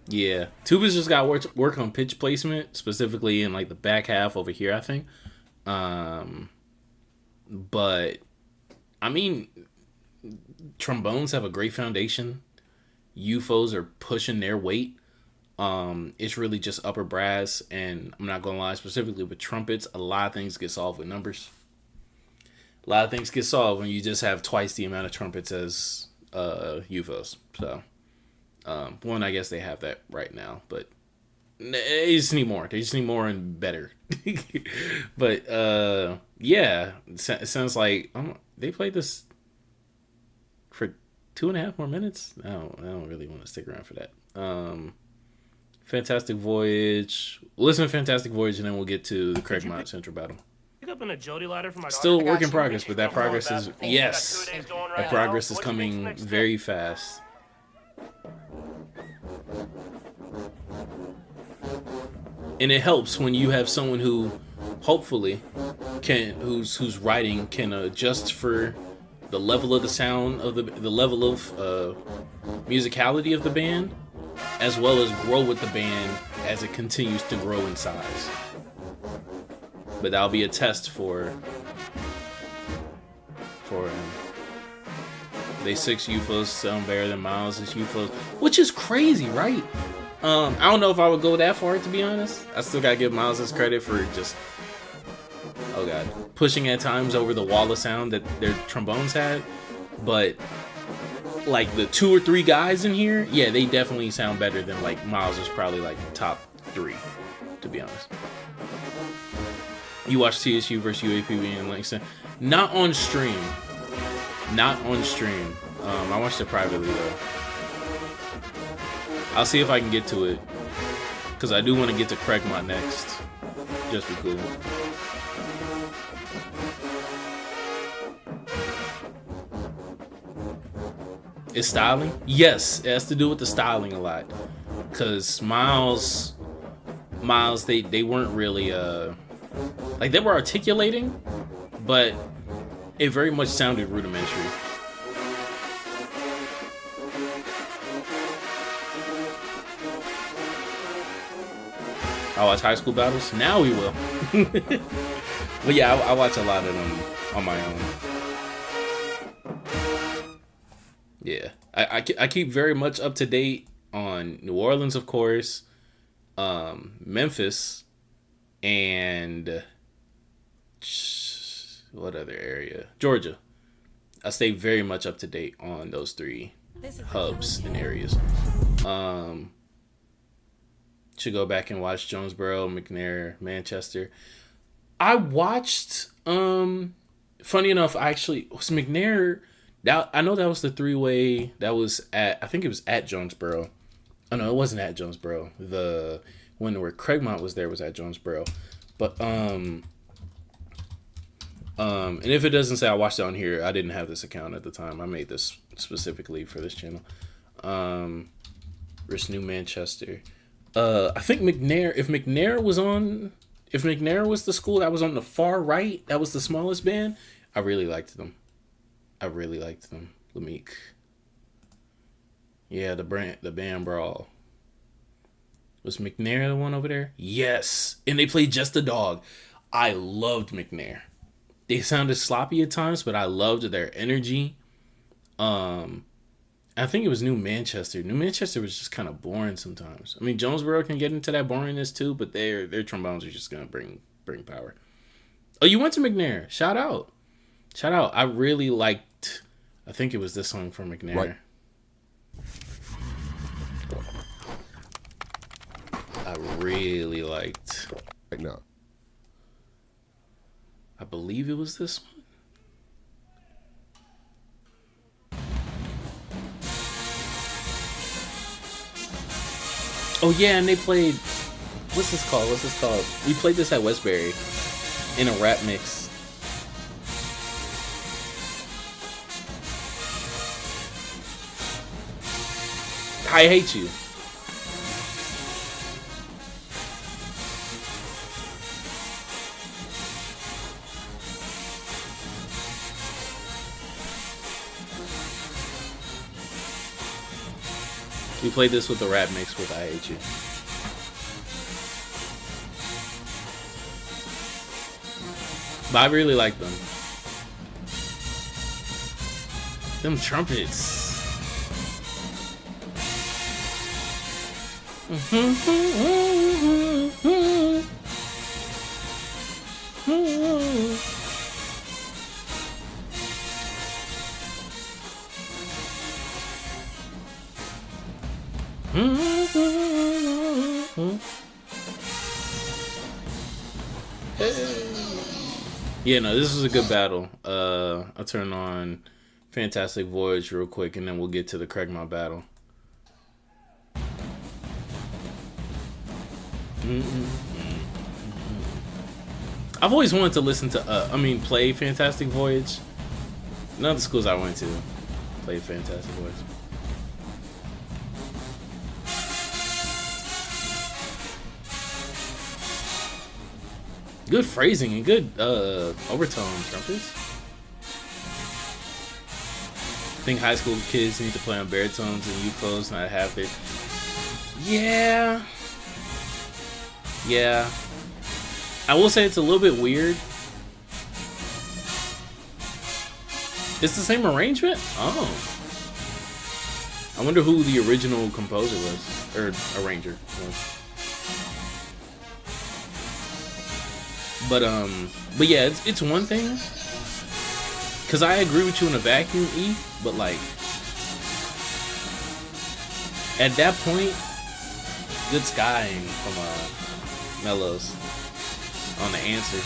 Yeah, Tuba's just got work on pitch placement, specifically in like the back half over here, I think. But I mean, trombones have a great foundation. UFOs are pushing their weight. It's really just upper brass, and I'm not gonna lie, specifically with trumpets, a lot of things get solved with numbers. A lot of things get solved when you just have twice the amount of trumpets as UFOs. So, one, I guess they have that right now, but they just need more. They just need more and better. But yeah, it sounds like they played this for 2.5 more minutes. I don't really want to stick around for that. Fantastic Voyage. Listen to Fantastic Voyage, and then we'll get to the Craigmont Central battle. Pick up an agility ladder for my Still a work in progress, but that progress is, yes, that progress is coming very fast. And it helps when you have someone who, hopefully, whose writing can adjust for the level of the sound of the level of musicality of the band, as well as grow with the band as it continues to grow in size. But that'll be a test for they 6 UFOs sound better than Miles' UFOs, which is crazy, right? I don't know if I would go that far, to be honest. I still gotta give Miles his credit for just, oh god, pushing at times over the wall of sound that their trombones had. But like the 2 or 3 guys in here, yeah, they definitely sound better than like Miles is probably like top 3, to be honest. You watch TSU versus UAPB in Langston? Not on stream. Not on stream. I watched it privately though. I'll see if I can get to it, because I do want to get to Craigmont next. Just be cool. Is styling? Yes, it has to do with the styling a lot. Because Miles, they weren't really, like, they were articulating, but it very much sounded rudimentary. I watch high school battles. Now we will. But yeah, I watch a lot of them on my own. Yeah, I keep very much up to date on New Orleans, of course, Memphis, and what other area? Georgia. I stay very much up to date on those 3 hubs and areas. Should go back and watch Jonesboro, McNair, Manchester. I watched, funny enough, actually, was McNair, I know that was the 3-way, that was I think it was at Jonesboro. Oh no, it wasn't at Jonesboro. The one where Craigmont was there was at Jonesboro. But, and if it doesn't say I watched it on here, I didn't have this account at the time. I made this specifically for this channel. Where's New Manchester? I think McNair, if McNair was the school that was on the far right, that was the smallest band, I really liked them. Lameek. Yeah, the band brawl. Was McNair the one over there? Yes. And they played Just a Dog. I loved McNair. They sounded sloppy at times, but I loved their energy. I think it was New Manchester. New Manchester was just kind of boring sometimes. I mean, Jonesboro can get into that boringness too, but their trombones are just gonna bring power. Oh, you went to McNair. Shout out. I really liked, I think it was this song from McNair. Right. I really liked. Right now. I believe it was this one. Oh yeah, and they played, what's this called? We played this at Westbury in a rap mix. I Hate You. We played this with the rap mix with I Hate You. But I really like them. Them trumpets. Yeah, no, this was a good battle. I'll turn on Fantastic Voyage real quick, and then we'll get to the Craigmont battle. I've always wanted to listen to, play Fantastic Voyage. None of the schools I went to played Fantastic Voyage. Good phrasing and good overtone trumpets. I think high school kids need to play on baritones and UFOs, not have it. Yeah. I will say it's a little bit weird. It's the same arrangement? Oh. I wonder who the original composer was, or arranger was. But yeah, it's one thing. Cause I agree with you in a vacuum, E, but like at that point, good skying from Mellows on the answer.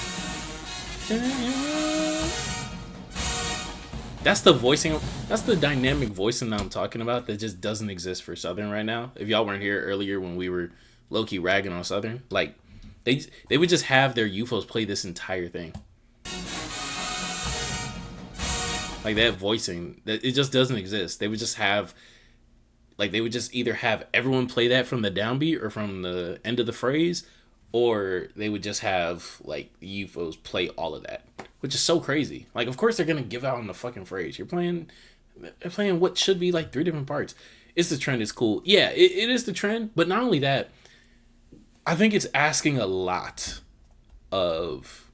That's the voicing. That's the dynamic voicing that I'm talking about that just doesn't exist for Southern right now. If y'all weren't here earlier when we were low-key ragging on Southern, like they would just have their UFOs play this entire thing. Like that voicing, that it just doesn't exist. They would just have, like they would just either have everyone play that from the downbeat or from the end of the phrase, or they would just have like the UFOs play all of that, which is so crazy. Like, of course they're gonna give out on the fucking phrase. They're playing what should be like 3 different parts. It's the trend. It's cool. Yeah, it is the trend. But not only that, I think it's asking a lot of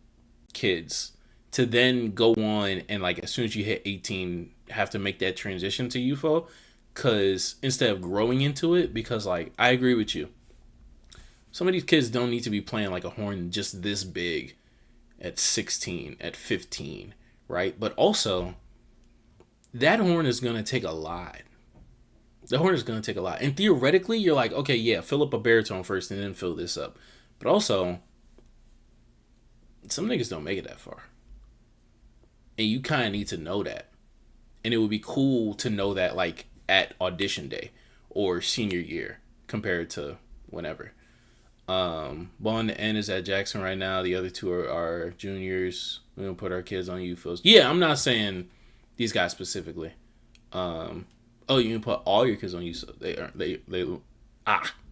kids to then go on and like as soon as you hit 18 have to make that transition to UFO, because instead of growing into it, because like I agree with you, some of these kids don't need to be playing like a horn just this big at 16, at 15, right? But also that horn is going to take a lot. The horn is going to take a lot. And theoretically you're like, okay, yeah, fill up a baritone first and then fill this up. But also some niggas don't make it that far. And you kind of need to know that. And it would be cool to know that like at audition day or senior year compared to whenever. Bond the N is at Jackson right now. The other 2 are juniors. We don't put our kids on UFOs. Yeah, I'm not saying these guys specifically. Oh, you can put all your kids on UFOs.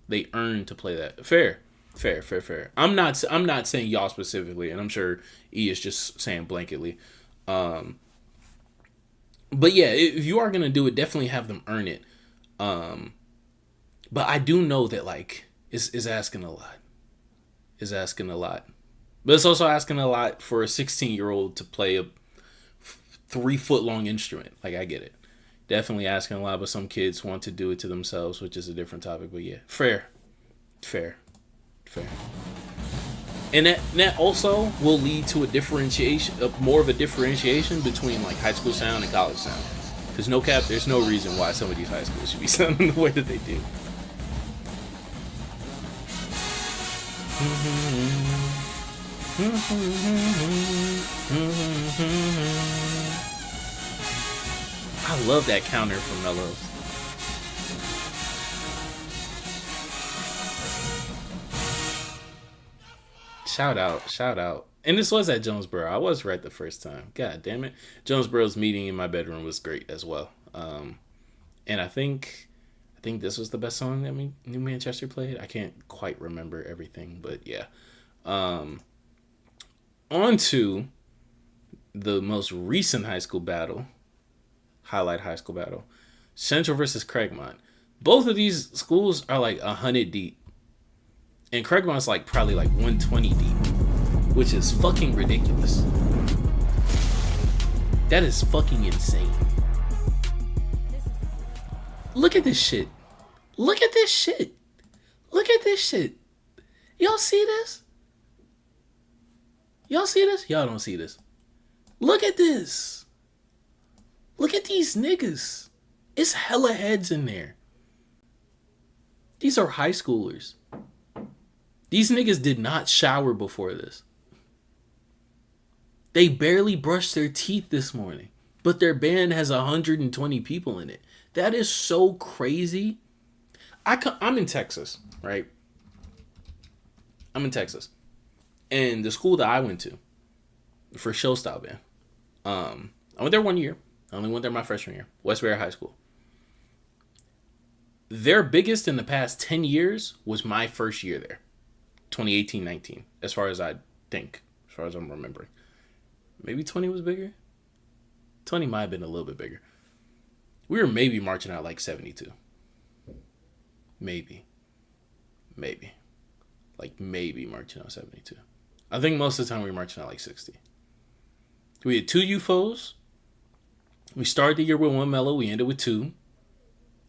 They earn to play that. Fair. I'm not saying y'all specifically, and I'm sure E is just saying blanketly. But yeah, if you are gonna do it, definitely have them earn it. But I do know that like is asking a lot. Is asking a lot. But it's also asking a lot for a 16-year-old to play a 3-foot long instrument. Like I get it. Definitely asking a lot, but some kids want to do it to themselves, which is a different topic. But yeah, fair. And that also will lead to a differentiation, more of a differentiation between like high school sound and college sound. Because no cap, there's no reason why some of these high schools should be sounding the way that they do. I love that counter from Mellows. Shout out. And this was at Jonesboro. I was right the first time. God damn it. Jonesboro's meeting in my bedroom was great as well. And I think this was the best song that New Manchester played. I can't quite remember everything, but yeah. On to the most recent high school battle. Highlight high school battle. Central versus Craigmont. Both of these schools are like 100 deep. And Craigmont's like probably like 120 deep, which is fucking ridiculous. That is fucking insane. Look at this shit. Look at this shit. Look at this shit. Y'all see this? Y'all see this? Y'all don't see this. Look at this. Look at these niggas. It's hella heads in there. These are high schoolers. These niggas did not shower before this. They barely brushed their teeth this morning. But their band has 120 people in it. That is so crazy. I'm in Texas, right? I'm in Texas. And the school that I went to for show style band, I went there 1 year. I only went there my freshman year. Westbury High School. Their biggest in the past 10 years was my first year there. 2018-19, as far as I think, as far as I'm remembering. Maybe 20 was bigger? 20 might have been a little bit bigger. We were maybe marching out like 72. Maybe. Like maybe marching out 72. I think most of the time we were marching out like 60. We had 2 UFOs We started the year with 1 mellow. We ended with 2.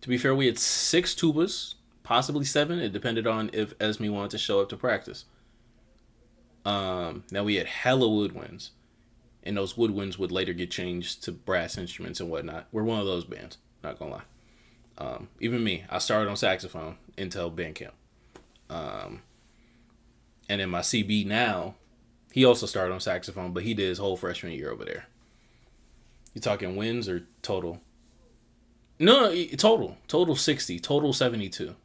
To be fair, we had 6 tubas, possibly 7. It depended on if Esme wanted to show up to practice. Now we had hella woodwinds. And those woodwinds would later get changed to brass instruments and whatnot. We're one of those bands, not gonna lie. Even me, I started on saxophone until band camp. And in my CB now, he also started on saxophone, but he did his whole freshman year over there. You talking wins or total? No, total. Total 60. Total 72.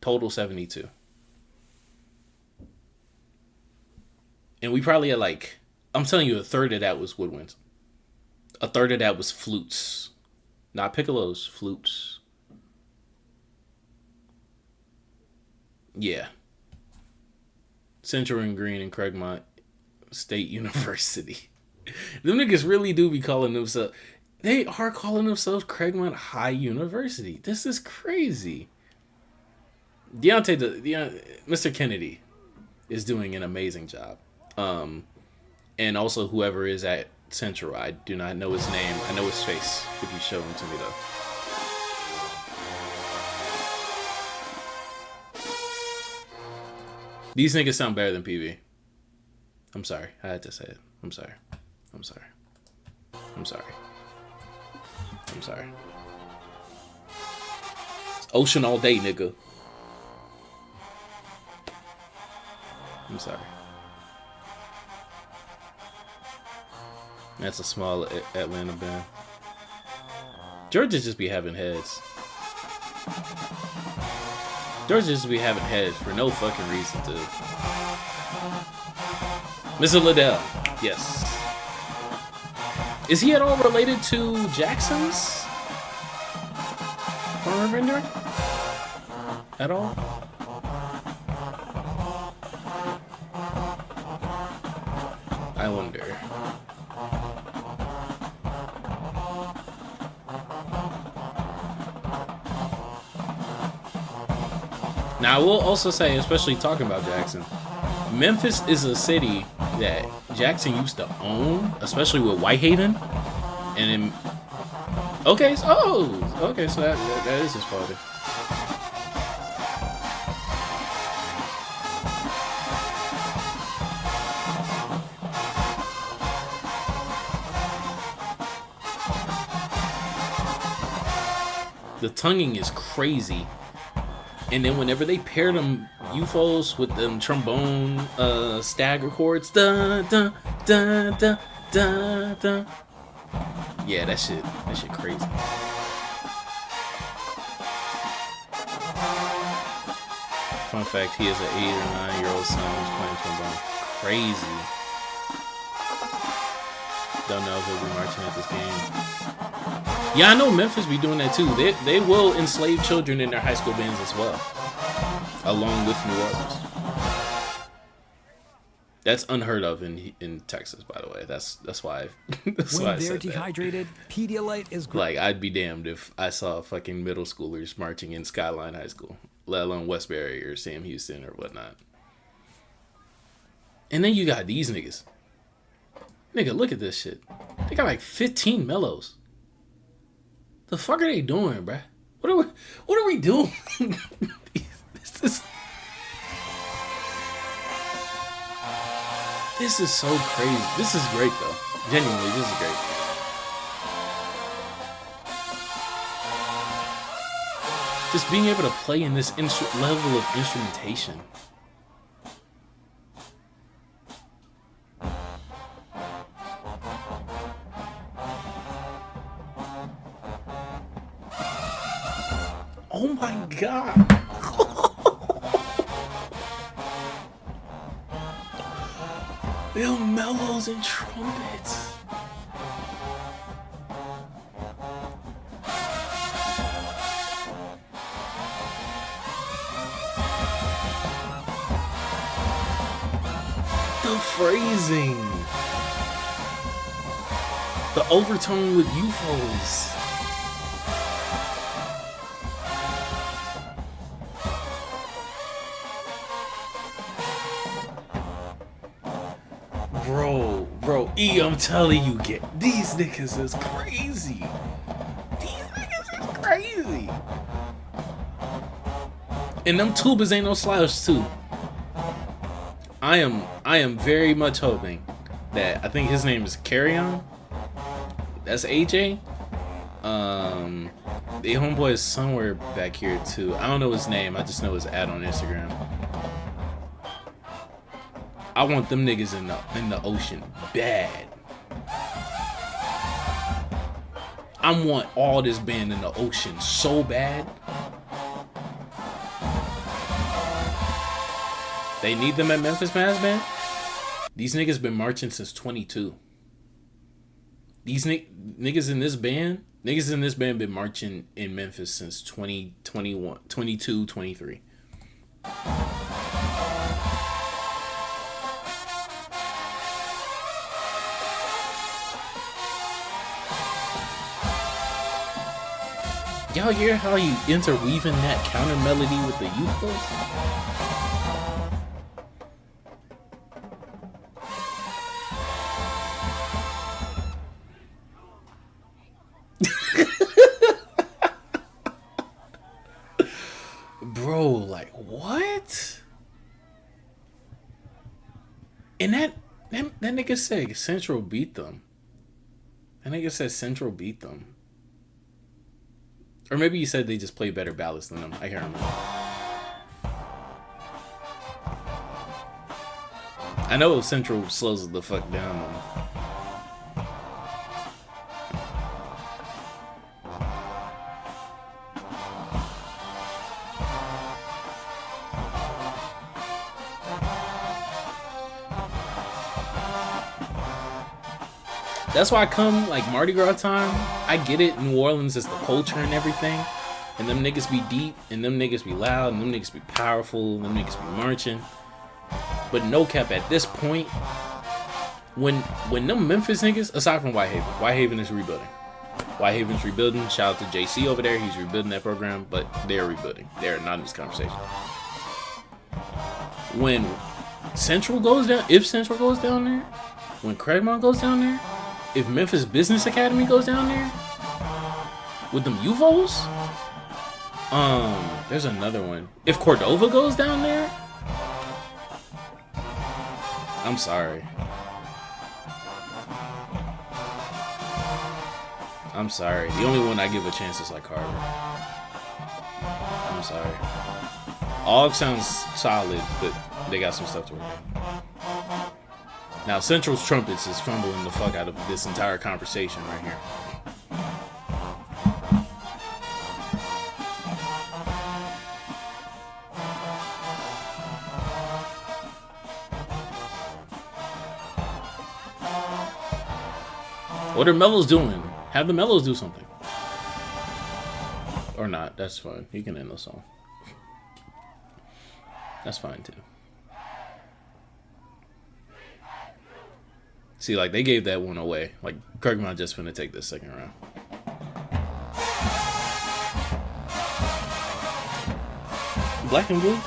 Total 72. And we probably had like, I'm telling you, a third of that was woodwinds. A third of that was flutes. Not piccolos, flutes. Yeah. Central and Green and Craigmont State University. Them niggas really do be calling themselves, they are calling themselves Craigmont High University. This is crazy. Mr. Kennedy is doing an amazing job. And also whoever is at Central, I do not know his name. I know his face if you show him to me though. These niggas sound better than PV. I'm sorry. I had to say it. I'm sorry. I'm sorry. I'm sorry. I'm sorry. It's ocean all day, nigga. I'm sorry. That's a small Atlanta band. Georgia just be having heads. Georgia just be having heads for no fucking reason, dude. Mr. Liddell, yes. Is he at all related to Jackson's? Farmer Vendor? At all? I wonder. Now, I will also say, especially talking about Jackson, Memphis is a city that Jackson used to own, especially with Whitehaven. And then, okay, so that is his father. The tonguing is crazy. And then whenever they pair them UFOs with them trombone stagger chords, da da da da da da. Yeah, that shit crazy. Fun fact, he has an 8 or 9-year-old son who's playing trombone. Crazy. Don't know if he'll be marching at this game. Yeah, I know Memphis be doing that too. They will enslave children in their high school bands as well, along with New Orleans. That's unheard of in Texas, by the way. That's why that's why I said dehydrated, Pedialyte is great. Like, I'd be damned if I saw fucking middle schoolers marching in Skyline High School, let alone Westbury or Sam Houston or whatnot. And then you got these niggas. Nigga, look at this shit. They got like 15 mellows. The fuck are they doing, bruh? What are we doing? This is so crazy. This is great though. Genuinely, this is great. Just being able to play in this level of instrumentation. Oh my god. They're mellows and trumpets. The phrasing. The overtone with UFOs. Bro, I'm telling you, these niggas is crazy. These niggas is crazy. And them tubers ain't no slouch too. I am very much hoping that, I think his name is Carrion. That's AJ. The homeboy is somewhere back here too. I don't know his name. I just know his ad on Instagram. I want them niggas in the ocean bad. I want all this band in the ocean so bad. They need them at Memphis Mass Band. These niggas been marching since 22. These niggas in this band been marching in Memphis since 2021, 22, 23. Y'all hear how you interweaving that counter melody with the youth voice? Bro, like what? And that nigga said Central beat them. That nigga said Central beat them. Or maybe you said they just play better ballads than them. I can't remember. I know Central slows the fuck down though. That's why I come like Mardi Gras time. I get it. New Orleans is the culture and everything. And them niggas be deep. And them niggas be loud. And them niggas be powerful. And them niggas be marching. But no cap, at this point, when them Memphis niggas, aside from Whitehaven is rebuilding. Whitehaven's rebuilding. Shout out to JC over there. He's rebuilding that program. But they're rebuilding. They're not in this conversation. When Central goes down, if Central goes down there, when Craigmont goes down there, if Memphis Business Academy goes down there with them UVOs, there's another one. If Cordova goes down there, I'm sorry. I'm sorry. The only one I give a chance is like Carver. I'm sorry. All sounds solid, but they got some stuff to work on. Now, Central's Trumpets is fumbling the fuck out of this entire conversation right here. What are Mellows doing? Have the Mellows do something. Or not, that's fine. You can end the song. That's fine too. See, like, they gave that one away. Like, Craigmont just finna take this second round. Black and blue?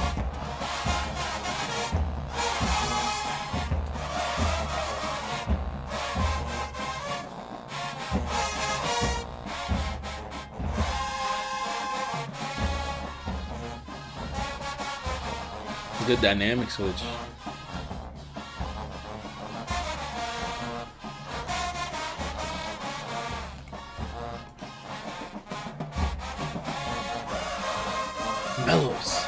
Good dynamic switch. Mellows.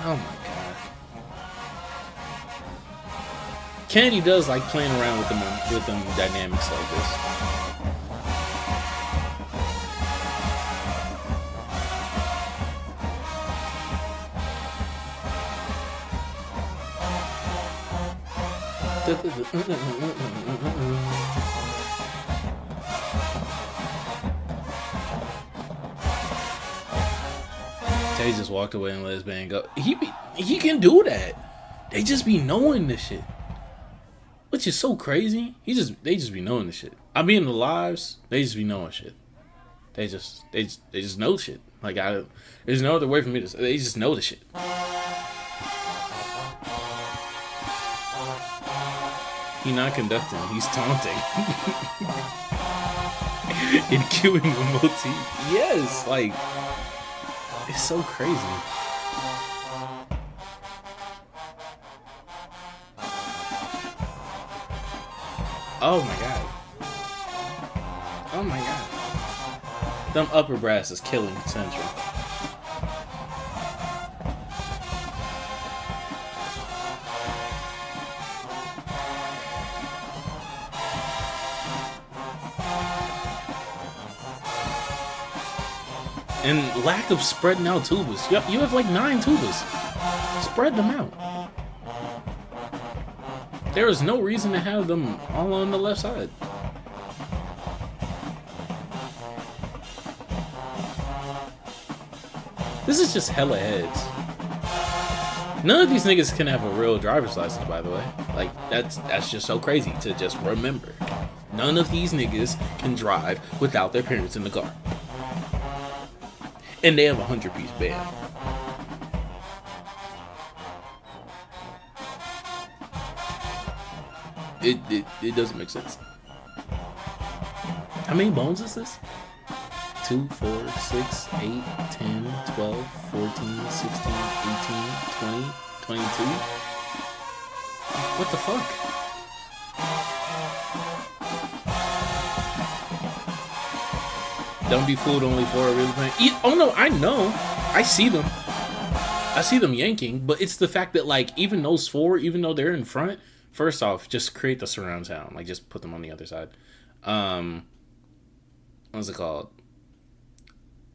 Oh my god. Kennedy does like playing around with them dynamics like this. Tay just walked away and let his band go. He can do that. They just be knowing this shit. which is so crazy. They just be knowing the shit. I be in the lives, they just be knowing shit. They just know shit. Like there's no other way for me to say. They just know the shit. He not conducting, he's taunting. And cueing the motif. Yes, like it's so crazy. Oh my god. Oh my god. Them upper brass is killing Central. And lack of spreading out tubas. You have like 9 tubas. Spread them out. There is no reason to have them all on the left side. This is just hella heads. None of these niggas can have a real driver's license, by the way. Like, that's just so crazy to just remember. None of these niggas can drive without their parents in the car. And they have a 100-piece band. It doesn't make sense. How many bones is this? 2, 4, 6, 8, 10, 12, 14, 16, 18, 20, 22? What the fuck? Don't be fooled, only 4 are really playing. Oh no, I know. I see them. I see them yanking, but it's the fact that, like, even those 4, even though they're in front, first off, just create the surround sound. Like, just put them on the other side. What's it called?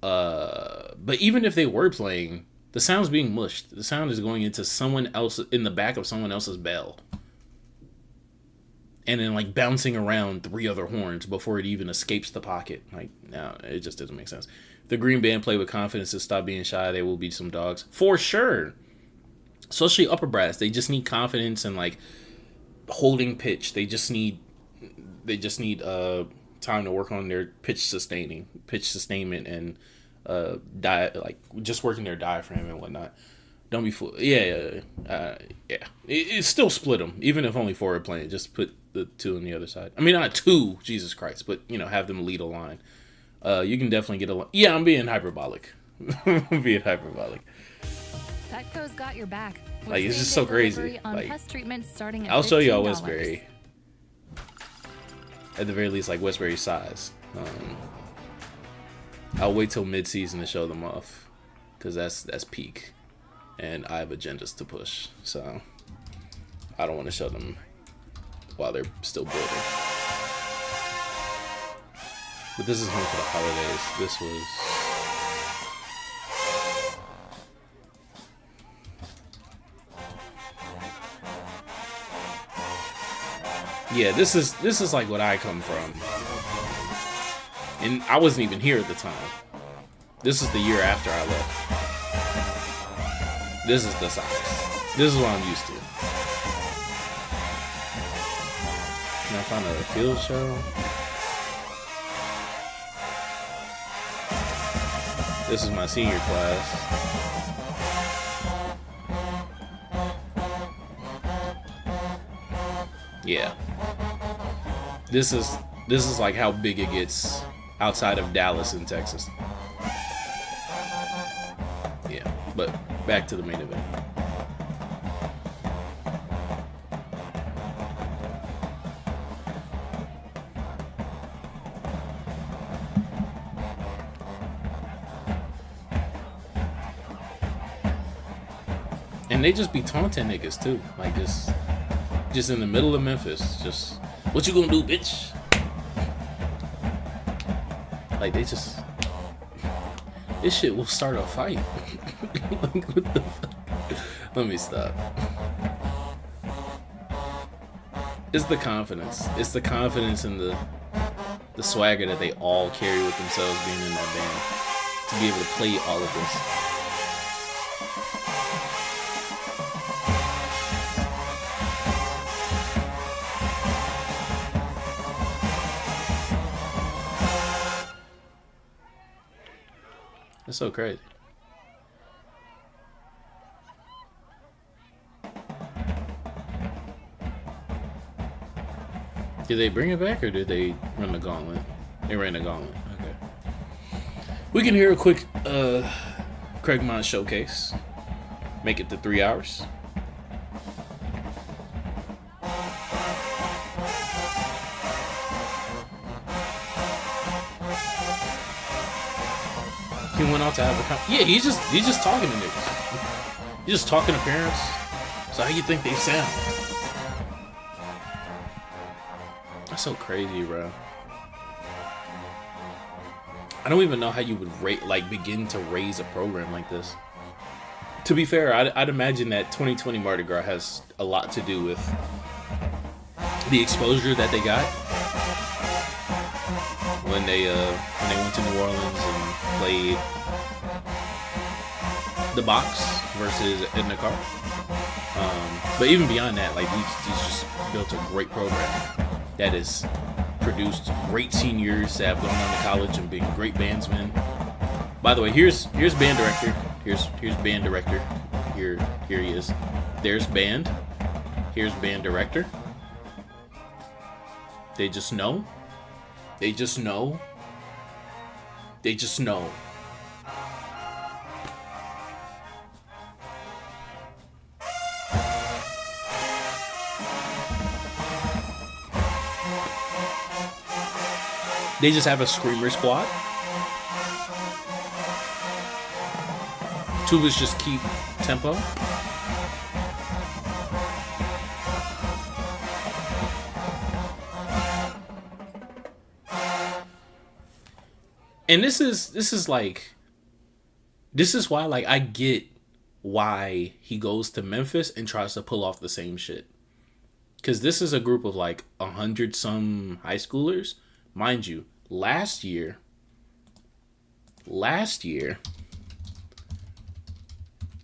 But even if they were playing, the sound's being mushed. The sound is going into someone else, in the back of someone else's bell. And then, like, bouncing around 3 other horns before it even escapes the pocket. Like, no, it just doesn't make sense. If the green band play with confidence and stop being shy, they will be some dogs. For sure. Especially upper brass. They just need confidence and, like, holding pitch. They just need time to work on their pitch sustainment, and like just working their diaphragm and whatnot. Don't be fooled. Yeah. It still split them, even if only 4 are playing. Just put the 2 on the other side. I mean, not 2, Jesus Christ, but have them lead a line. You can definitely get a line. Yeah, I'm being hyperbolic. Petco's got your back. Like, it's just so crazy. Like, pest treatment starting at I'll show y'all $15. Westbury. At the very least, like Westbury size. I'll wait till mid-season to show them off, because that's peak, and I have agendas to push, so I don't want to show them while they're still building. But this is home for the holidays. This was. Yeah, this is like what I come from. And I wasn't even here at the time. This is the year after I left. This is the size. This is what I'm used to. Can I find a field show? This is my senior class. Yeah. This is like how big it gets outside of Dallas in Texas. Yeah, but back to the main event. And they just be taunting niggas too, like just in the middle of Memphis, just, what you gonna do, bitch? Like, they just, this shit will start a fight. Like, what the fuck? Let me stop. It's the confidence. It's the confidence and the swagger that they all carry with themselves being in that band, to be able to play all of this. That's so crazy. Did they bring it back or did they run the gauntlet? They ran the gauntlet. Okay. We can hear a quick Craigmont showcase. Make it to 3 hours. He went out to have a yeah, he's just talking to niggas. He's just talking to parents. So how you think they sound? That's so crazy, bro. I don't even know how you would begin to raise a program like this. To be fair, I'd imagine that 2020 Mardi Gras has a lot to do with the exposure that they got when they went to New Orleans and played the box versus in the car. But even beyond that, like he's just built a great program that has produced great seniors that have gone on to college and been great bandsmen. By the way, here's band director. Here's band director. Here he is. There's band. Here's band director. They just know. They just know. They just know. They just have a screamer squad. Tubas just keep tempo. And this is why like I get why he goes to Memphis and tries to pull off the same shit. Cause this is a group of like 100 some high schoolers. Mind you, last year,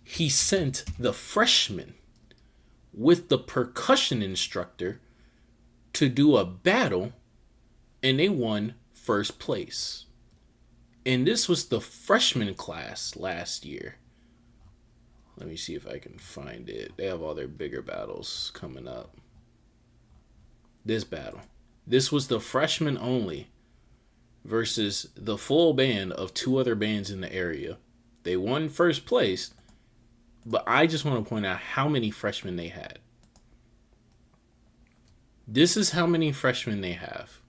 he sent the freshmen with the percussion instructor to do a battle, and they won first place. And this was the freshman class last year. Let me see if I can find it. They have all their bigger battles coming up. This battle. This was the freshman only versus the full band of 2 other bands in the area. They won first place, but I just want to point out how many freshmen they had. This is how many freshmen they have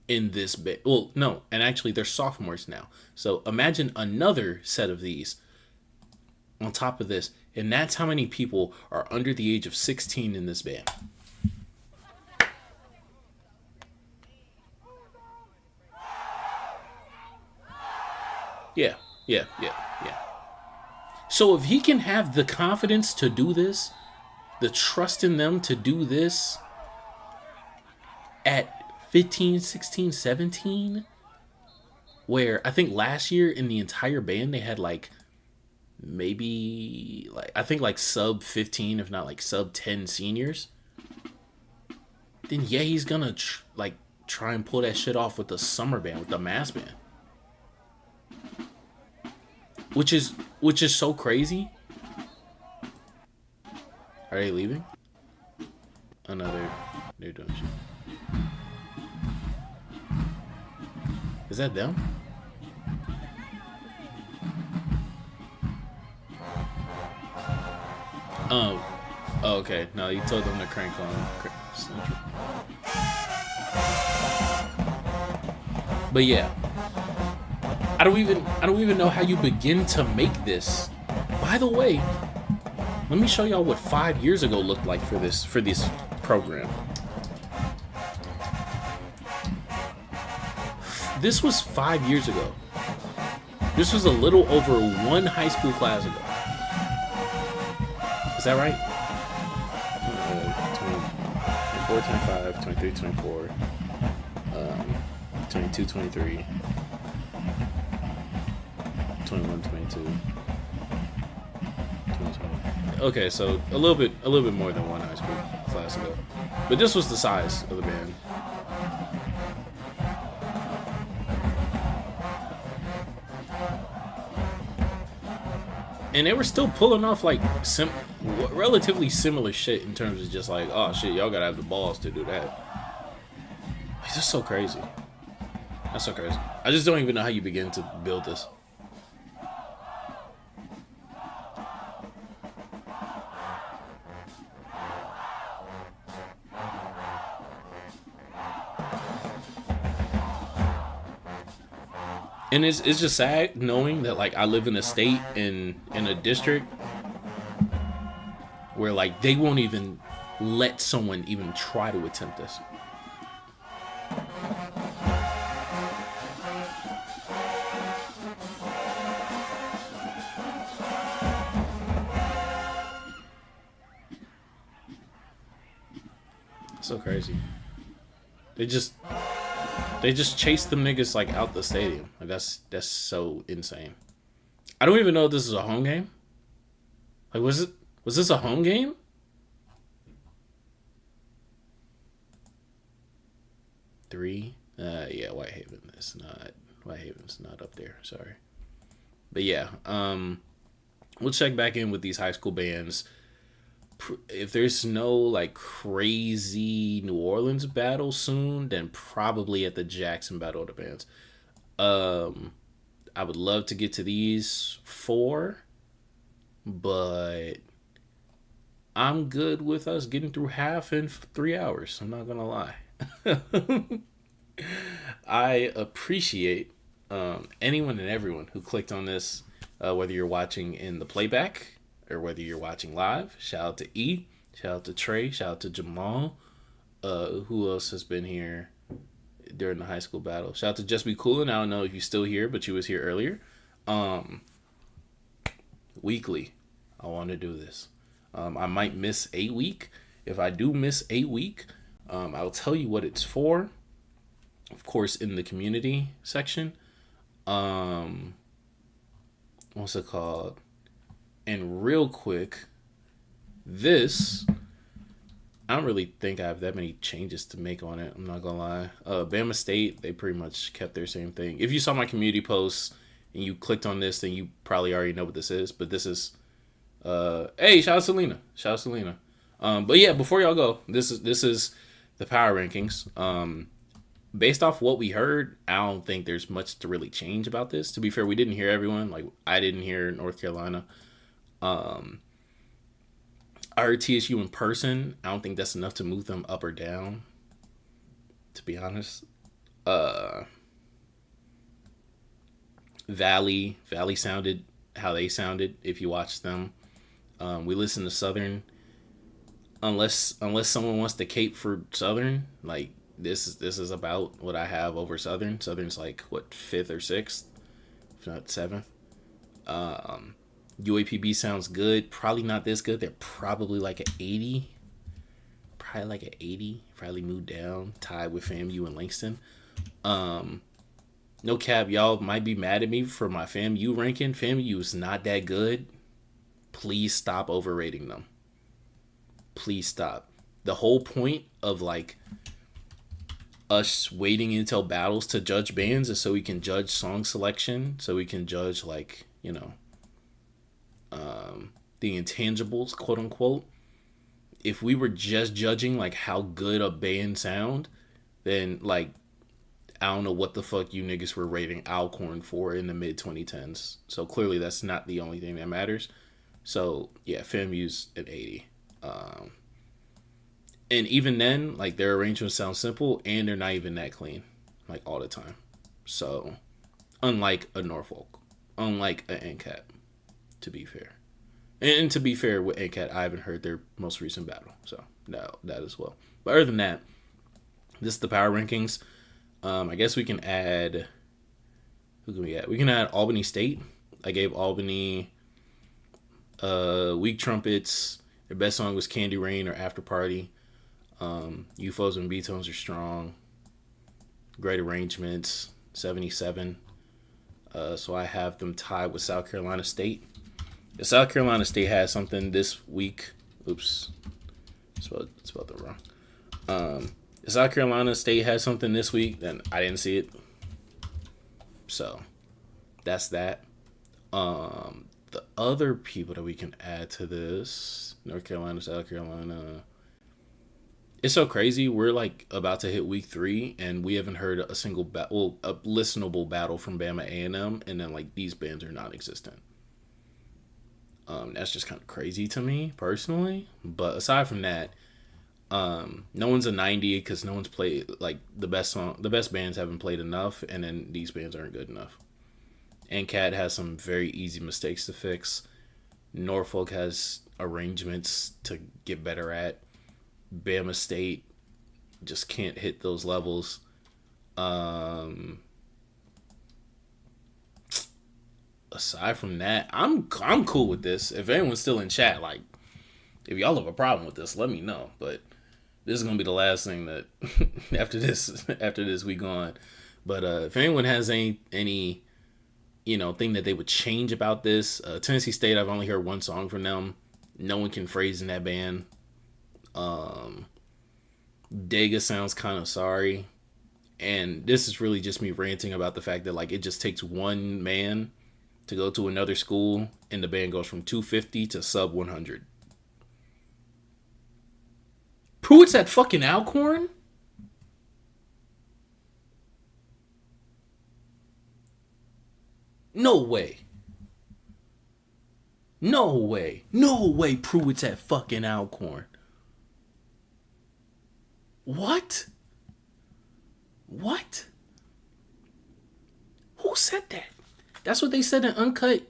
in this band. Well, no, and actually they're sophomores now. So imagine another set of these on top of this, and that's how many people are under the age of 16 in this band. Yeah. So if he can have the confidence to do this, the trust in them to do this at 15, 16, 17, where I think last year in the entire band they had like maybe like I think like sub 15 if not like sub 10 seniors, then yeah, he's gonna try and pull that shit off with the summer band, with the mass band. Which is so crazy. Are they leaving? They're doing shit. Is that them? Oh, okay. No, you told them to crank on. But yeah. I don't even know how you begin to make this. By the way, let me show y'all what 5 years ago looked like for this program. This was 5 years ago. This was a little over 1 high school class ago. Is that right? 24, 25, 23, 24, 22, 23. 21, 22, 2020. Okay, so a little bit more than 1 high school class ago. But this was the size of the band. And they were still pulling off like relatively similar shit in terms of just like, oh shit, y'all gotta have the balls to do that. It's just so crazy. That's so crazy. I just don't even know how you begin to build this. And it's just sad knowing that like I live in a state in a district where like they won't even let someone even try to attempt this. So crazy. They just chased them niggas like out the stadium. Like that's so insane. I don't even know if this is a home game. Like was this a home game? Three? Yeah, Whitehaven's not up there. Sorry. But yeah, we'll check back in with these high school bands. If there's no like crazy New Orleans battle soon, then probably at the Jackson Battle of the Bands. I would love to get to these 4, but I'm good with us getting through half in 3 hours. I'm not gonna lie. I appreciate anyone and everyone who clicked on this, whether you're watching in the playback or whether you're watching live. Shout out to E, shout out to Trey, shout out to Jamal. Who else has been here during the high school battle? Shout out to Just Be Coolin'. I don't know if you're still here, but you was here earlier. Weekly, I want to do this. I might miss a week. If I do miss a week, I'll tell you what it's for. Of course, in the community section. What's it called? And real quick, this, I don't really think I have that many changes to make on it. I'm not gonna lie. Bama State, they pretty much kept their same thing. If you saw my community posts and you clicked on this, then you probably already know what this is. But this is, hey, shout out to Lena. Shout out to Lena. But yeah, before y'all go, this is the power rankings. Based off what we heard, I don't think there's much to really change about this. To be fair, we didn't hear everyone. Like I didn't hear North Carolina. I heard TSU in person. I don't think that's enough to move them up or down, to be honest. Valley sounded how they sounded if you watched them. We listened to Southern. Unless someone wants to cape for Southern, like this is about what I have over Southern. Southern's like what, 5th or 6th, if not 7th. UAPB sounds good. Probably not this good. They're probably like an 80. Probably like an 80. Probably moved down. Tied with FAMU and Langston. No cap. Y'all might be mad at me for my FAMU ranking. FAMU is not that good. Please stop overrating them. Please stop. The whole point of like us waiting until battles to judge bands is so we can judge song selection. So we can judge like, you know, the intangibles, quote unquote. If we were just judging like how good a band sound, then like I don't know what the fuck you niggas were rating Alcorn for in the mid 2010s. So clearly that's not the only thing that matters. So yeah, FAMU's at 80. And even then, like their arrangements sound simple and they're not even that clean, like all the time. So unlike a Norfolk, unlike an NCAT, to be fair. And to be fair with NCAT, I haven't heard their most recent battle. So no, that as well. But other than that, this is the power rankings. I guess we can add, who can we add? We can add Albany State. I gave Albany Weak Trumpets. Their best song was Candy Rain or After Party. UFOs and B-Tones are strong. Great arrangements, 77. So I have them tied with South Carolina State. If South Carolina State has something this week, oops, spelled that wrong. If South Carolina State has something this week, then I didn't see it. So that's that. the other people that we can add to this, North Carolina, South Carolina. It's so crazy. We're like about to hit week 3, and we haven't heard a single a listenable battle from Bama A&M, and then like these bands are non-existent. That's just kind of crazy to me personally. But aside from that, no one's a 90 because no one's played like the best bands haven't played enough, and then these bands aren't good enough. And Cat has some very easy mistakes to fix. Norfolk has arrangements to get better at. Bama State just can't hit those levels. Aside from that, I'm cool with this. If anyone's still in chat, like, if y'all have a problem with this, let me know. But this is gonna be the last thing that after this we gone. But if anyone has any thing that they would change about this, Tennessee State, I've only heard one song from them. No one can phrase in that band. Dega sounds kind of sorry, and this is really just me ranting about the fact that like it just takes one man to go to another school and the band goes from 250 to sub 100. PREWITT's at fucking Alcorn? No way. No way. No way PREWITT's at fucking Alcorn. What? What? Who said that? That's what they said in Uncut.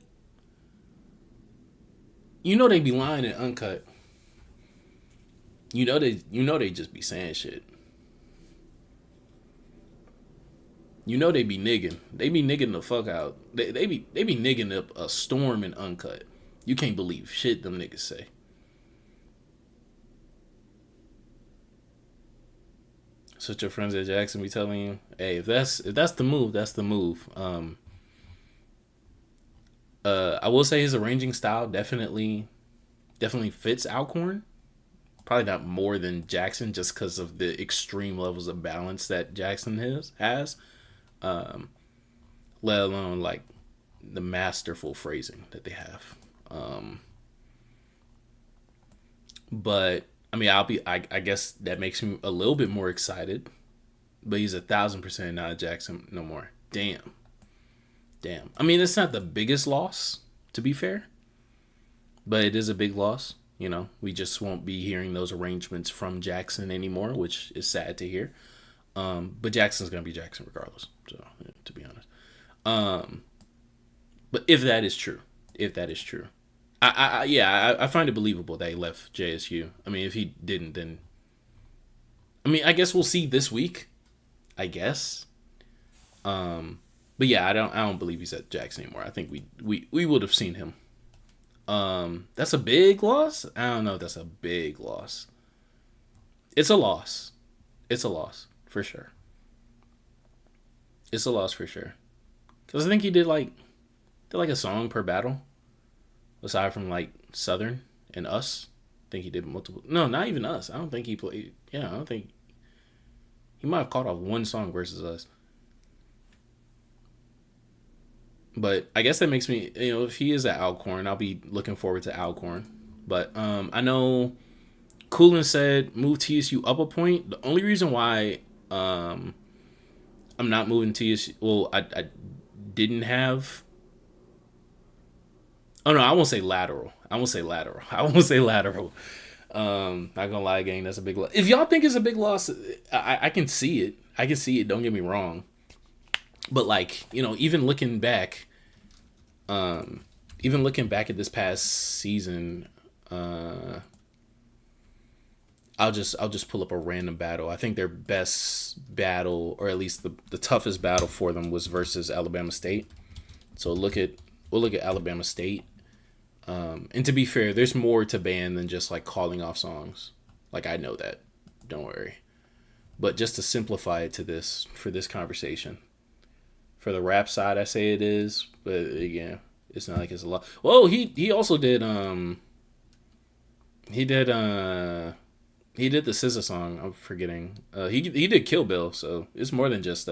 You know they be lying in Uncut. You know they just be saying shit. You know they be nigging. They be nigging the fuck out. They be nigging up a storm in Uncut. You can't believe shit them niggas say. So your friends at Jackson be telling you, hey, if that's the move, that's the move. I will say his arranging style definitely fits Alcorn. Probably not more than Jackson, just because of the extreme levels of balance that Jackson has. Let alone like the masterful phrasing that they have. But I mean, I guess that makes me a little bit more excited, but he's 1,000% not Jackson no more. Damn. I mean, it's not the biggest loss, to be fair, but it is a big loss. You know, we just won't be hearing those arrangements from Jackson anymore, which is sad to hear. But Jackson's gonna be Jackson regardless. So, yeah, to be honest, but if that is true, I find it believable that he left JSU. I mean, if he didn't, then I guess we'll see this week. I guess. But yeah, I don't believe he's at Jackson anymore. I think we would have seen him. That's a big loss. I don't know if that's a big loss. It's a loss. It's a loss for sure. It's a loss for sure. Cause I think he did like a song per battle. Aside from like Southern and Us, I think he did multiple. No, not even Us. I don't think he played. Yeah, I don't think he might have caught off one song versus Us. But I guess that makes me, if he is at Alcorn, I'll be looking forward to Alcorn. But I know Coolin said move TSU up a point. The only reason why I'm not moving TSU, well, I didn't have. Oh no, I won't say lateral. Not gonna lie, gang, that's a big loss. If y'all think it's a big loss, I can see it. Don't get me wrong. But like, even looking back at this past season, I'll just pull up a random battle. I think their best battle, or at least the toughest battle for them, was versus Alabama State. So we'll look at Alabama State. And to be fair, there's more to band than just like calling off songs. Like, I know that. Don't worry. But just to simplify it for this conversation. For the rap side, I say it is, but again, it's not like it's a lot. Well, he also did he did the SZA song. I'm forgetting. He did Kill Bill, so it's more than just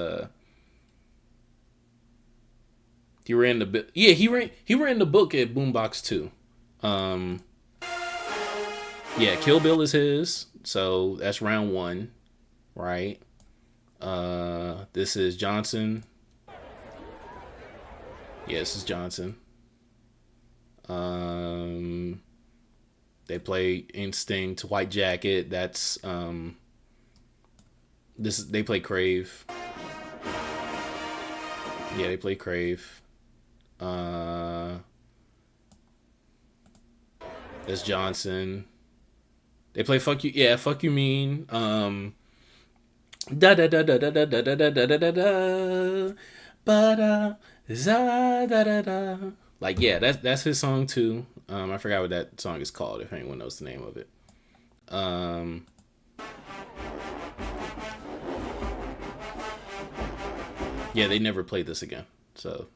He ran the bit. Yeah, he ran the book at Boombox too. Yeah, Kill Bill is his. So that's round 1, right? This is Johnson. Yeah, this is Johnson. They play Instinct, White Jacket. That's they play Crave. Yeah, they play Crave. That's Johnson. They play Fuck You. Yeah, Fuck You Mean. Da da da da da da da da da da da da ba da za da da da. Like, yeah, that's his song too. I forgot what that song is called, if anyone knows the name of it. Yeah, they never played this again. So,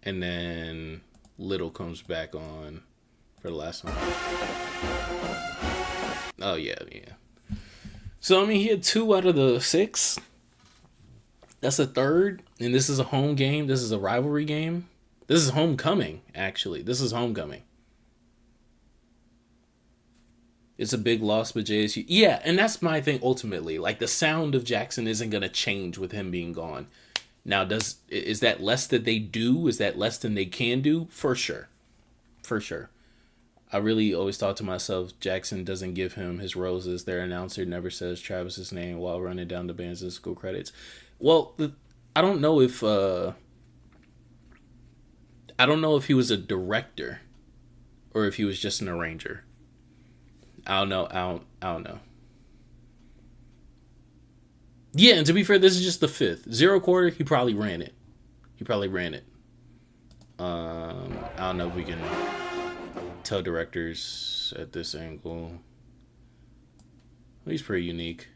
and then Little comes back on for the last one. Oh yeah. So I mean, he had 2 out of the 6. That's a third, and this is a home game. This is a rivalry game. This is homecoming, actually. This is homecoming. It's a big loss for JSU. Yeah, and that's my thing ultimately. Like, the sound of Jackson isn't going to change with him being gone. Now, is that less that they do? Is that less than they can do? For sure. For sure. I really always thought to myself, Jackson doesn't give him his roses. Their announcer never says Travis's name while running down the band's and school credits. Well, I don't know if he was a director or if he was just an arranger. I don't know. I don't know. Yeah, and to be fair, this is just the 5th. 0 quarter, he probably ran it. I don't know if we can tell directors at this angle. He's pretty unique.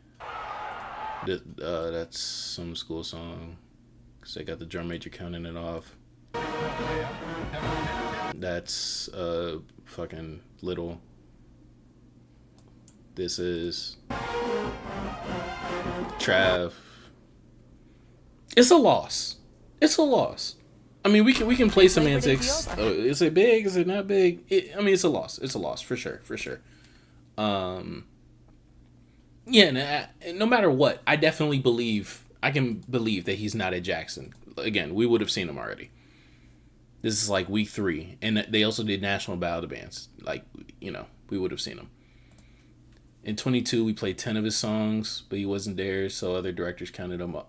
That's some school song. Because they got the drum major counting it off. That's fucking Little. This is Trav. It's a loss. I mean, we can play semantics. Is it big? Is it not big? I mean, it's a loss. It's a loss for sure. Yeah, no matter what, I definitely can believe that he's not at Jackson. Again, we would have seen him already. This is like week 3, and they also did national ballad bands. Like, we would have seen him. In 22, we played 10 of his songs, but he wasn't there, so other directors counted them off.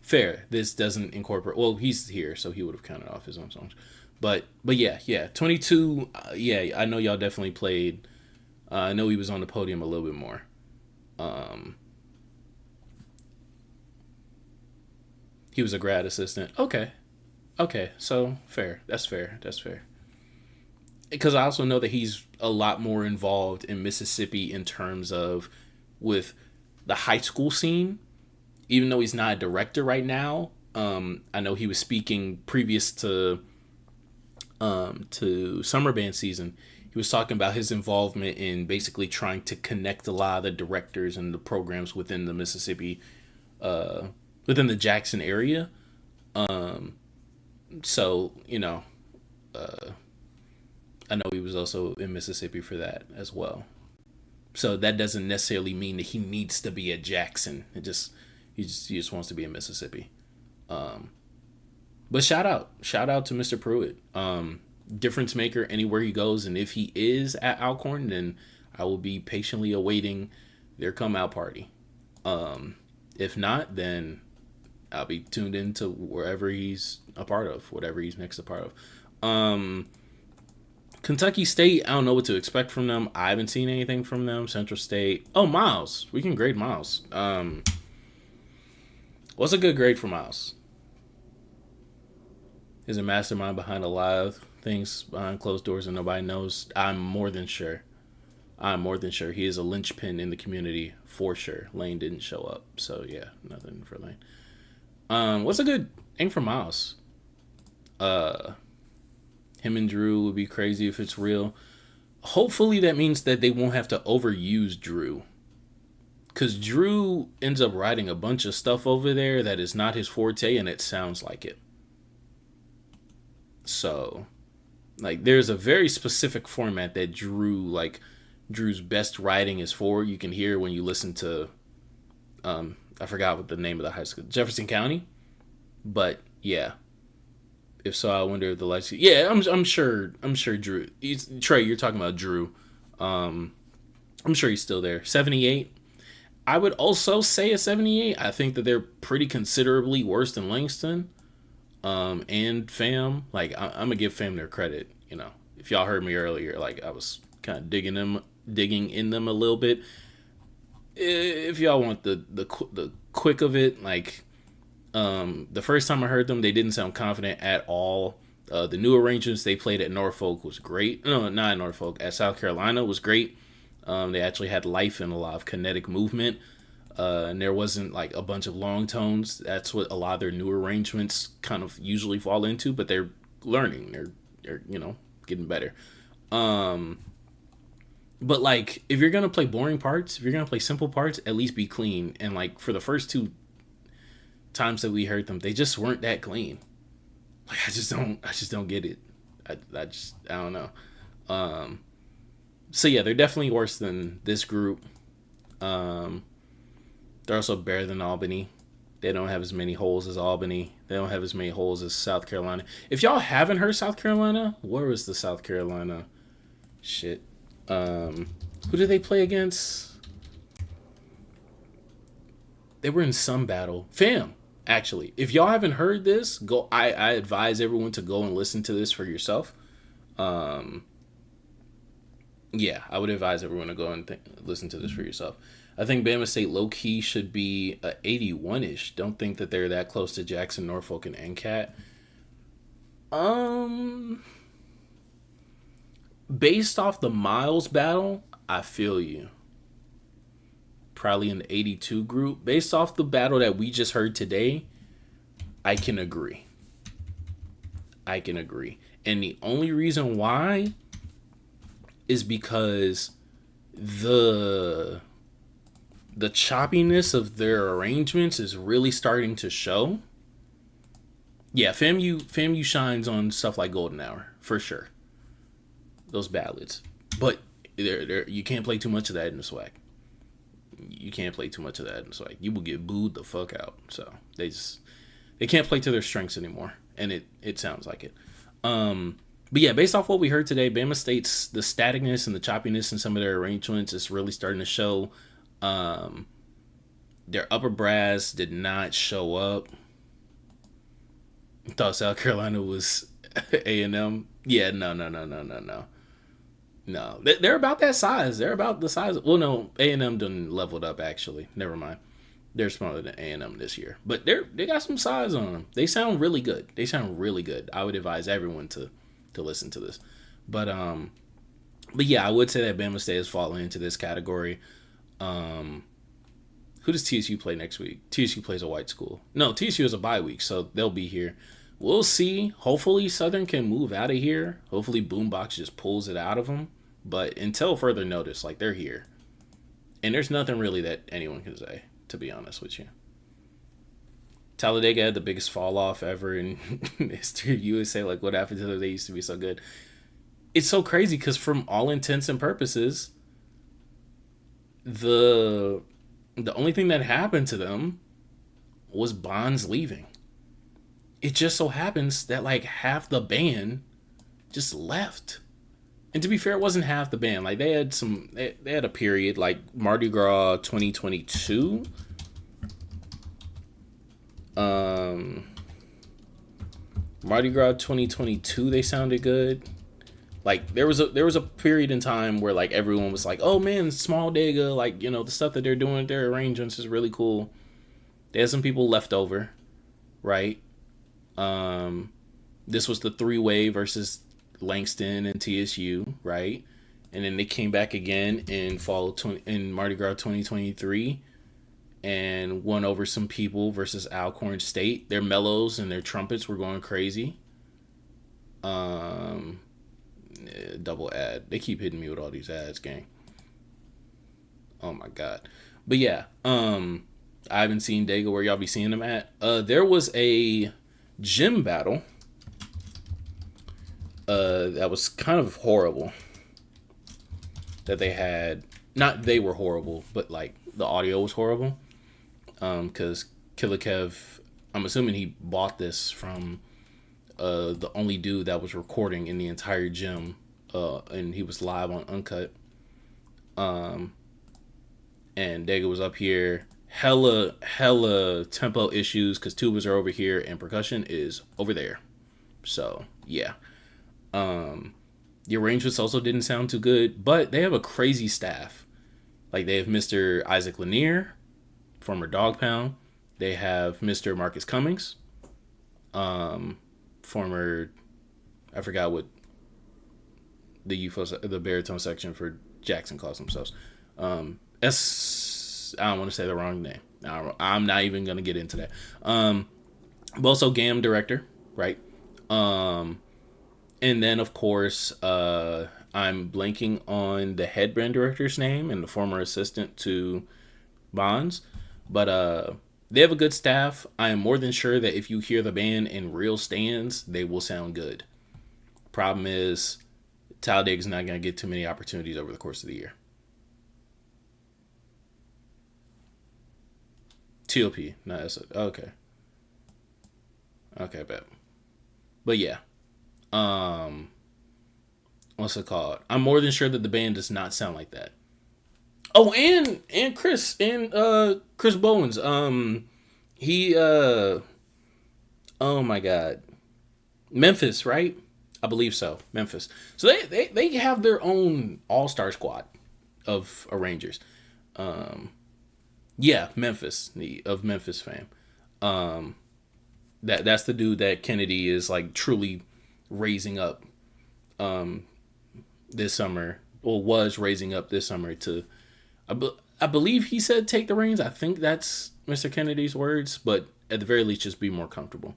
Fair. This doesn't incorporate. Well, he's here, so he would have counted off his own songs. But yeah. 22. Yeah, I know y'all definitely played. I know he was on the podium a little bit more. He was a grad assistant. Okay, so fair. That's fair. Because I also know that he's a lot more involved in Mississippi in terms of with the high school scene, even though he's not a director right now. I know he was speaking previous to summer band season. He was talking about his involvement in basically trying to connect a lot of the directors and the programs within the Mississippi, within the Jackson area. So, I know he was also in Mississippi for that as well. So that doesn't necessarily mean that he needs to be at Jackson. He just wants to be in Mississippi. But shout out to Mr. Pruitt. Difference maker anywhere he goes, and if he is at Alcorn, then I will be patiently awaiting their come out party. If not, then I'll be tuned into wherever he's a part of, whatever he's next a part of. Kentucky State, I don't know what to expect from them. I haven't seen anything from them. Central State. Oh, Miles. We can grade Miles. What's a good grade for Miles? Is a mastermind behind a lot of things behind closed doors and nobody knows. I'm more than sure. He is a linchpin in the community for sure. Lane didn't show up. So, yeah, nothing for Lane. What's a good thing for Miles? Him and Drew would be crazy if it's real. Hopefully that means that they won't have to overuse Drew. Because Drew ends up writing a bunch of stuff over there that is not his forte, and it sounds like it. So, like, there's a very specific format that Drew's best writing is for. You can hear when you listen to, I forgot what the name of the high school, Jefferson County. But yeah, if so, I wonder if the lights. Yeah, I'm sure Drew. Trey, you're talking about Drew. I'm sure he's still there. 78. I would also say a 78. I think that they're pretty considerably worse than Langston. And Fam. Like, I'm gonna give Fam their credit. You know, if y'all heard me earlier, like, I was kind of digging in them a little bit. If y'all want the quick of it, like, the first time I heard them, they didn't sound confident at all. The new arrangements they played at Norfolk was great. No, not at Norfolk. At South Carolina was great. They actually had life and a lot of kinetic movement. And there wasn't like a bunch of long tones. That's what a lot of their new arrangements kind of usually fall into, but they're learning. They're getting better. But like, if you're gonna play boring parts, if you're gonna play simple parts, at least be clean. And like, for the first 2 times that we heard them, they just weren't that clean. Like, I just don't get it. I don't know. So yeah, they're definitely worse than this group. They're also better than Albany. They don't have as many holes as Albany. They don't have as many holes as South Carolina. If y'all haven't heard South Carolina, where was the South Carolina shit? Who did they play against? They were in some battle. Fam, actually. If y'all haven't heard this, go. I advise everyone to go and listen to this for yourself. Yeah, I would advise everyone to go and listen to this for yourself. I think Bama State low-key should be 81-ish. Don't think that they're that close to Jackson, Norfolk, and NCAT. Based off the Miles battle, I feel you. Probably in the 82 group. Based off the battle that we just heard today, I can agree. And the only reason why is because the choppiness of their arrangements is really starting to show. Yeah, FAMU shines on stuff like Golden Hour, for sure. Those ballads. But you can't play too much of that in the SWAC. You will get booed the fuck out. So they can't play to their strengths anymore. And it sounds like it. But yeah, based off what we heard today, Bama State's the staticness and the choppiness in some of their arrangements is really starting to show. Their upper brass did not show up. I thought South Carolina was A&M. Yeah, no. No, they're about that size. They're about the size. Well, no, A&M done leveled up, actually. Never mind. They're smaller than A&M this year. But they got some size on them. They sound really good. I would advise everyone to listen to this. But yeah, I would say that Bama State is falling into this category. Who does TSU play next week? TSU plays a white school. No, TSU is a bye week, so they'll be here. We'll see. Hopefully Southern can move out of here. Hopefully Boombox just pulls it out of them. But until further notice, like, they're here. And there's nothing really that anyone can say, to be honest with you. Talladega had the biggest fall off ever in history of USA. Like, what happened to them? They used to be so good. It's so crazy because from all intents and purposes, the only thing that happened to them was Bonds leaving. It just so happens that like half the band just left. And to be fair, it wasn't half the band. Like, they had a period like Mardi Gras 2022. Mardi Gras 2022, they sounded good. Like, there was a period in time where like everyone was like, oh man, Small Dega, like, you know, the stuff that they're doing, their arrangements is really cool. They had some people left over, right? This was the 3-way versus Langston and TSU, right? And then they came back again in in Mardi Gras 2023 and won over some people versus Alcorn State. Their mellows and their trumpets were going crazy. Double ad. They keep hitting me with all these ads, gang. Oh my god. But yeah, I haven't seen Dega where y'all be seeing them at. There was a gym battle that was kind of horrible. That they had, not they were horrible, but like the audio was horrible. Because Killer Kev, I'm assuming he bought this from the only dude that was recording in the entire gym, and he was live on Uncut. And Dega was up here, hella tempo issues because tubas are over here and percussion is over there. So yeah, the arrangements also didn't sound too good, but they have a crazy staff. Like they have Mr. Isaac Lanier, former Dog Pound. They have Mr. Marcus Cummings, former, I forgot what the the baritone section for Jackson calls themselves. I don't want to say the wrong name. I'm not even gonna get into that. But also GAM director, right? And then of course, I'm blanking on the head brand director's name and the former assistant to Bonds, but they have a good staff. I am more than sure that if you hear the band in real stands, they will sound good. Problem is, Talladega's not going to get too many opportunities over the course of the year. TOP, not S. Okay. Okay, bet. But yeah. What's it called? I'm more than sure that the band does not sound like that. Oh, and Chris Bowens. He oh my God. Memphis, right? I believe so. Memphis. So they have their own all-star squad of arrangers. Yeah, Memphis, of Memphis fame. That's the dude that Kennedy is like truly raising up this summer, or was raising up this summer to, I believe he said take the reins. I think that's Mr. Kennedy's words, but at the very least just be more comfortable.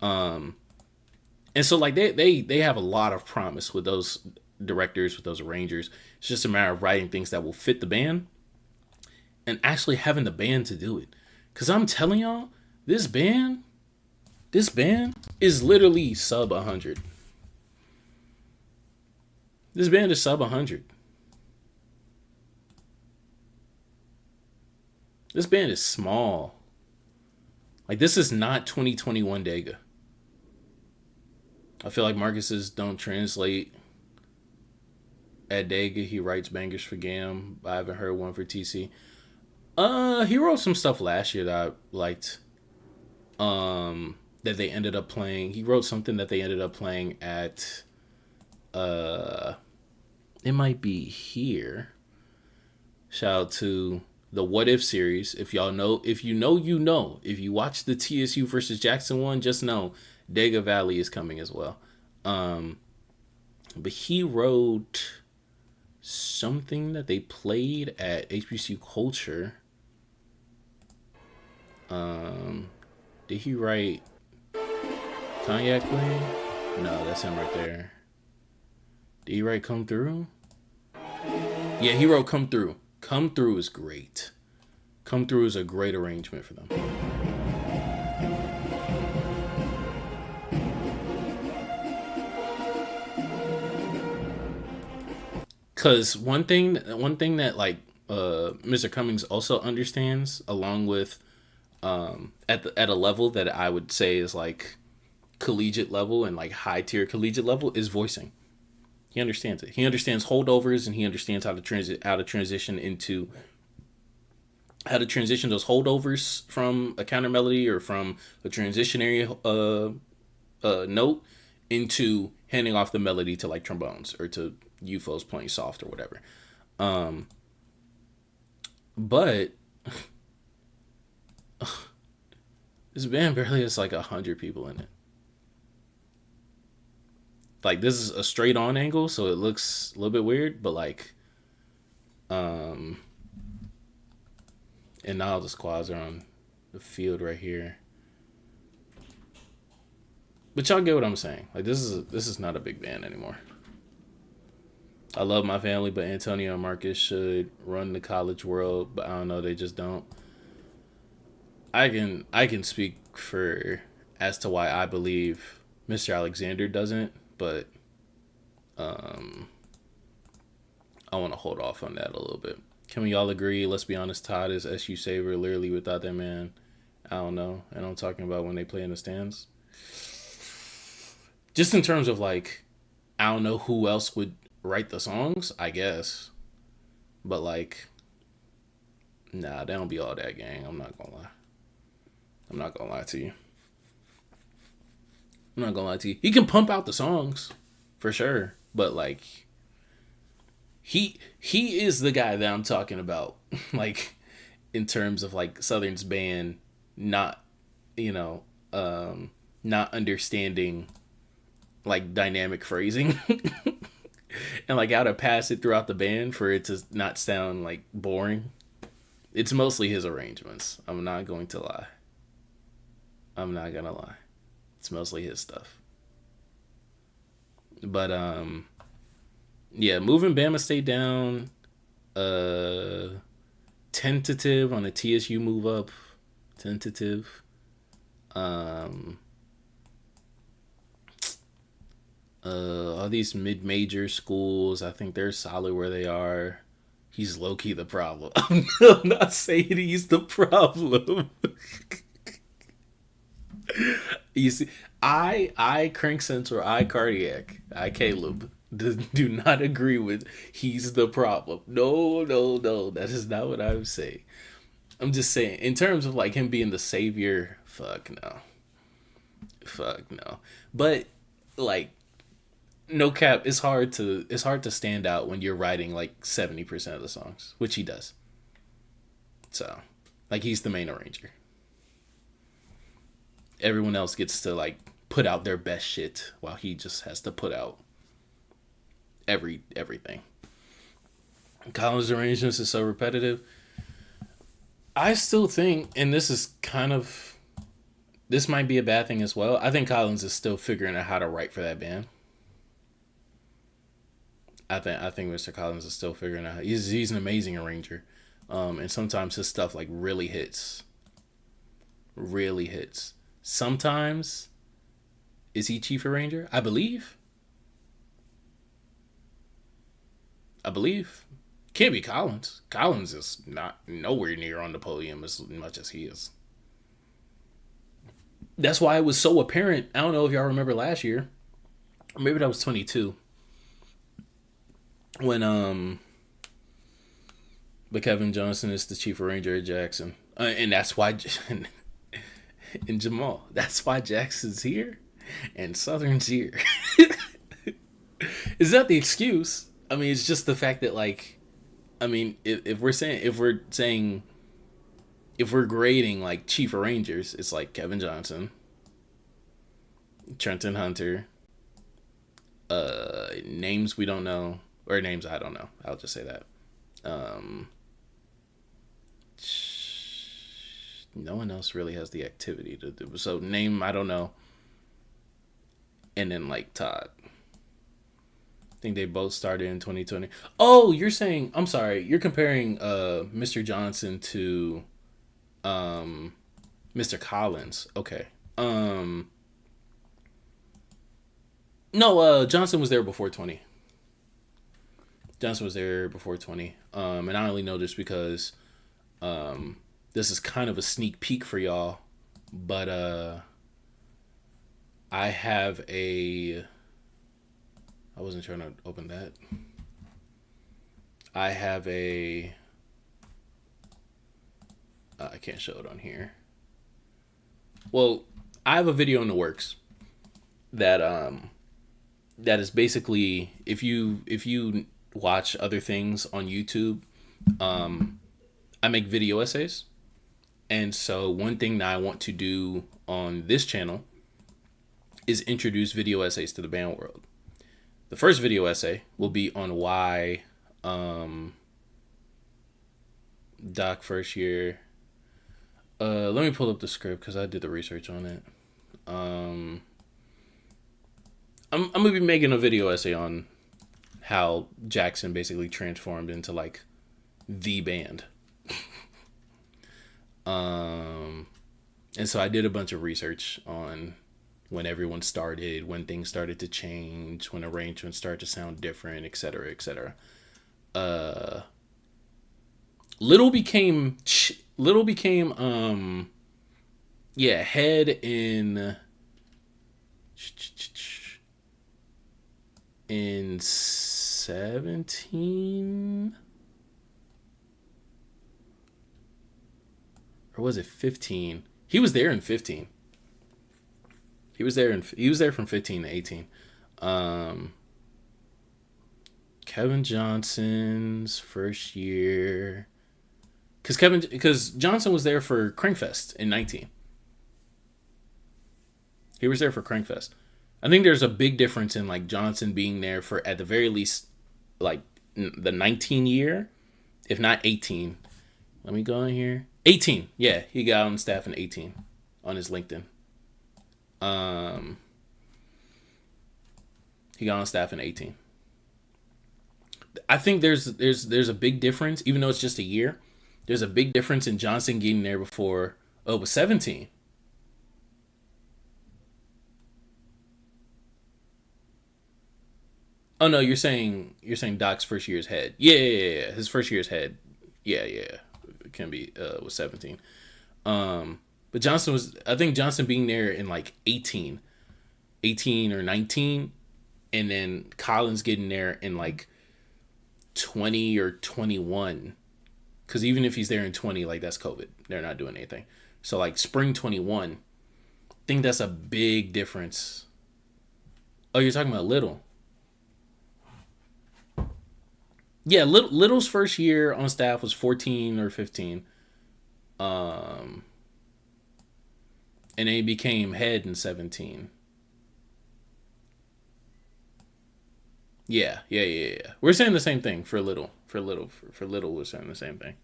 And so like they have a lot of promise with those directors, with those arrangers. It's just a matter of writing things that will fit the band and actually having the band to do it. Cause I'm telling y'all, this band is literally sub 100. This band is sub 100. This band is small. Like, this is not 2021 Dega. I feel like Marcus's don't translate at Dega. He writes bangers for GAM. I haven't heard one for TC. He wrote some stuff last year that I liked. That they ended up playing. He wrote something that they ended up playing at it might be here. Shout out to the What If series. If y'all know, if you know, you know. If you watch the TSU versus Jackson one, just know Dega Valley is coming as well. But he wrote something that they played at HBCU Culture. Did he write Cognac Queen? No, that's him right there. Did he write Come Through? Yeah, he wrote Come Through. Come Through is great. Come Through is a great arrangement for them. Cause one thing that like Mr. Cummings also understands, along with at a level that I would say is like collegiate level and like high tier collegiate level, is voicing. He understands it. He understands holdovers, and he understands how to transition those holdovers from a counter melody or from a transitionary note into handing off the melody to like trombones or to UFOs playing soft or whatever. But this band barely has like 100 people in it. Like, this is a straight on angle, so it looks a little bit weird, but like, and now the squads are on the field right here. But y'all get what I'm saying. Like, this is not a big band anymore. I love my family, but Antonio and Marcus should run the college world, but I don't know, they just don't. I can speak for as to why I believe Mr. Alexander doesn't, but I want to hold off on that a little bit. Can we all agree? Let's be honest. Todd is SU saver. Literally, without that man, I don't know. And I'm talking about when they play in the stands. Just in terms of like, I don't know who else would write the songs. I guess, but like, nah, they don't be all that, gang. I'm not gonna lie. I'm not gonna lie to you. I'm not gonna lie to you. He can pump out the songs, for sure. But like, he is the guy that I'm talking about. Like, in terms of like Southern's band, not, not understanding like dynamic phrasing and like how to pass it throughout the band for it to not sound like boring. It's mostly his arrangements. I'm not going to lie. I'm not gonna lie. It's mostly his stuff. But yeah, moving Bama State down. Tentative on the TSU move up. Tentative. All these mid-major schools, I think they're solid where they are. He's low-key the problem. I'm not saying he's the problem. You see, I Crank Central, I Cardiac, I Caleb do not agree with he's the problem. No, that is not what I'm saying. I'm just saying, in terms of like him being the savior, fuck no. But like, no cap, it's hard to stand out when you're writing like 70% of the songs, which he does. So, like, he's the main arranger. Everyone else gets to like put out their best shit while he just has to put out everything. Collins' arrangements is so repetitive. I still think, and this might be a bad thing as well, I think Collins is still figuring out how to write for that band. I think Mr. Collins is still figuring out. He's an amazing arranger, and sometimes his stuff like really hits. Sometimes, is he chief arranger? I believe. Can't be Collins. Collins is not nowhere near on the podium as much as he is. That's why it was so apparent. I don't know if y'all remember last year, or maybe that was 22. When but Kevin Johnson is the chief arranger at Jackson, and that's why, and Jamal, that's why Jackson's here, and Southern's here. Is that the excuse? I mean, it's just the fact that like, I mean, if we're grading like chief arrangers, it's like Kevin Johnson, Trenton Hunter, names we don't know. Or names I don't know. I'll just say that. No one else really has the activity to do. So name I don't know. And then like Todd. I think they both started in 2020. Oh, you're saying, I'm sorry, you're comparing Mr. Johnson to Mr. Collins. Okay. No, Johnson was there before 20. Johnson was there before 20. And I only know this because this is kind of a sneak peek for y'all. But I have I wasn't trying to open that. I have I can't show it on here. Well, I have a video in the works that is basically, if you watch other things on YouTube, I make video essays, and so one thing that I want to do on this channel is introduce video essays to the band world. The first video essay will be on why Doc first year. Let me pull up the script because I did the research on it. I'm gonna be making a video essay on how Jackson basically transformed into like the band. And so I did a bunch of research on when everyone started, when things started to change, when arrangements started to sound different, etc., etc. Little became head in 17, or was it 15? He was there in 15. He was there from 15 to 18. Kevin Johnson's first year, because Johnson was there for Crankfest in 19. He was there for Crankfest. I think there's a big difference in like Johnson being there for, at the very least, like the 19 year, if not 18. Let me go in here. 18. Yeah, he got on staff in 18 on his LinkedIn. He got on staff in 18. I think there's a big difference, even though it's just a year. There's a big difference in Johnson getting there before. Oh, it was 17. Oh no, you're saying Doc's first year's head. Yeah. His first year's head. Yeah. It can be was 17. But I think Johnson being there in like 18 or 19, and then Collins getting there in like 20 or 21. Because even if he's there in 20, like that's COVID. They're not doing anything. So like spring 21, I think that's a big difference. Oh, you're talking about Little. Yeah, Little's first year on staff was 14 or 15. And then he became head in 17. Yeah. We're saying the same thing for Little. For Little, we're saying the same thing.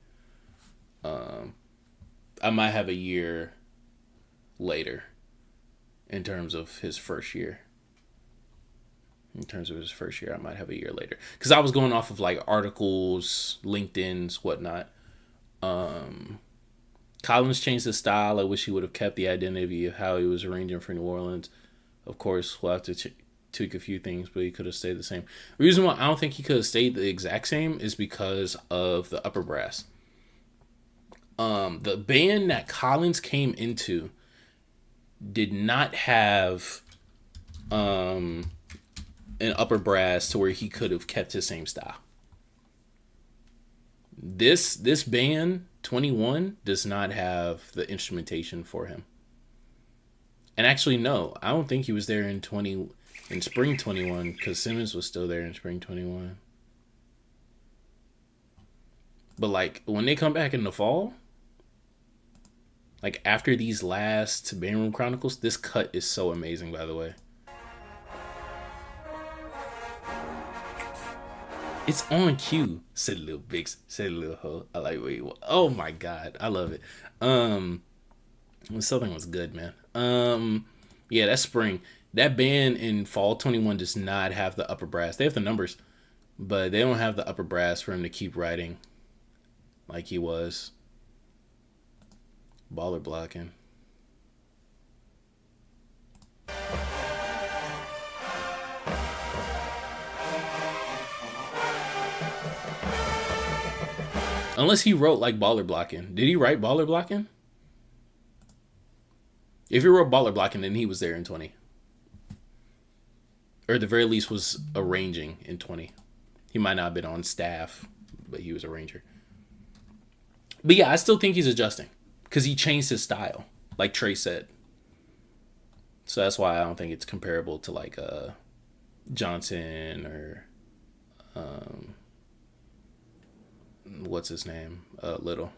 I might have a year later in terms of his first year. I might have a year later. Because I was going off of like articles, LinkedIn's, whatnot. Collins changed his style. I wish he would have kept the identity of how he was arranging for New Orleans. Of course, we'll have to tweak a few things, but he could have stayed the same. The reason why I don't think he could have stayed the exact same is because of the upper brass. The band that Collins came into did not have an upper brass to where he could have kept his same style. This band 21 does not have the instrumentation for him. And actually, no, I don't think he was there in spring 21, because Simmons was still there in spring 21. But like when they come back in the fall, like after these last Band Room Chronicles, this cut is so amazing, by the way. It's on cue. Said little Bix, said little hoe. I like wait. Oh my god, I love it. Something was good, man. Yeah, that's spring. That band in fall 21 does not have the upper brass. They have the numbers, but they don't have the upper brass for him to keep writing like he was. Baller blocking. Unless he wrote like Baller Blocking. Did he write Baller Blocking? If he wrote Baller Blocking, then he was there in 20. Or at the very least was arranging in 20. He might not have been on staff, but he was a arranger. But yeah, I still think he's adjusting. Because he changed his style, like Trey said. So that's why I don't think it's comparable to like Johnson or what's his name? Little.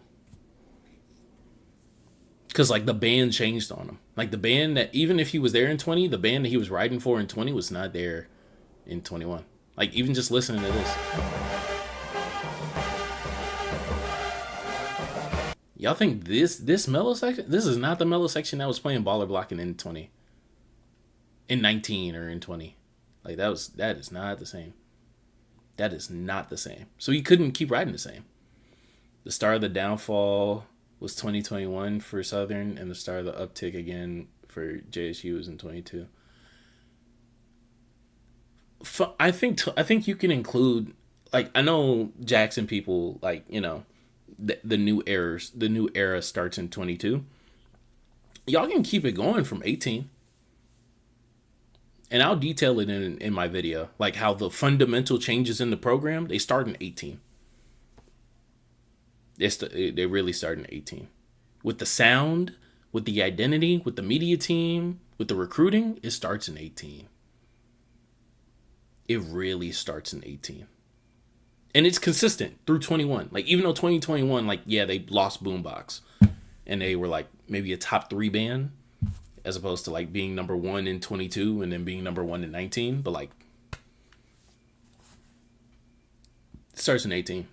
Because like the band changed on him. Like the band that, even if he was there in 20, the band that he was writing for in 20 was not there in 21. Like even just listening to this. Y'all think this mellow section? This is not the mellow section that was playing Baller Blocking in 20. In 19 or in 20. Like that is not the same. That is not the same. So he couldn't keep writing the same. The start of the downfall was 2021 for Southern, and the start of the uptick again for JSU is in 22. I think you can include, like, I know Jackson people, like, you know, the new era starts in 22. Y'all can keep it going from 18. And I'll detail it in my video, like how the fundamental changes in the program, they start in 18. They really start in 18. With the sound, with the identity, with the media team, with the recruiting, it starts in 18. It really starts in 18. And it's consistent through 21. Like, even though 2021, like, yeah, they lost Boombox. And they were, like, maybe a top 3 band. As opposed to, like, being number 1 in 22 and then being number 1 in 19. But, like, it starts in 18.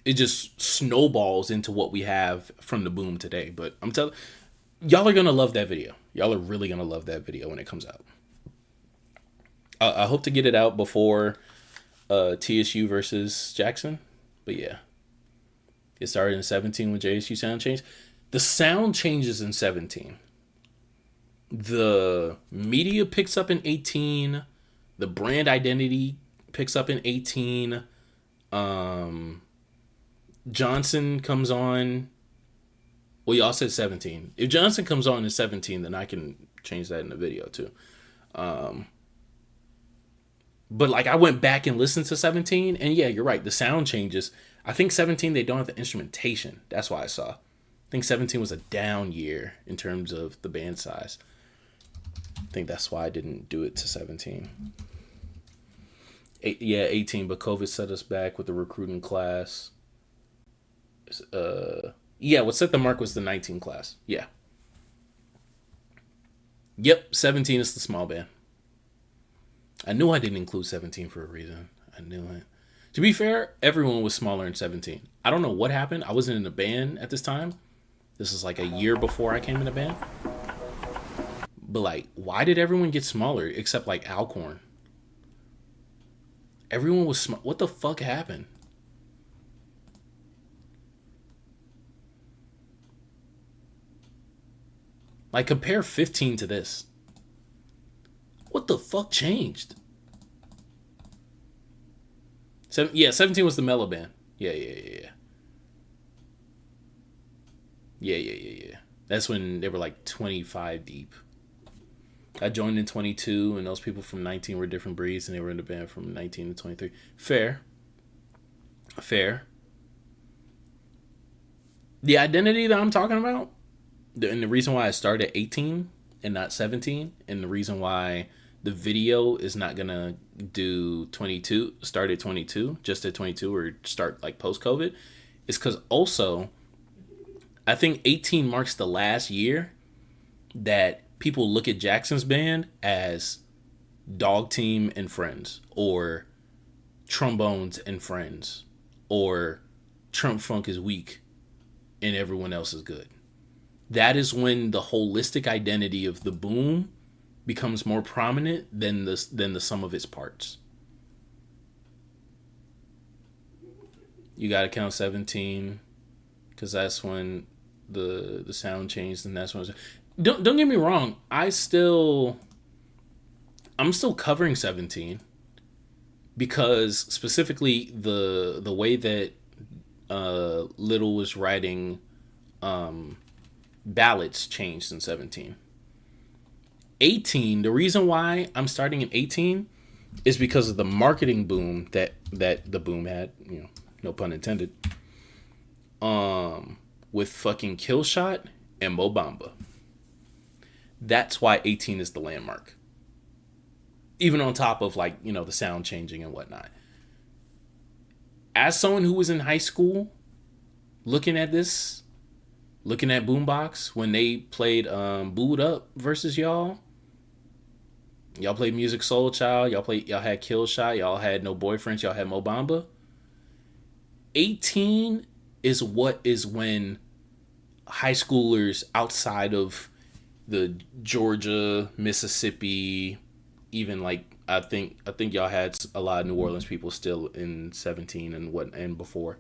It just snowballs into what we have from the boom today. But I'm telling y'all are going to love that video. Y'all are really going to love that video when it comes out. I hope to get it out before TSU versus Jackson. But yeah. It started in 17 when JSU sound changed. The sound changes in 17. The media picks up in 18. The brand identity picks up in 18. Johnson comes on. Well, y'all said 17. If Johnson comes on in 17, then I can change that in the video too. But like, I went back and listened to 17, and yeah, you're right. The sound changes. I think 17, they don't have the instrumentation. That's why I saw. I think 17 was a down year in terms of the band size. I think that's why I didn't do it to 17. 18, but COVID set us back with the recruiting class. What set the mark was the 19 class. Yeah. Yep, 17 is the small band. I knew I didn't include 17 for a reason. I knew it. To be fair, everyone was smaller in 17. I don't know what happened. I wasn't in a band at this time. This is like a year before I came in a band. But like, why did everyone get smaller except like Alcorn? Everyone was small. What the fuck happened? Like, compare 15 to this. What the fuck changed? 17 was the mellow band. Yeah. That's when they were like 25 deep. I joined in 22, and those people from 19 were different breeds, and they were in the band from 19 to 23. Fair. The identity that I'm talking about, and the reason why I started at 18 and not 17, and the reason why the video is not gonna do 22, start at 22, just at 22, or start like post-COVID, is because also I think 18 marks the last year that people look at Jackson's band as Dog Team and Friends, or Trombones and Friends, or Trump Funk is weak and everyone else is good. That is when the holistic identity of the boom becomes more prominent than the sum of its parts. You gotta count 17, because that's when the sound changed, and that's when don't get me wrong, I'm still covering 17, because specifically the way that Little was writing ballads changed in 17. 18, the reason why I'm starting in 18 is because of the marketing boom that the boom had, no pun intended, with fucking Killshot and Mo Bamba. That's why 18 is the landmark. Even on top of like, the sound changing and whatnot. As someone who was in high school looking at Boombox when they played Booed Up versus Yall. Y'all played Music Soul Child. Y'all had Killshot. Y'all had No Boyfriends. Y'all had Mo Bamba. 18 is when high schoolers outside of the Georgia, Mississippi, even like I think y'all had a lot of New Orleans people still in 17 and before.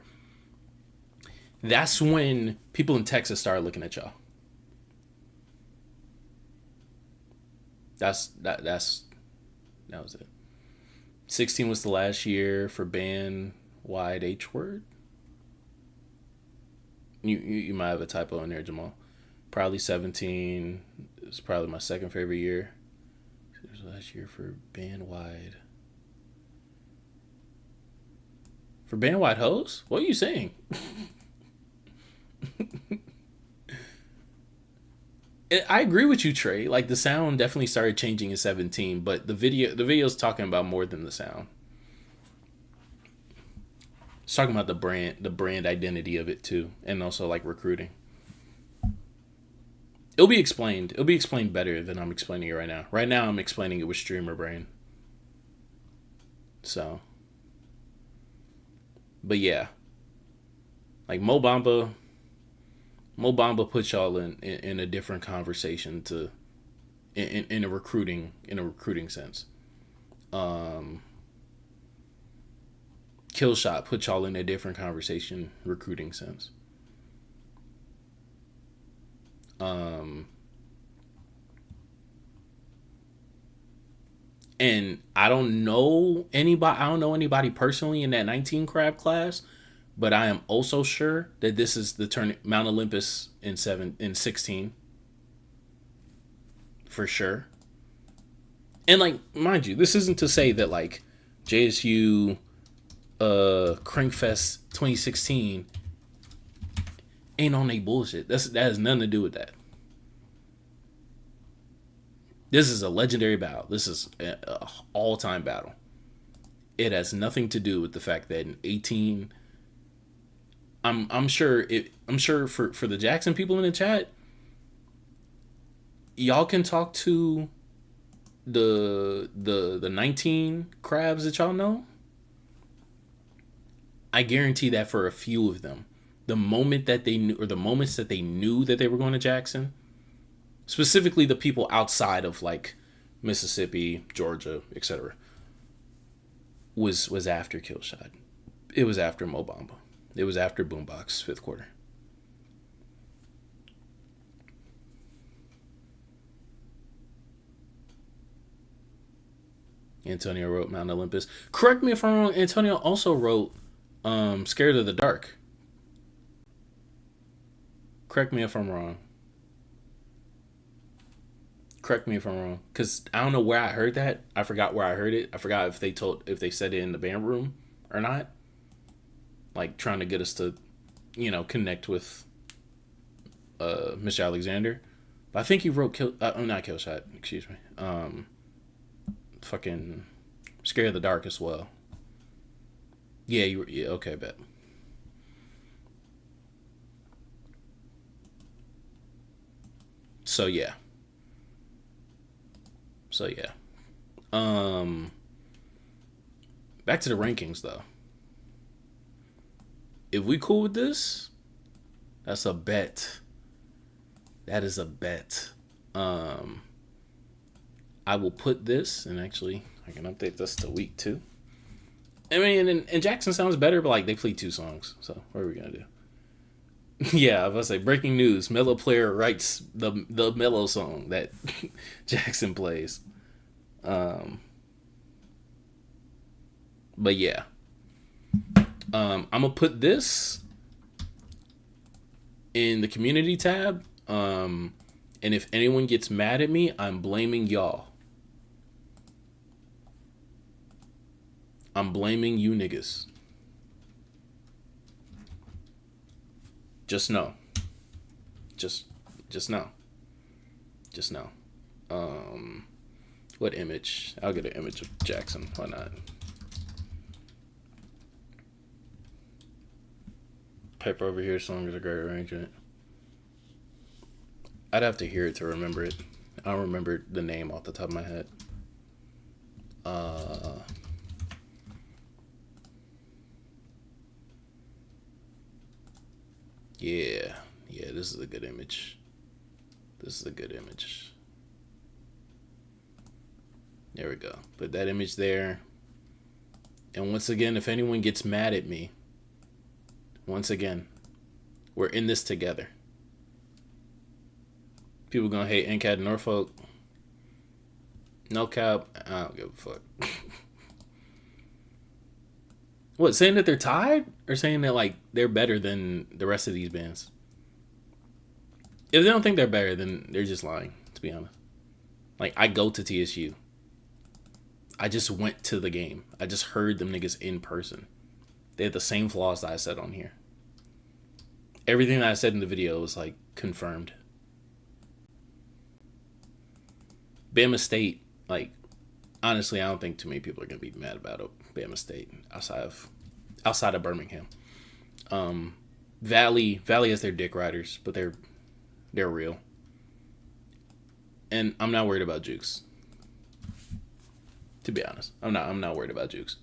That's when people in Texas started looking at y'all. That was it. 16 was the last year for band wide H word. You might have a typo in there, Jamal. Probably 17 is probably my second favorite year. It was last year for band wide. For band wide hoes? What are you saying? I agree with you, Trey. Like, the sound definitely started changing in 17, but the video's talking about more than the sound. It's talking about the brand identity of it too, and also like recruiting. It'll be explained better than I'm explaining it right now. Right now I'm explaining it with streamer brain. So, but yeah, like Mo Bamba puts y'all in a different conversation in a recruiting sense. Killshot puts y'all in a different conversation recruiting sense. And I don't know anybody personally in that 19 crab class, but I am also sure that this is the turn Mount Olympus in 16. For sure. And like, mind you, this isn't to say that like JSU Crankfest 2016 ain't on a bullshit. That has nothing to do with that. This is a legendary battle. This is an all-time battle. It has nothing to do with the fact that in 18, I'm sure for the Jackson people in the chat, y'all can talk to the 19 crabs that y'all know. I guarantee that for a few of them, the moment that they knew, or the moments that they knew that they were going to Jackson, specifically the people outside of like Mississippi, Georgia, etc., was after Killshot. It was after Mo Bamba. It was after Boombox fifth quarter. Antonio wrote Mount Olympus. Correct me if I'm wrong. Antonio also wrote Scared of the Dark. Correct me if I'm wrong. Because I don't know where I heard that. I forgot where I heard it. I forgot if they said it in the band room or not. Like trying to get us to, connect with Mr. Alexander. But I think he wrote not Killshot, excuse me. Fucking Scared of the Dark as well. Yeah, okay, bet. So yeah. Back to the rankings though. If we cool with this, that's a bet. That is a bet. I will put this, and actually I can update this to week 2. I mean, and Jackson sounds better, but like they play 2 songs, so what are we gonna do? Yeah, I was about to say, breaking news: Mellow Player writes the Mellow song that Jackson plays. But yeah, I'm gonna put this in the community tab. And if anyone gets mad at me, I'm blaming y'all. I'm blaming you niggas. Just know. Just know. Just know. What image? I'll get an image of Jackson. Why not? Paper over here, song is a great arrangement. I'd have to hear it to remember it. I don't remember the name off the top of my head. Yeah, this is a good image. There we go. Put that image there. And once again, if anyone gets mad at me, once again, we're in this together. People gonna hate NCAT Norfolk. No cap. I don't give a fuck. What, saying that they're tied? Or saying that, like, they're better than the rest of these bands? If they don't think they're better, then they're just lying, to be honest. Like, I go to TSU. I just went to the game. I just heard them niggas in person. They had the same flaws that I said on here. Everything that I said in the video was, like, confirmed. Bama State, like, honestly, I don't think too many people are going to be mad about it. Bama State, outside of Birmingham. Valley has their dick riders, but they're real. And I'm not worried about Jukes. To be honest, I'm not worried about Jukes.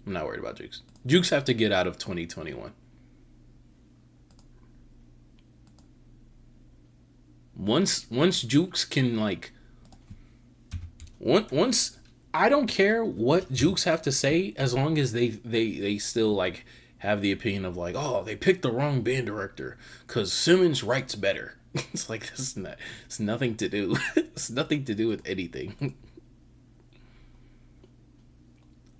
I'm not worried about Jukes. Jukes have to get out of 2021. Once Jukes can, like, once I don't care what Jukes have to say, as long as they still, like, have the opinion of, like, oh, they picked the wrong band director because Simmons writes better. It's like, it's nothing to do. It's nothing to do with anything.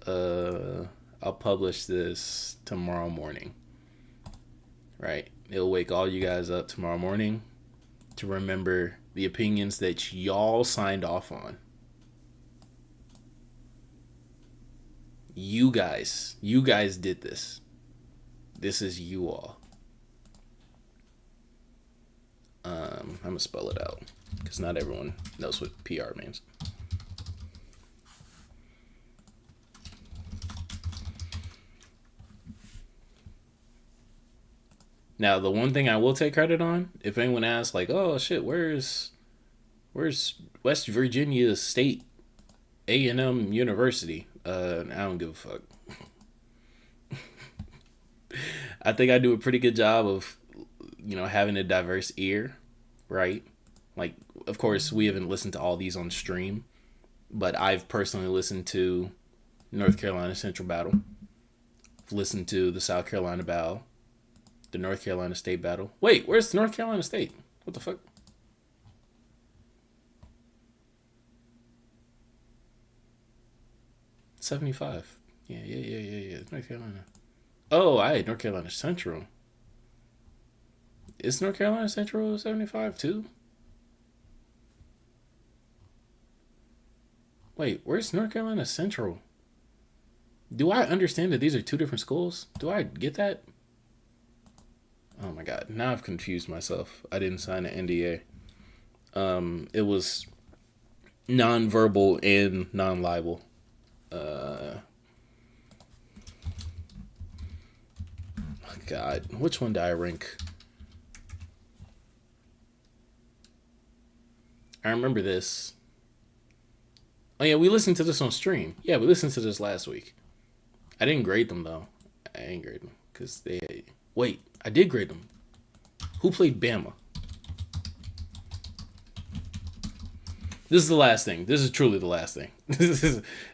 I'll publish this tomorrow morning. Right? It'll wake all you guys up tomorrow morning to remember the opinions that y'all signed off on. You guys did this. This is you all. I'm gonna spell it out because not everyone knows what PR means. Now, the one thing I will take credit on, if anyone asks, like, oh shit, where's West Virginia State A&M University? I don't give a fuck. I think I do a pretty good job of, having a diverse ear, right? Like, of course, we haven't listened to all these on stream, but I've personally listened to North Carolina Central Battle. I've listened to the South Carolina Battle, the North Carolina State Battle. Wait, where's North Carolina State? What the fuck? $75. Yeah. North Carolina. Oh, North Carolina Central. Is North Carolina Central 75 too? Wait, where's North Carolina Central? Do I understand that these are two different schools? Do I get that? Oh my god, now I've confused myself. I didn't sign an NDA. It was non-verbal and non-libel. God, which one did I rank? I remember this. Oh yeah, we listened to this on stream. Yeah, we listened to this last week. I didn't grade them though. I didn't grade them because they. Wait, I did grade them. Who played Bama? This is the last thing. This is truly the last thing. This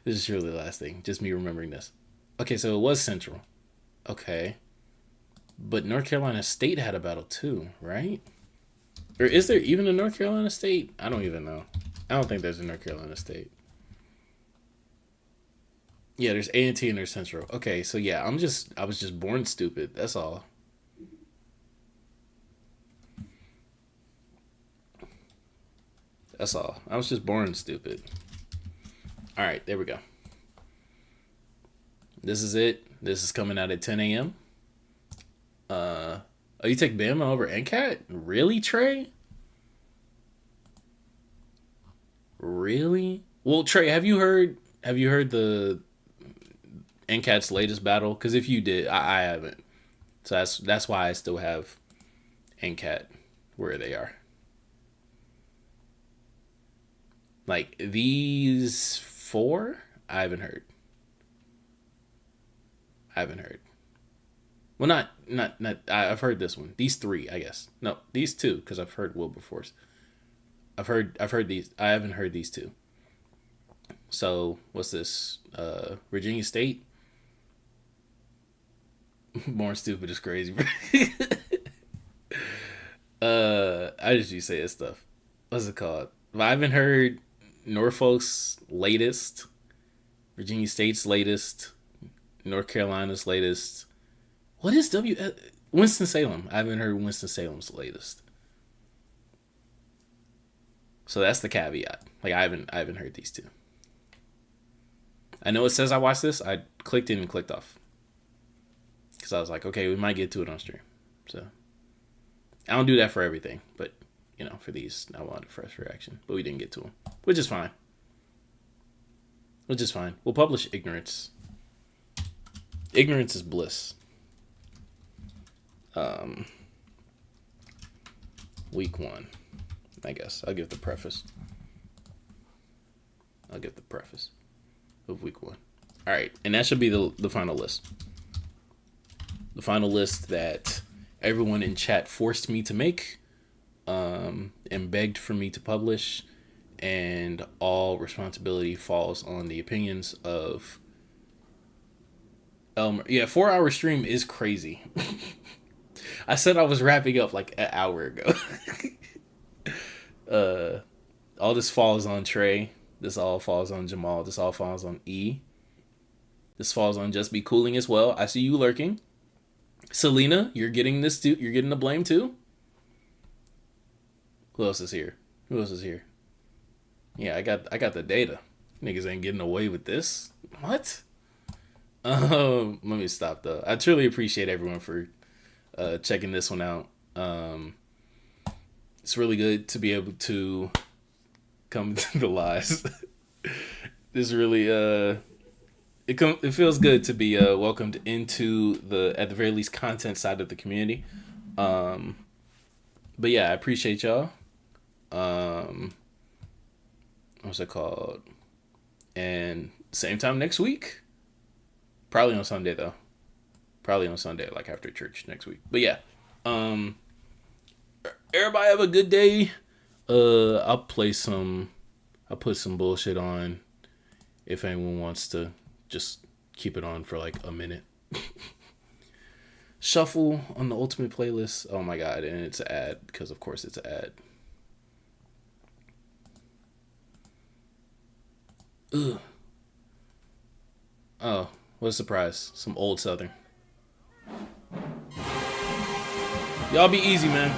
is truly the last thing. Just me remembering this. Okay, so it was Central. Okay. But North Carolina State had a battle too, right? Or is there even a North Carolina State? I don't even know. I don't think there's a North Carolina State. Yeah, there's A&T and there's Central. Okay, so yeah, I was just born stupid. That's all. That's all. I was just born stupid. All right, there we go. This is it. This is coming out at 10 a.m. Oh, you take Bama over NCAT? Really, Trey? Really? Well, Trey, have you heard the NCAT's latest battle? Because if you did, I haven't. So that's why I still have NCAT where they are. Like, these four, I haven't heard. Well, not. I've heard this one. These three, I guess. No, these two, because I've heard Wilberforce. I've heard these. I haven't heard these two. So what's this? Virginia State. Born stupid is crazy. I just used to say this stuff. what's it called? I haven't heard Norfolk's latest, Virginia State's latest, North Carolina's latest. What is Winston-Salem? I haven't heard Winston-Salem's latest. So that's the caveat. Like I haven't heard these two. I know it says I watched this. I clicked in and clicked off. Because I was like, okay, we might get to it on stream. So I don't do that for everything, but you know, for these, I wanted a fresh reaction, but we didn't get to them, which is fine. Which is fine. We'll publish ignorance. Ignorance is bliss. Week 1, I guess. I'll give the preface. Of week 1. All right, and that should be the final list. The final list that everyone in chat forced me to make, and begged for me to publish, and all responsibility falls on the opinions of Elmer. Yeah, 4-hour stream is crazy. I said I was wrapping up like an hour ago. All this falls on Trey. This all falls on Jamal. This all falls on E. This falls on Just Be Cooling as well. I see you lurking. Selena, you're getting this too. You're getting the blame too. Who else is here? Yeah, I got the data. Niggas ain't getting away with this. What? Let me stop though. I truly appreciate everyone for checking this one out. It's really good to be able to come to the lives. This really it feels good to be welcomed into the, at the very least, content side of the community. But yeah, I appreciate y'all. What's it called? And same time next week. Probably on Sunday though. Probably on Sunday, like after church next week. But yeah, everybody have a good day. I'll put some bullshit on if anyone wants to just keep it on for like a minute. Shuffle on the ultimate playlist. Oh my god, and it's an ad because of course it's an ad. Ugh. Oh, what a surprise. Some old Southern. Y'all be easy, man.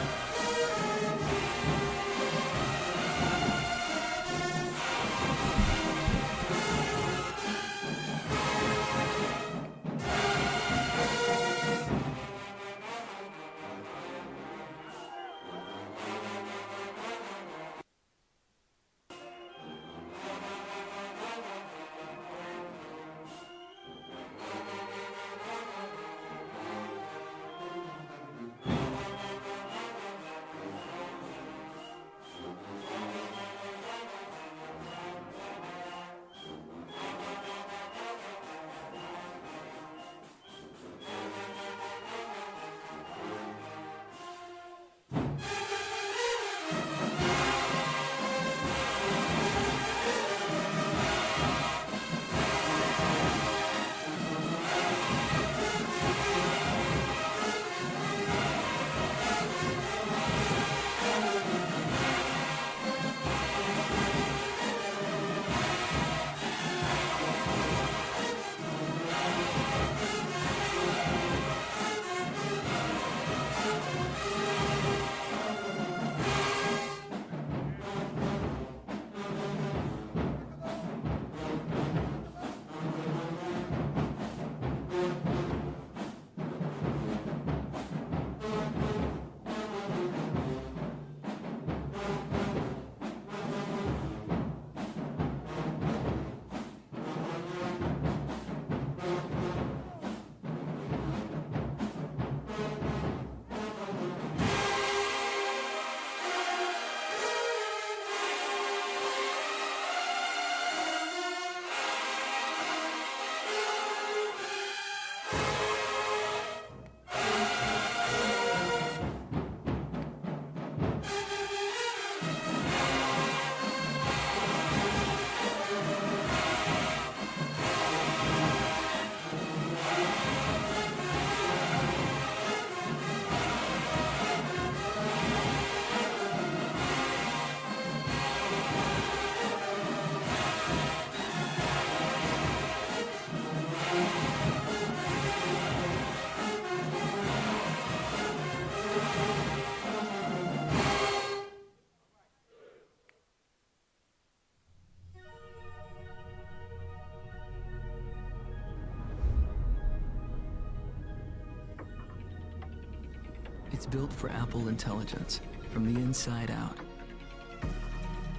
It's built for Apple intelligence, from the inside out.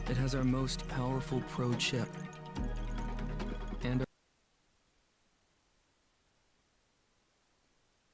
It has our most powerful Pro chip,